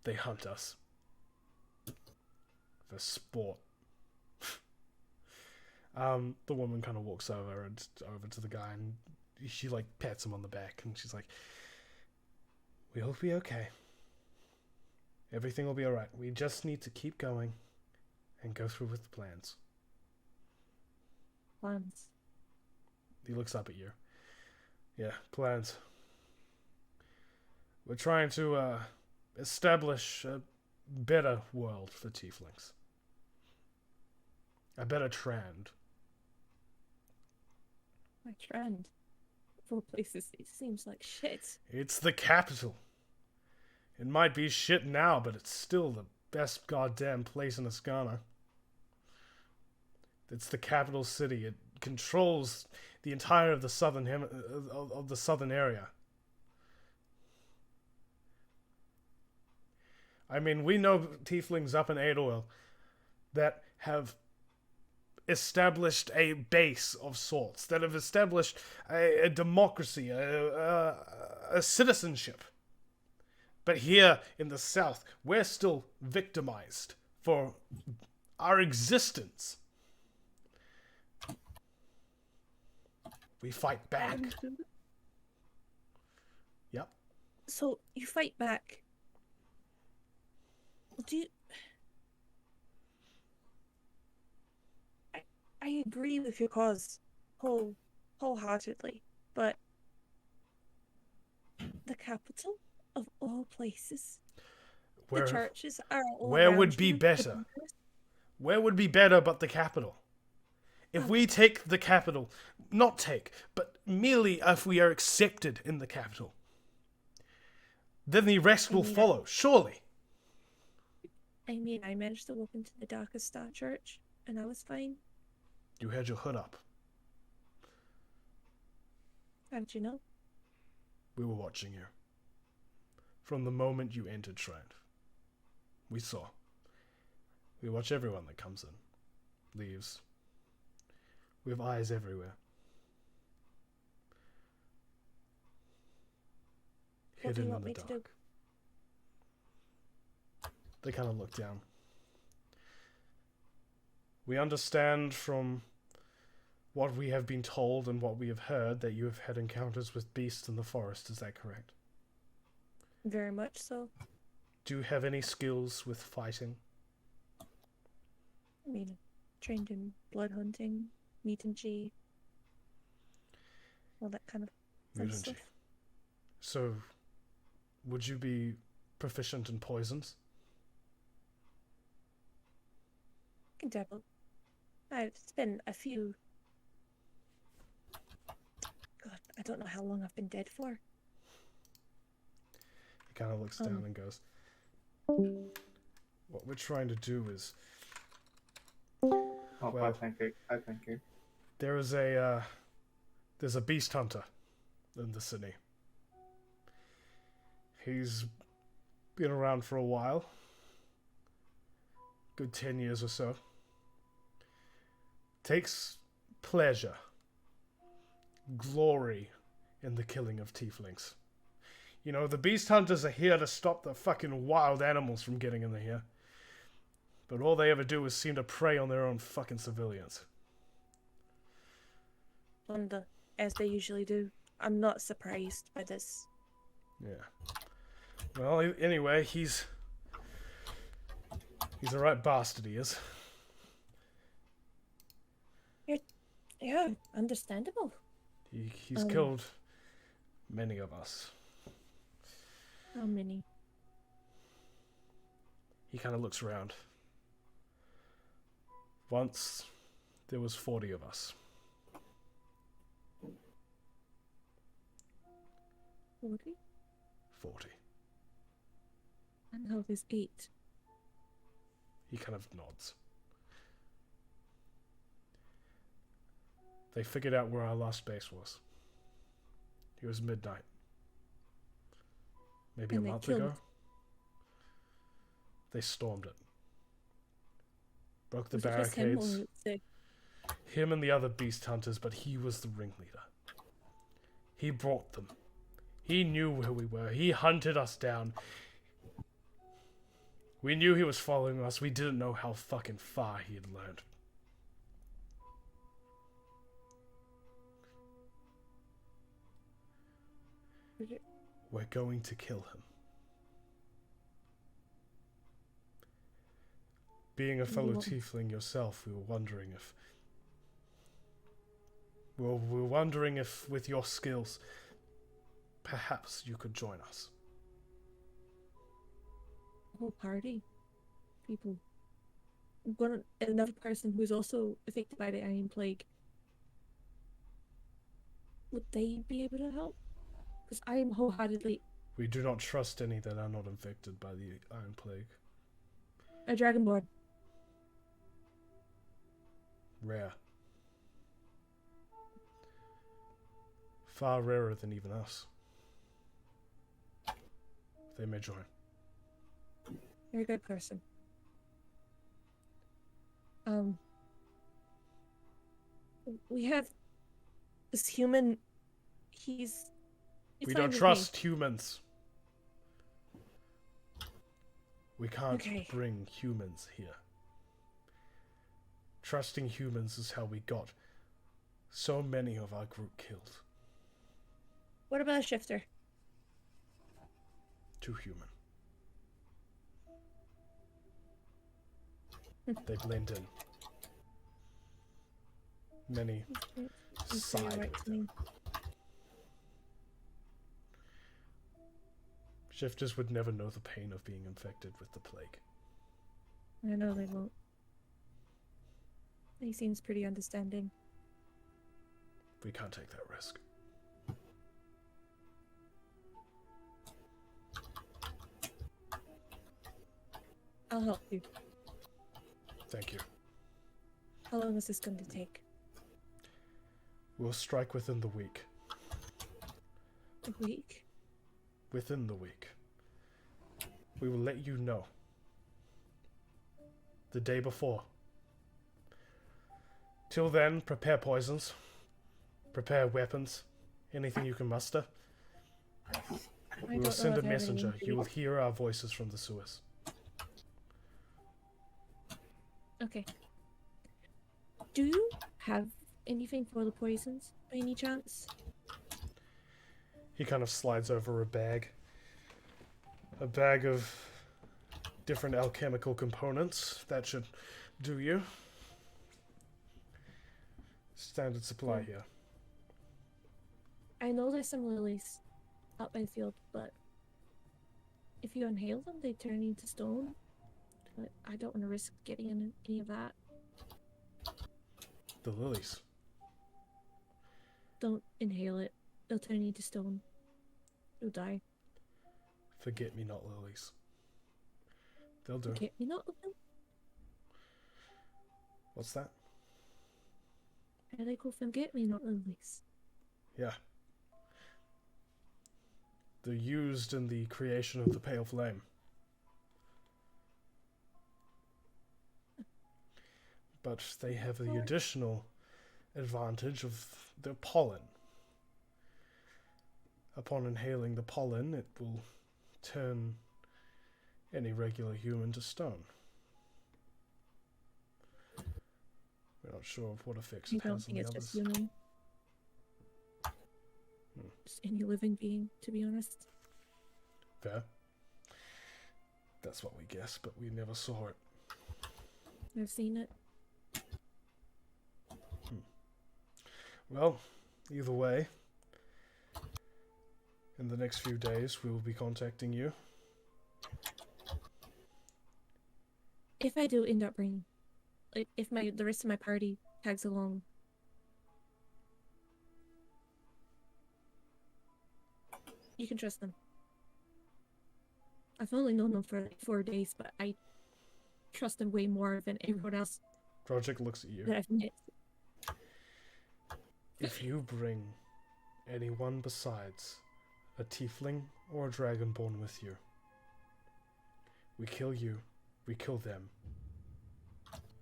they hunt us. For sport. The woman kind of walks over to the guy, and she pats him on the back, and she's like, "We'll be okay. Everything will be alright. We just need to keep going and go through with the plans." Plans. He looks up at you. Yeah, plans. We're trying to establish a better world for tieflings. A better Trand. My Trend. Of all places, it seems like shit. It's the capital. It might be shit now, but it's still the best goddamn place in Ascana. It's the capital city. It controls the entire of the southern area. I mean, we know tieflings up in Aedoil that have established a base of sorts, that have established a democracy, a citizenship. But here in the south, we're still victimized for our existence. We fight back. Yep. So, you fight back. Do you... I agree with your cause wholeheartedly, but the capital of all places. The Where churches are all where around would be you. The better? bunkers. Where would be better but the capital? If we take the capital, not take, but merely if we are accepted in the capital, then the rest will follow, surely. I mean, I managed to walk into the Darkest Star Church, and I was fine. You had your hood up. How did you know? We were watching you. From the moment you entered Shrine. We saw. We watch everyone that comes in, leaves. We have eyes everywhere. What do Hidden you in want the me to do? dark. They kind of look down. We understand from what we have been told and what we have heard that you have had encounters with beasts in the forest. Is that correct? Very much so. Do you have any skills with fighting? I mean, trained in blood hunting, meat and cheese, all that kind of fun Mutangy. stuff. So, would you be proficient in poisons? I can dabble. I've been a few. God, I don't know how long I've been dead for. He kind of looks down and goes, what we're trying to do is, Oh, Well- thank you. I thank you. there's a beast hunter in the city. He's been around for a while. Good 10 years or so. Takes pleasure, glory in the killing of tieflings. You know, the beast hunters are here to stop the fucking wild animals from getting in here. But all they ever do is seem to prey on their own fucking civilians. Wonder, as they usually do. I'm not surprised by this. Yeah. Well, anyway, he's a right bastard, he is. Yeah, understandable. He's killed many of us. How many? He kind of looks around. Once, there was 40 of us. 40? 40. And now there's 8. He kind of nods. They figured out where our last base was. It was midnight. Maybe And a they month killed- ago. They stormed it. Broke the Was it just him, barricades. or the... Him and the other beast hunters, but he was the ringleader. He brought them. He knew where we were. He hunted us down. We knew he was following us. We didn't know how fucking far he had learned. We're going to kill him. Being a fellow tiefling yourself, we were wondering if... Well, we were wondering if, with your skills, perhaps you could join us. whole party? People. Another person who's also affected by the Iron Plague. Would they be able to help? Because I am wholeheartedly We do not trust any that are not infected by the Iron Plague. a Dragonborn. Rare. Far rarer than even us. They may join. You're a good person. We have this human. He's We fine don't with me. trust humans. We can't Okay. bring humans here. Trusting humans is how we got so many of our group killed. What about a shifter? Too human. They blend in. Many Seems sigh pretty right with to me. them. Shifters would never know the pain of being infected with the plague. I know they won't. He seems pretty understanding. We can't take that risk. I'll help you. Thank you. How long is this going to take? We'll strike within the week. A week? Within the week. We will let you know. The day before. Till then, prepare poisons. Prepare weapons. Anything you can muster. We will send a messenger. You will hear our voices from the sewers. Okay. Do you have anything for the poisons, by any chance? He kind of slides over a bag. A bag of different alchemical components. That should do you. Standard supply here. I know there's some lilies out by the field, but if you inhale them, they turn into stone. But I don't want to risk getting any of that. The lilies. Don't inhale it. They'll turn into stone. You'll die. Forget me not lilies. They'll do. Get me not with them. What's that? Are they called forget me not lilies? Yeah. They're used in the creation of the pale flame. But they have the additional advantage of their pollen. Upon inhaling the pollen, it will turn any regular human to stone. We're not sure of what effects I it don't has on think the it's others. just human. Just any living being, to be honest. Fair. That's what we guessed, but we never saw it. I've seen it. Well, either way, in the next few days, we will be contacting you. If I do end up bringing, like, if the rest of my party tags along, you can trust them. I've only known them for like 4 days, but I trust them way more than everyone else Project looks at you. that I've met. If you bring anyone besides a tiefling or a dragonborn with you, we kill you, we kill them,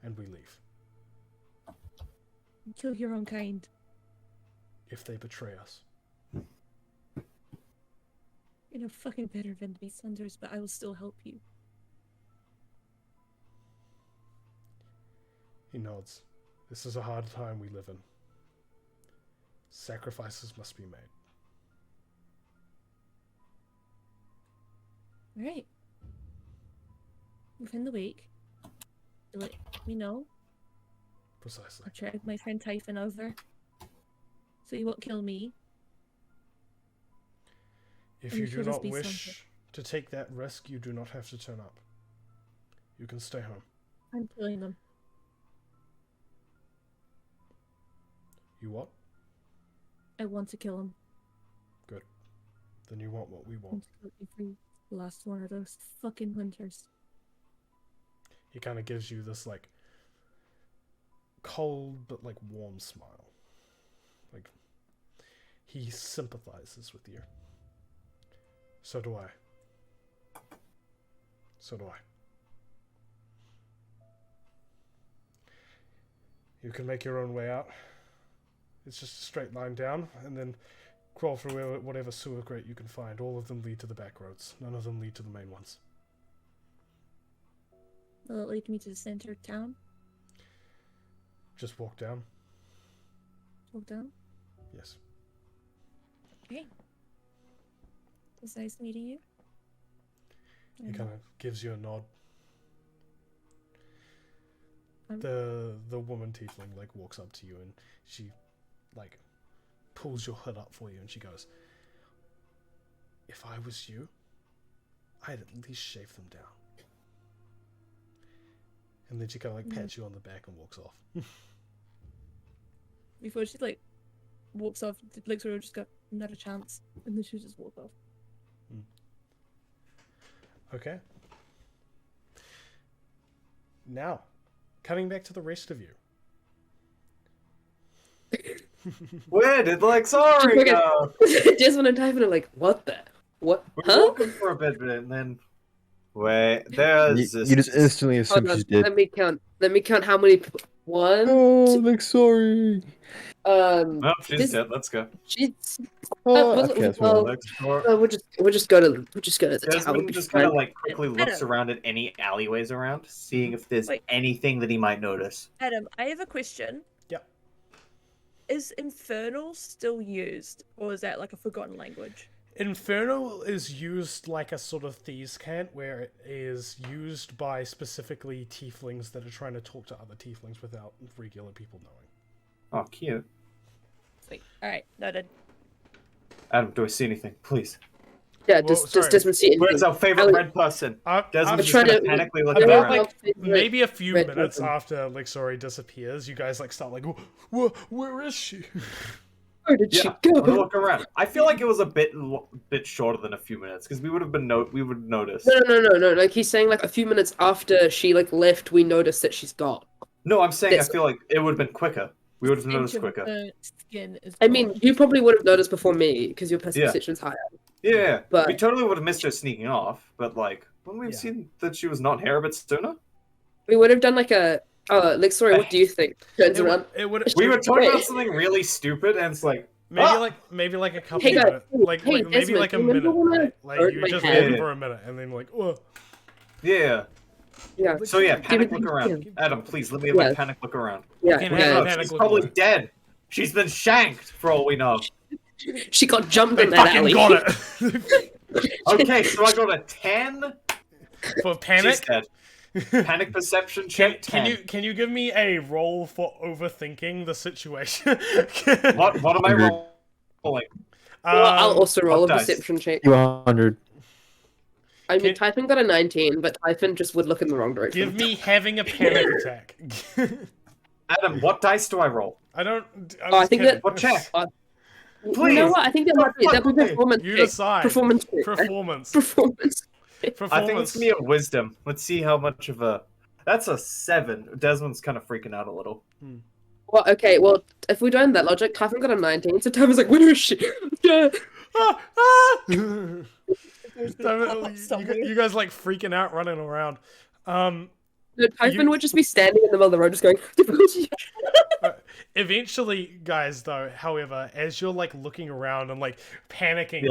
and we leave. Kill your own kind. If they betray us. You're no fucking better than me, Sanders, but I will still help you. He nods. This is a hard time we live in. Sacrifices must be made. Alright. Within the week, you let me know. Precisely. I'll drag my friend Typhon over. So he won't kill me. If And you she'll do just not be wish to take that risk, you do not have to turn up. You can stay home. I'm killing them. You what? I want to kill him. Then you want what we I want. want to kill every last one of those fucking hunters. He kind of gives you this, like, cold but, like, warm smile. Like, he sympathizes with you. So do I. So do I. You can make your own way out. It's just a straight line down, and then crawl through whatever sewer grate you can find. All of them lead to the back roads. None of them lead to the main ones. Will it lead me to the center of town? Just walk down. Walk down? Yes. Okay. It was nice meeting you. He kind of gives you a nod. the woman tiefling like walks up to you and she like pulls your hood up for you and she goes, "If I was you, I'd at least shave them down." And then she kind of like pats you on the back and walks off. Before she like walks off, Lexor will just go, "Not a chance," and then she'll just walk off. Okay. Now, cutting back to the rest of you. Where did Lexari go? Desmond and Typhon are like, what the? What? We're Huh? walking for a bit, and then wait, there's this. You just instantly assume Hold on, she's dead. let me count. Let me count how many. One. Oh, like sorry. No, she's this- dead. Let's go. She's. Oh, was- okay, that's well, fine. Lexor. we'll just go to the tower. Desmond just kind of like quickly looks Adam. around at any alleyways around, seeing if there's Wait. anything that he might notice. Adam, I have a question. Yep. Is Infernal still used, or is that like a forgotten language? Infernal is used like a sort of thieves' cant where it is used by specifically tieflings that are trying to talk to other tieflings without regular people knowing. Oh, cute. Sweet. Alright, noted. Adam, do I see anything? Please. Yeah, Well, does sorry. Desmond see Where's anything? our favorite Ali- red person? I'm Desmond's just trying gonna to- panically look About, around. like, Favorite maybe a few red minutes person. after Lixori disappears, you guys like start like, where is she? Where did she Yeah, we'll go? look around. I feel like it was a bit shorter than a few minutes because we would have been we would notice. No. Like he's saying, like a few minutes after she like left, we noticed that she's gone. No, I'm saying This- I feel like it would have been quicker. We would have noticed quicker. Skin is I mean, you probably would have noticed before me because your Yeah. perception's higher. Yeah, But- we totally would have missed her sneaking off. But like, wouldn't we have Yeah. seen that she was not here a bit sooner? We would have done like a. Like, sorry, what do you think? Turns It around. would We were talking about Wait. something really stupid, and it's like, maybe Ah! like a couple Hey, guys, minutes, like hey, maybe Desmond, like a remember minute, when I right? Like hurt you my just hand? walking for a minute and then like, oh. yeah. Yeah, So yeah, Give panic it- look around. give- Adam, please let me have a Yeah. panic look around. yeah, Okay, We now- don't yeah. know, panic she's look probably around. dead. She's been shanked for all we know. She got jumped They in that fucking alley. got it. Okay, so I got a 10. For She's panic. dead. Panic perception Can, check. can 10. you give me a roll for overthinking the situation? What am I 100. rolling? Well, I'll also roll a what dice? perception check. You 100. I mean, Can- Typhon got a 19, but Typhon just would look in the wrong direction. Give me having a panic attack. Adam, what dice do I roll? I don't. Oh, I think that- What check? You Please. know what? I think that might be Fuck me. performance You check. decide. Performance check. Performance. Performance. I think it's Performance. gonna be a wisdom. Let's see how much of a. That's a 7. Desmond's kind of freaking out a little. Well, okay, well, if we don't that logic, Typhon got a 19, so Typhon's like, where is she? Yeah. Ah, ah! Somewhere. you guys like freaking out, running around. No, Typhon You- would just be standing in the middle of the road, just going, Eventually, guys, though, however, as you're like looking around and like panicking,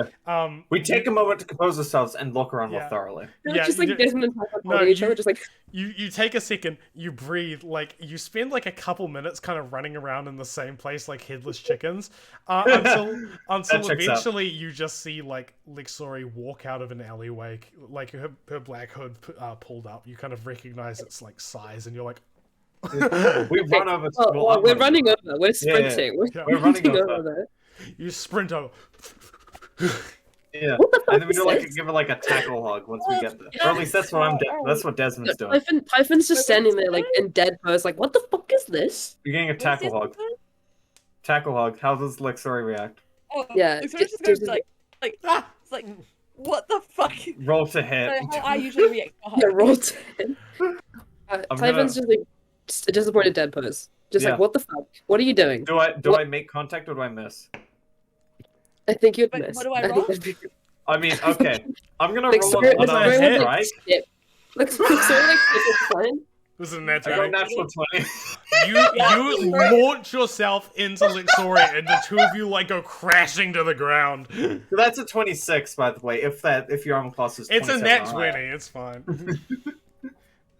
We take a moment to compose ourselves and look around Yeah. more thoroughly. Yeah, just you like do- Desmond and Typhon No, holding each you- other, just like, you take a second, you breathe, like you spend like a couple minutes kind of running around in the same place like headless chickens, until checks out. eventually you just see like Lixori walk out of an alleyway, like her black hood pulled up. You kind of recognize its like size, and you're like, We run over. well, I'm we're running over, we're Yeah, yeah. sprinting, Yeah. We're running sprinting over. there. you sprint over. Yeah. What the fuck And then we is do like this? give her like a tackle hug once we get there. Or at least that's what that's what Desmond's doing. Typhon's just standing there, like, in dead pose, like, what the fuck is this? You're getting a What's tackle this hug. one? Tackle hug. How does Lexori react? Oh, Yeah, it's just- just goes just- like, Ah! it's like, what the fuck? Roll to hit. How I usually react. Yeah, roll 10. I'm Typhon's just like, just a disappointed dead pose. Just Yeah. like, what the fuck? What are you doing? Do What- I make contact or do I miss? I think you'd Wait, miss. what do I think roll? that'd be- I mean, okay. I'm gonna Like, roll sorry, another sorry, like, strike. skip. Like, sorry, like, skip a plan. This is a I got a natural. natural 20. You launch yourself into Lixori, and the two of you like go crashing to the ground. So that's a 26, by the way. If your armor class is It's a 27 net or 20. higher. It's fine.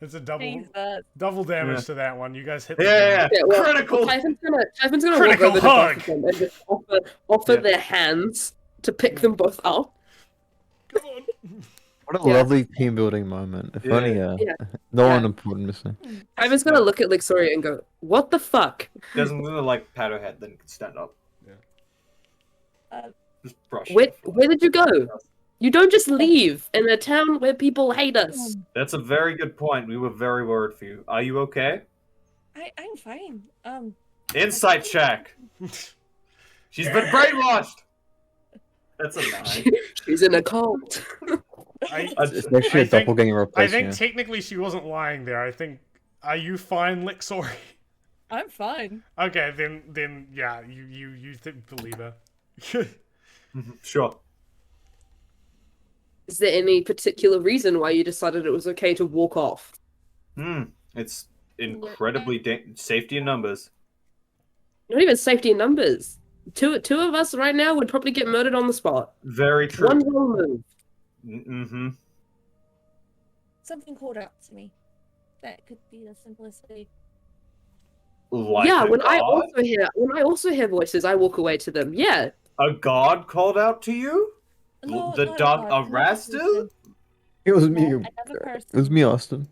It's a Jesus. double damage Yeah. to that one. You guys hit the Yeah, ground. yeah, Yeah, well, critical. Typhon's gonna Critical walk over hug. to both of them and just offer Yeah. their hands to pick them both up. Come on. What a Yeah. lovely team building moment. If Yeah. only Yeah. no Yeah. one important missing. I'm just gonna look at Lixoria and go, "What the fuck?" Desmond will like pat her head, then stand up. Just brush. Where her foot. where did you go? You don't just leave in a town where people hate us. That's a very good point. We were very worried for you. Are you okay? I'm fine. Insight check. She's been brainwashed. That's a 9. She's in a cult. I, It's actually I a think- doppelganger I replacement. think technically she wasn't lying there. I think. Are you fine, Lixori? I'm fine. Okay, then yeah, you believe her. Sure. Is there any particular reason why you decided it was okay to walk off? It's incredibly safety in numbers. Not even safety in numbers. Two of us right now would probably get murdered on the spot. Very true. One wrong move. Mm-hmm. Something called out to me. That could be the simplest way. Like Yeah, a when I god? also hear voices, I walk away to them. Yeah. A god called out to you? No, The not a dog god, another arrested? person. It was No, me. another It was person. me, Austin.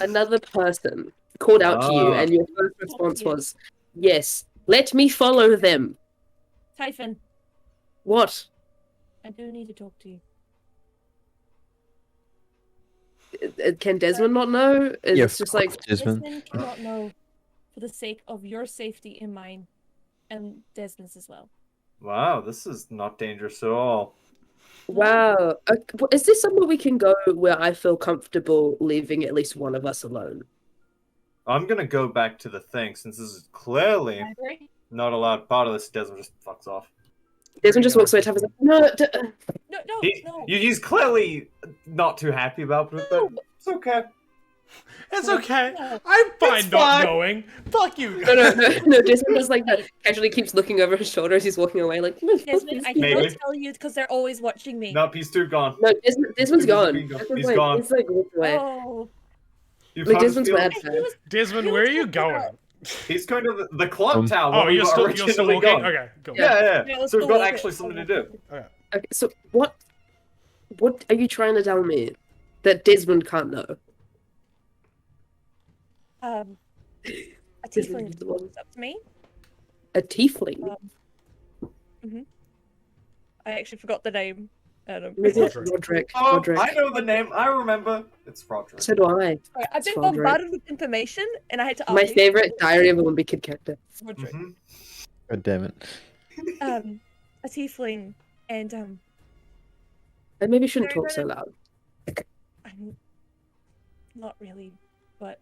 Another person called out to you, Ah. and your first response was, "Yes, let me follow them." Typhon, What? I do need to talk to you. Can Desmond not know? Yeah, It's just like, Desmond. Desmond cannot know for the sake of your safety and mine, and Desmond's as well. Wow, this is not dangerous at all. wow. Is this somewhere we can go where I feel comfortable leaving at least one of us alone? I'm gonna go back to the thing since this is clearly Library? not a loud part of this. Desmond just fucks off. Desmond just walks away. Typhon's like, "No, No, no. He's clearly not too happy about it, but it's okay. It's okay. No. I'm fine It's not fine. knowing. Fuck you. no." Desmond just like casually keeps looking over his shoulder as he's walking away. Like, Desmond, I Maybe. cannot tell you because they're always watching me. No, piece 2 gone. No, Desmond's gone. He's Desmond's gone. He's like walked away. Oh, You Like, found his Desmond's feelings? mad. he was. Desmond, He where was are you talking about- going? He's going to the club town. Oh, where we you're were still originally walking? going. Okay, cool. Yeah. Yeah, let's So we've go got walk actually it. something to do. Okay, so what are you trying to tell me that Desmond can't know? A Desmond tiefling is the one. comes up to me. A tiefling? I actually forgot the name. Adam. Maybe it's Roderick. Roderick. Oh, Roderick. I know the name. I remember. It's Roderick. So do I. Sorry, I've It's been Roderick. bombarded with information, and I had to. My ask you. favorite Diary of a Wimpy Kid character. Roderick. Mhm. God damn it. A tiefling, and I maybe shouldn't Very talk so good. loud. I'm not really, but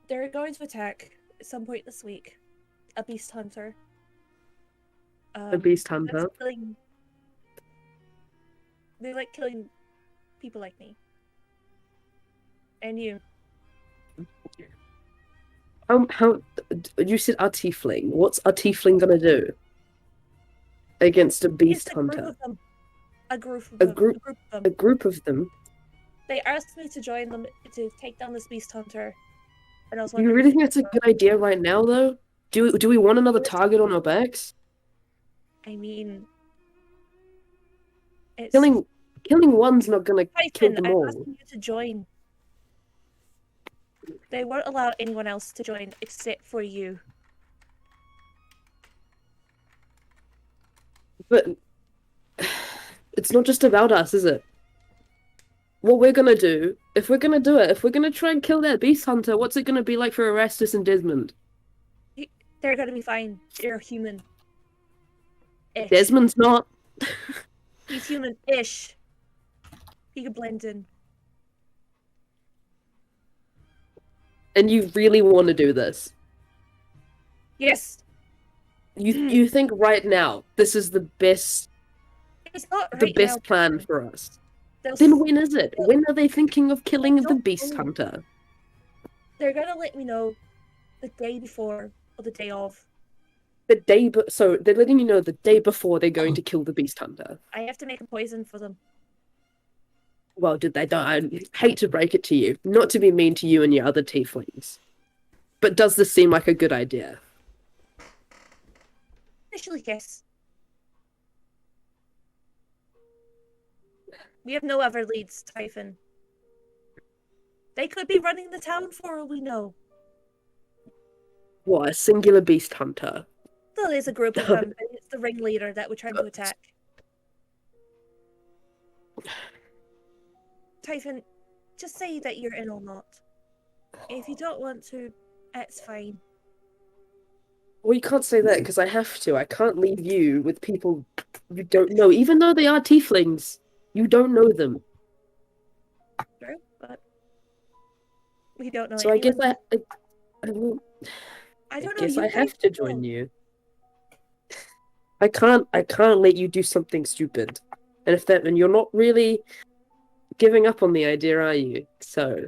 they're going to attack at some point this week. A beast hunter. A beast that's hunter. killing- They like killing people like me. And you. How you said a tiefling? What's a tiefling gonna do against a beast It's a group hunter? of them. A group of A them. group- A group of A them. group of them. They asked me to join them to take down this beast hunter. And I was Do you wondering really if think that's a good idea right now, though? Do we want another target on our backs? I mean, it's Killing one's not gonna kill Typhon, them I'm all. asking you to join. They won't allow anyone else to join except for you. But it's not just about us, is it? What we're gonna do, if we're gonna do it, if we're gonna try and kill that beast hunter, what's it gonna be like for Erastus and Desmond? They're gonna be fine. They're human. Ish. Desmond's not. He's human-ish. He could blend in. And you really want to do this? Yes. You think right now this is the best It's not right the best now. plan for us? They'll Then s- when is it? When are they thinking of killing the don't beast know. hunter? They're gonna let me know the day before or the day of. So they're letting you know the day before they're going to kill the beast hunter. I have to make a poison for them. Well, did they die? I hate to break it to you, not to be mean to you and your other tieflings, but does this seem like a good idea? Initially, yes. We have no other leads, Typhon. They could be running the town for all we know. What, a singular beast hunter? Still is a group of them, and it's the ringleader that we're trying to attack. Typhon, just say that you're in or not. If you don't want to, it's fine. Well, you can't say that because I have to. I can't leave you with people you don't know, even though they are tieflings. You don't know them. True, but we don't know So I guess anyone. I will. I don't know. Guess You I guys have to know. join you. I can't let you do something stupid. And you're not really giving up on the idea, are you? So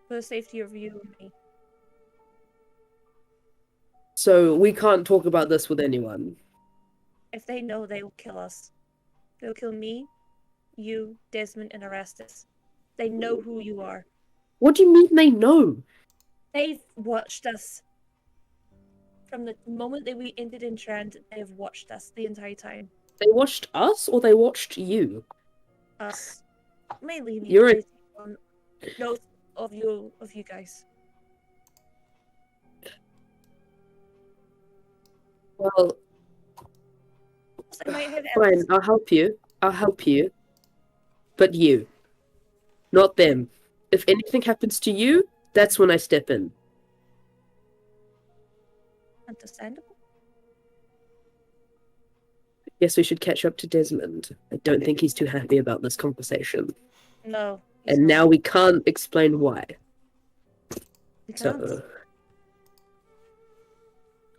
For the safety of you and me. we can't talk about this with anyone. If they know, they will kill us. They'll kill me, you, Desmond, and Erastus. They know who you are. What do you mean they know? They've watched us. From the moment that we entered in Trend, they have watched us the entire time. They watched us or they watched you? Us. Mainly me. You're a- Based on notes of you guys. Well, I might have fine, elders. I'll help you. I'll help you. But you. Not them. If anything happens to you, that's when I step in. Understandable. Guess we should catch up to Desmond. I don't think he's too happy about this conversation. No. he's And not. now we can't explain why. We can't. So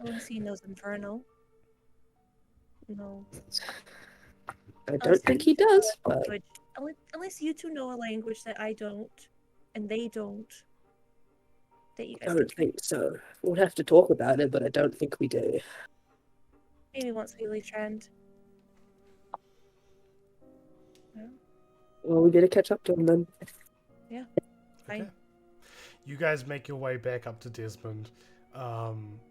Unless he knows Inferno. No. I don't think he does, but Language. Unless you two know a language that I don't, and they don't. That you I guys don't think so. We'll have to talk about it, but I don't think we do. maybe once we leave Trend. Well, we better catch up to him then. Fine. Okay. You guys make your way back up to Desmond,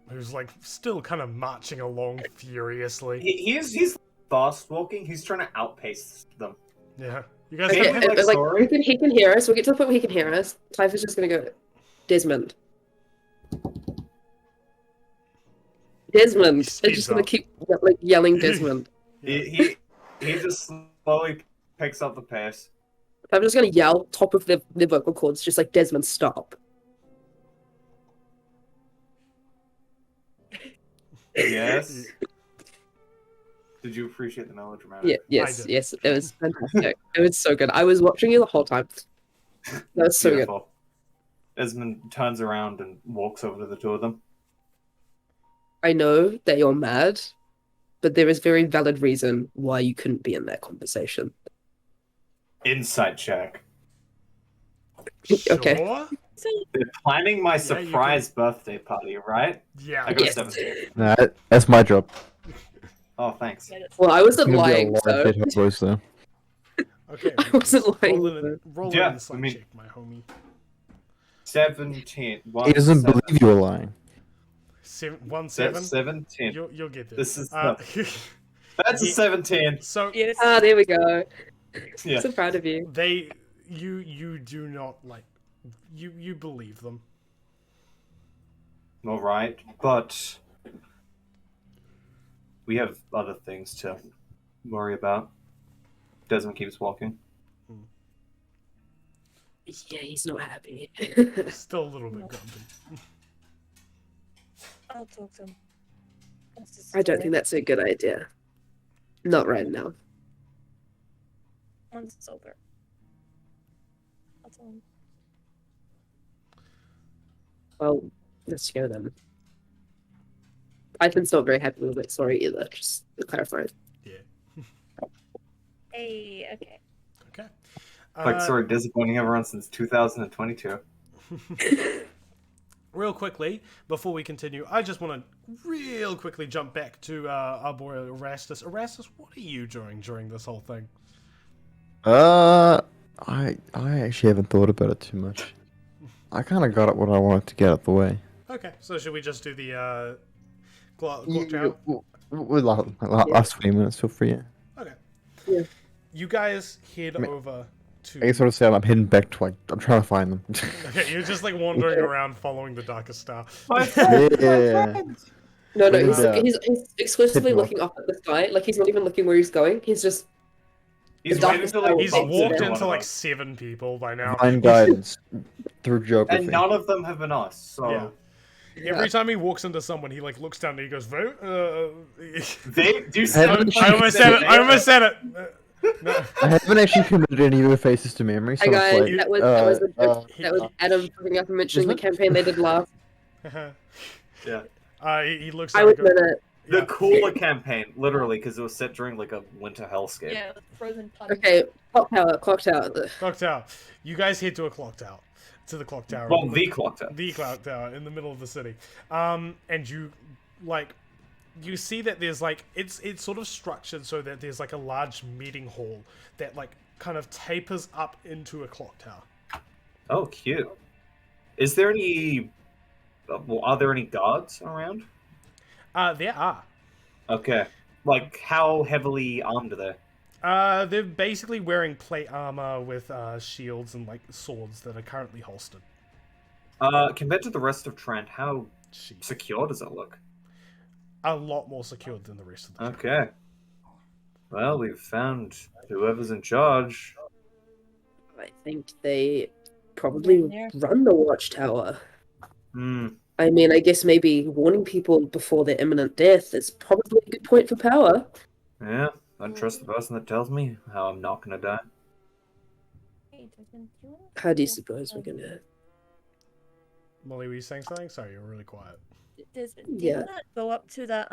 who's like still kind of marching along furiously. He's fast walking. He's trying to outpace them. Yeah, you guys. Okay, have- like, sorry. he can hear us. We'll get to the point where he can hear us. Typhus just gonna go, Desmond. Desmond. It's Speeds just gonna up. keep yelling Desmond. He just slowly picks up the pace. I'm just gonna yell top of the vocal cords, just like Desmond, stop. Yes. Did you appreciate the melodramatic? Yeah, yes, did. yes. It was fantastic. It was so good. I was watching you the whole time. That was so good. Beautiful. Desmond turns around and walks over to the two of them. I know that you're mad, but there is very valid reason why you couldn't be in that conversation. Insight check. Okay. Sure? So They're planning my you surprise birthday party, right? Yeah. I got Yes. 17. Nah, that's my job. Oh, thanks. Well, I wasn't Gonna be a lying, lot of so dead hobos, though. Okay. I wasn't lying. Roll Yeah, an insight I mean- check, my homie. 17. He doesn't believe you were lying. 1 That's 7. 17. You'll get this. This is That's a Yeah. 17. So yes. Ah, there we go. Yeah. So proud of you. you do not like you believe them. All right, but we have other things to worry about. Desmond keeps walking. Yeah, he's not happy. Still a little bit grumpy. I'll talk to him. Once this is I don't over. think that's a good idea. Not right now. Once it's over. I'll tell him. Well, let's go then. Python's not very happy with it. Sorry either. Just to clarify. Yeah. Hey, okay. Okay. Like, sorry, disappointing everyone since 2022. Real quickly, before we continue, I just want to real quickly jump back to our boy Erastus. Erastus, what are you doing during this whole thing? I actually haven't thought about it too much. I kind of got it what I wanted to get out the way. Okay, so should we just do the glitch out? Last 20 minutes, feel free. Yeah. Okay. Yeah. You guys head I mean, over to. I can sort of say I'm heading back to like I'm trying to find them. Okay, you're just like wandering around following the darkest star. My friend, my Yeah. friend. No, Bring he's him down. he's exclusively Hit me looking up at the sky. Like he's not even looking where he's going. He's just He's The waiting darkest to like hour He's bumps bumps walked into into one into of like us. 7 people by now. Divine guidance through geography. And none of them have been us. So Yeah. yeah. Every time he walks into someone, he like looks down and he goes, "Vote." they do. I almost said it. I almost said it. No. I haven't actually committed any of the faces to memory, so Hey it's guys, like, that was a joke. he- That was Adam coming up and mentioning the Isn't it? campaign they did last. Yeah. He looks I down would and goes, admit it. The Yeah. cooler campaign, literally, because it was set during like a winter hellscape. Yeah, frozen pudding. Okay, clock tower, clock tower. Clock tower. You guys head to a clock tower. To the clock tower. Well, the clock tower. The clock tower in the middle of the city. And you like you see that there's like it's sort of structured so that there's like a large meeting hall that like kind of tapers up into a clock tower. Oh, cute. Is there any? Well, are there any guards around? There are. Okay. Like, how heavily armed are they? They're basically wearing plate armor with shields and like swords that are currently holstered. Compared to the rest of Trent, how Jeez. secure does it look? A lot more secured than the rest of the town. Okay. Well, we've found whoever's in charge. I think they probably run the watchtower. Hmm. I mean, I guess maybe warning people before their imminent death is probably a good point for power. Yeah. I trust the person that tells me how I'm not gonna die. How do you suppose we're gonna? Molly, were you saying something? Sorry, you're really quiet. Do Yeah. you wanna go up to the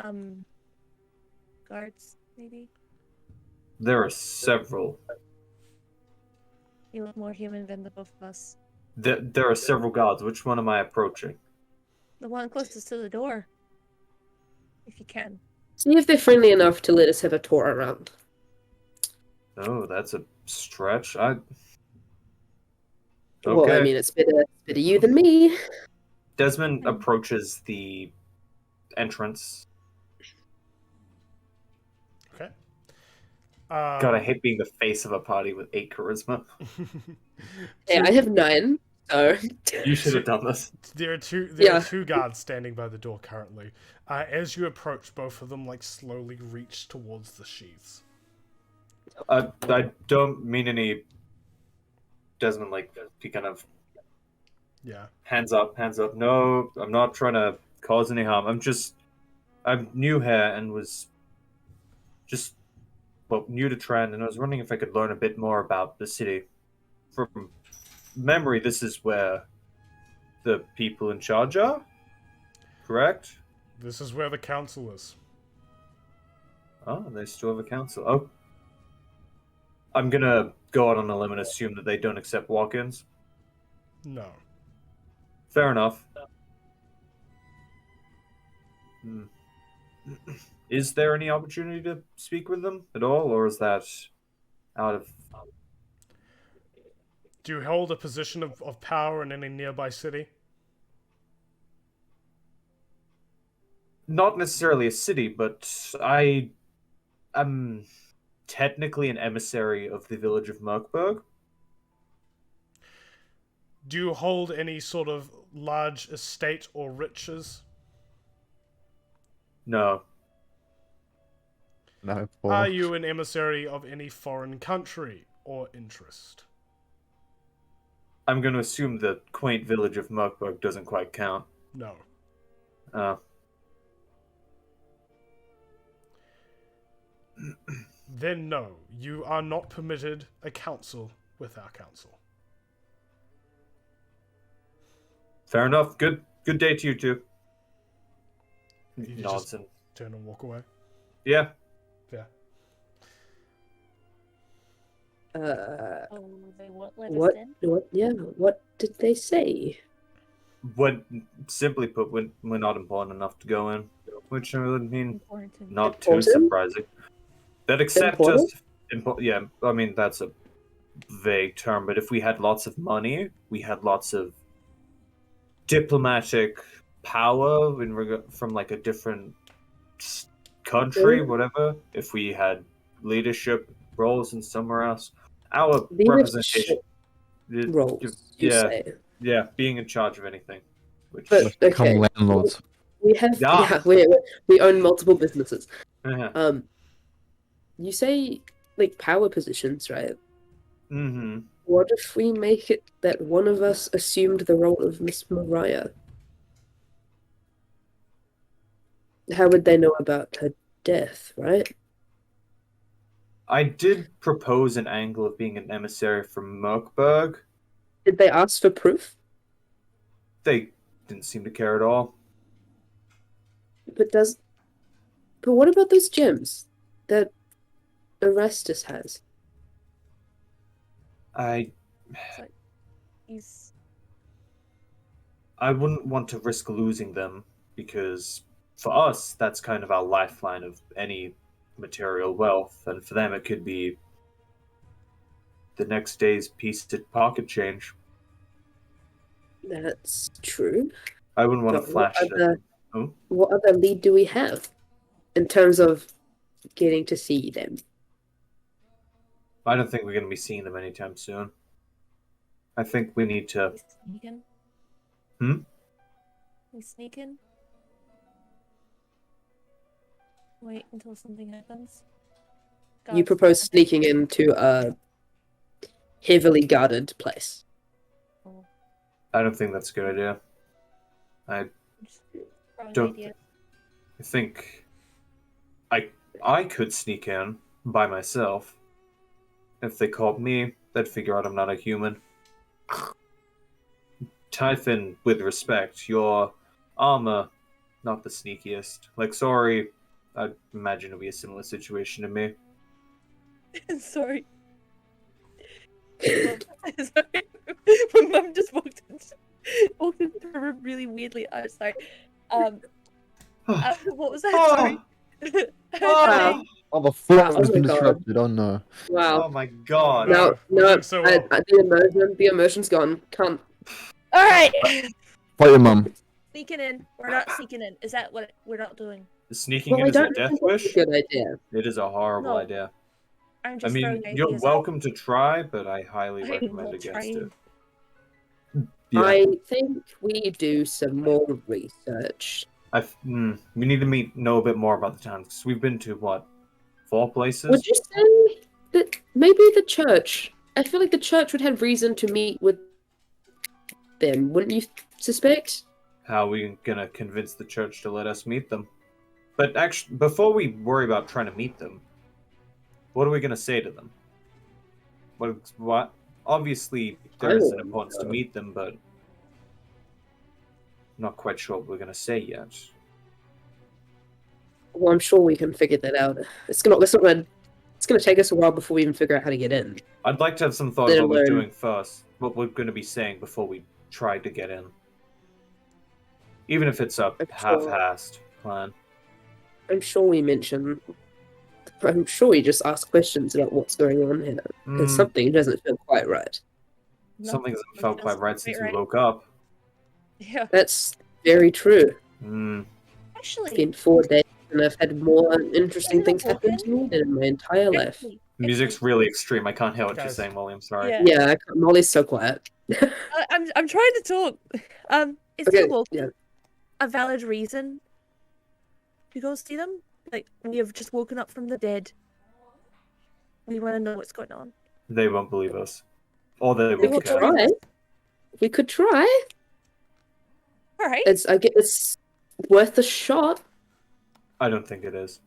guards, maybe? There are several. You look more human than the both of us. There are several guards. Which one am I approaching? The one closest to the door. If you can. See if they're friendly enough to let us have a tour around. Oh, that's a stretch. Okay. Well, I mean, it's better you than me. Desmond approaches the entrance. Okay. God, I hate being the face of a party with 8 charisma. Yeah, I have 9. So You should have done this. There are two Yeah. guards standing by the door currently. As you approach, both of them like slowly reach towards the sheaths. I don't mean any. Desmond, like, he kind of Yeah. hands up. No, I'm not trying to cause any harm. I'm new here and was just, well, new to Trend, and I was wondering if I could learn a bit more about the city. From memory, this is where the people in charge are, correct? This is where the council is. Oh, they still have a council. Oh. I'm gonna go out on a limb and assume that they don't accept walk-ins. No. Fair enough. Hmm. Is there any opportunity to speak with them at all, or is that out of... Do you hold a position of power in any nearby city? Not necessarily a city, but I am technically an emissary of the village of Merkburg. Do you hold any sort of large estate or riches? No. No, Are you an emissary of any foreign country or interest? I'm going to assume the quaint village of Merkburg doesn't quite count. No. Then no, you are not permitted a council with our council. Fair enough. Good day to you two. You Nods just and... turn and walk away. Yeah. Yeah. Oh, they won't let what? us in? What did they say? Simply put, we're not important enough to go in, which would mean Important. not too Important? surprising. That accept Important? us, yeah. I mean, that's a vague term, but if we had lots of money, we had lots of diplomatic power from like a different country, whatever. If we had leadership roles in somewhere else. Our Leadership representation. roles, you Yeah, say. yeah, being in charge of anything. Which But Become okay, landlords. we have Yeah. we own multiple businesses. mm-hmm. You say like power positions, right? What if we make it that one of us assumed the role of Miss Mariah? How would they know about her death, right? I did propose an angle of being an emissary from Merkberg. Did they ask for proof? They didn't seem to care at all. But what about those gems that Orestes has? I He's wouldn't want to risk losing them because for us that's kind of our lifeline of any material wealth, and for them it could be the next day's piece to pocket change. That's true. I wouldn't want But to flash it. what other lead do we have in terms of getting to see them? I don't think we're going to be seeing them anytime soon. I think we need to. sneaking. Hmm? We sneaking. Wait until something happens. You Guards- propose sneaking into a heavily guarded place. Oh, I don't think that's a good idea. I just throwing Don't ideas. think I could sneak in by myself. If they caught me, they'd figure out I'm not a human. Typhon, with respect, your armor, not the sneakiest. Like, sorry, I'd imagine it'll be a similar situation to me. Sorry. Sorry. My mum just walked into the room really weirdly. I'm sorry. What was that? Sorry. Wow. Oh, the flow Oh has my been God. disrupted. Oh no. Wow. Oh my god. No, No, we're no, doing so well. the emotion's gone. Can't. All right. Fight your mum. Sneaking in. We're not sneaking in. Is that what we're not doing? Sneaking Well, in I is a don't death think wish? that's a good idea. It is a horrible No. idea. I'm I just mean, throwing you're ideas welcome to try, but I highly I'm recommend not against trying. it. Yeah. I think we do some more research. We need to know a bit more about the town, because we've been to, what, 4 places? Would you say that maybe the church? I feel like the church would have reason to meet with them, wouldn't you suspect? How are we gonna convince the church to let us meet them? But actually, before we worry about trying to meet them, what are we gonna say to them? What? Obviously, there is an don't importance to know. meet them, but I'm not quite sure what we're gonna say yet. Well, I'm sure we can figure that out. It's gonna take us a while before we even figure out how to get in. I'd like to have some thought Let of what we're alone- doing first, what we're going to be saying before we try to get in. Even if it's a I'm sure. half-assed plan. I'm sure we just ask questions about what's going on here. Because Mm, something doesn't feel quite right. something hasn't felt feels quite right since we right. woke up. Yeah. That's very true. Mm, It's Actually, been 4 days and I've had more interesting Are you things happen to me than in my entire life. actually, the music's really extreme. I can't hear what you're Guys. saying, William. Sorry. Yeah. Yeah, Molly's so quiet. I'm trying to talk. Is Okay, the walk yeah. a valid reason to go see them? Like, we have just woken up from the dead. We want to know what's going on. They won't believe us. Or they We won't could care. try. We could try. All right. I get it's worth a shot. I don't think it is.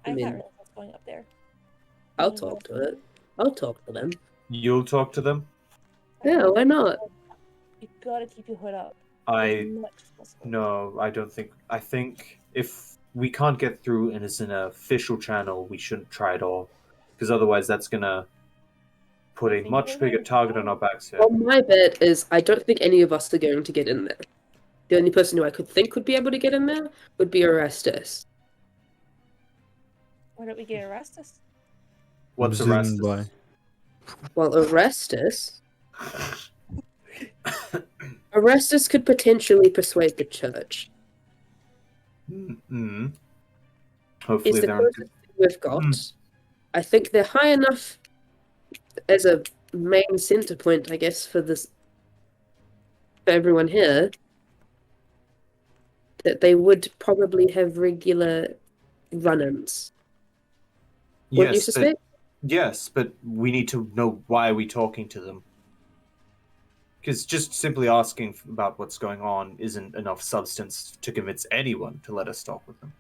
I I mean- can't realize what's going up there. I'll talk to it. I'll talk to them. You'll talk to them? Yeah, why not? You gotta keep your hood up. I... as much as possible. No, I don't think... I think if we can't get through and it's an official channel, we shouldn't try at all. Because otherwise that's gonna put a much bigger target on our backs here. Well, my bet is I don't think any of us are going to get in there. The only person who I could think would be able to get in there would be Orestes. Why don't we get arrested? What's the Zoomed rest? Well, Orestes could potentially persuade the church. Mm-hmm. It's Hopefully the they're... closest thing we've got. I think they're high enough as a main center point, I guess, for everyone here, that they would probably have regular run-ins. Wouldn't you suspect? Yes, but we need to know why are we talking to them. Because just simply asking about what's going on isn't enough substance to convince anyone to let us talk with them.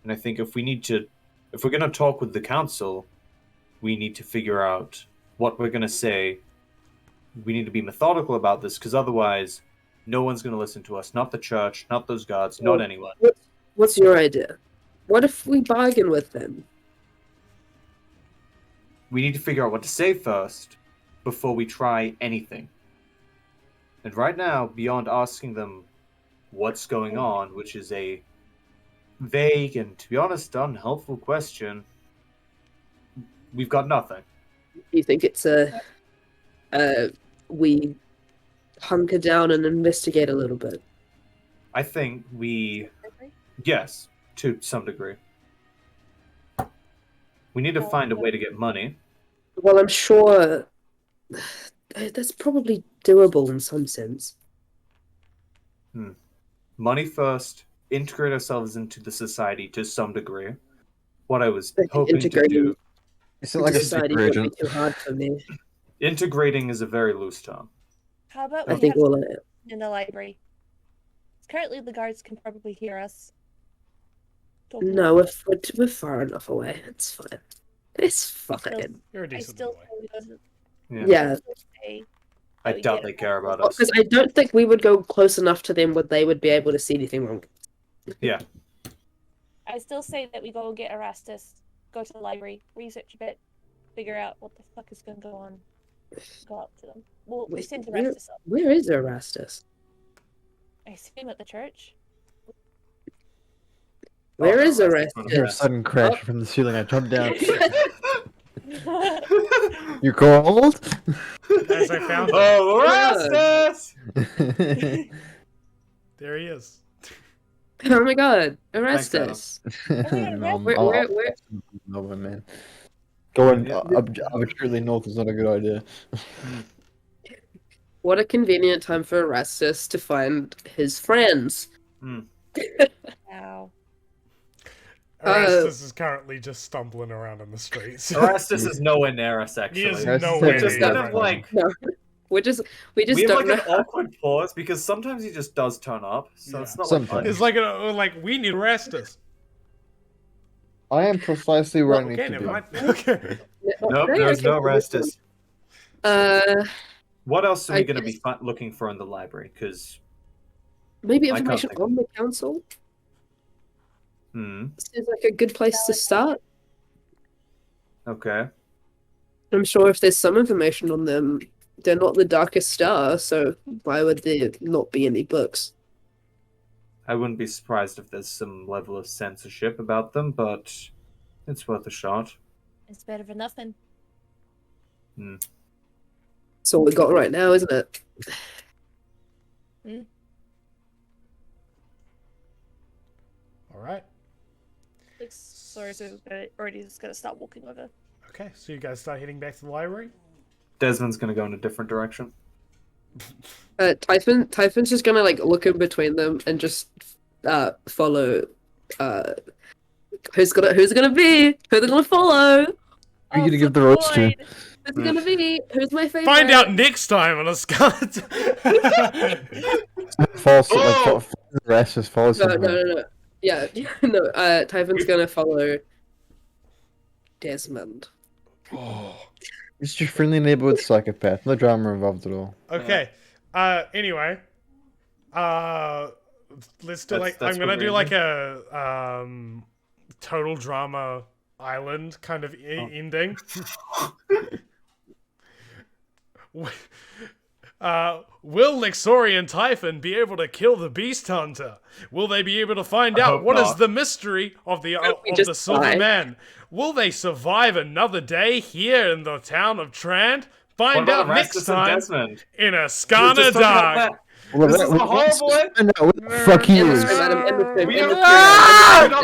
And I think if we're going to talk with the council, we need to figure out what we're going to say. We need to be methodical about this, because otherwise, no one's going to listen to us. Not the church, not those guards, not anyone. What's your idea? What if we bargain with them? We need to figure out what to say first before we try anything. And right now, beyond asking them what's going on, which is a vague and, to be honest, unhelpful question, we've got nothing. Do you think it's we hunker down and investigate a little bit? I think yes, to some degree. We need to find a way to get money. Well, I'm sure that's probably doable in some sense. Money first, integrate ourselves into the society to some degree. What I was hoping to do... It's not like a society secret would be agent. too hard for me. Integrating is a very loose term. How about I we think have we'll in the library? Currently, the guards can probably hear us. talking. No, we're far enough away. It's fine. It's fine. You're a I decent still boy. Yeah. I doubt they care about us. Because I don't think we would go close enough to them where they would be able to see anything wrong. Yeah. I still say that we go get Erastus, go to the library, research a bit, figure out what the fuck is going to go on, go up to them. We Wait, send Erastus up. Where is Erastus? I see him at the church. Where is I hear a Erastus? sudden crash from the ceiling. I jump down. You cold? As I found him. Oh, Erastus! There he is. Oh my god, Thanks, Erastus. No, Where- no, man. Going Yeah. arbitrarily north is not a good idea. What a convenient time for Erastus to find his friends. Wow. Erastus is currently just stumbling around in the streets. Erastus is nowhere near us, actually. He is Erastus nowhere is just near kind right of now. like... We just We have don't like an know. awkward pause, because sometimes he just does turn up, so Yeah. it's not Sometimes. It's like we need Erastus. I am precisely where I Okay, need to never be. mind. Okay. Nope, Okay, there's no okay. Erastus. What else are we I going to be guess- looking for in the library? Because, Maybe I can't information think. on the council seems like a good place to start. okay. I'm sure if there's some information on them, they're not the darkest star, so why would there not be any books? I wouldn't be surprised if there's some level of censorship about them, but it's worth a shot. It's better than nothing. That's all we got right now, isn't it? All right. Sorry, so already just gonna start walking over. Okay, so you guys start heading back to the library. Desmond's going to go in a different direction. Typhon's just gonna like look in between them and just follow. Who's gonna be? Who they're gonna follow? Who are you gonna give the ropes to? Floyd. Who's it gonna be? Who's my favorite? Find out next time on Ascana. False, like, Erastus follows No, him. no. Yeah, no. Typhon's gonna follow Desmond. Oh. It's your friendly neighborhood psychopath. No drama involved at all. Okay. Anyway. Let's do That's I'm gonna what do we're like a total drama island kind of ending. Will Lexori and Typhon be able to kill the Beast Hunter? Will they be able to find out hope what is not. the mystery of the we just Silver die? Man? Will they survive another day here in the town of Trant? What Find about out next Erastus and time Desmond? in We were Ascana just talking about Dark. that. This is a horrible Fuck you. Madam, in between, We in don't between- care. Ah! We don't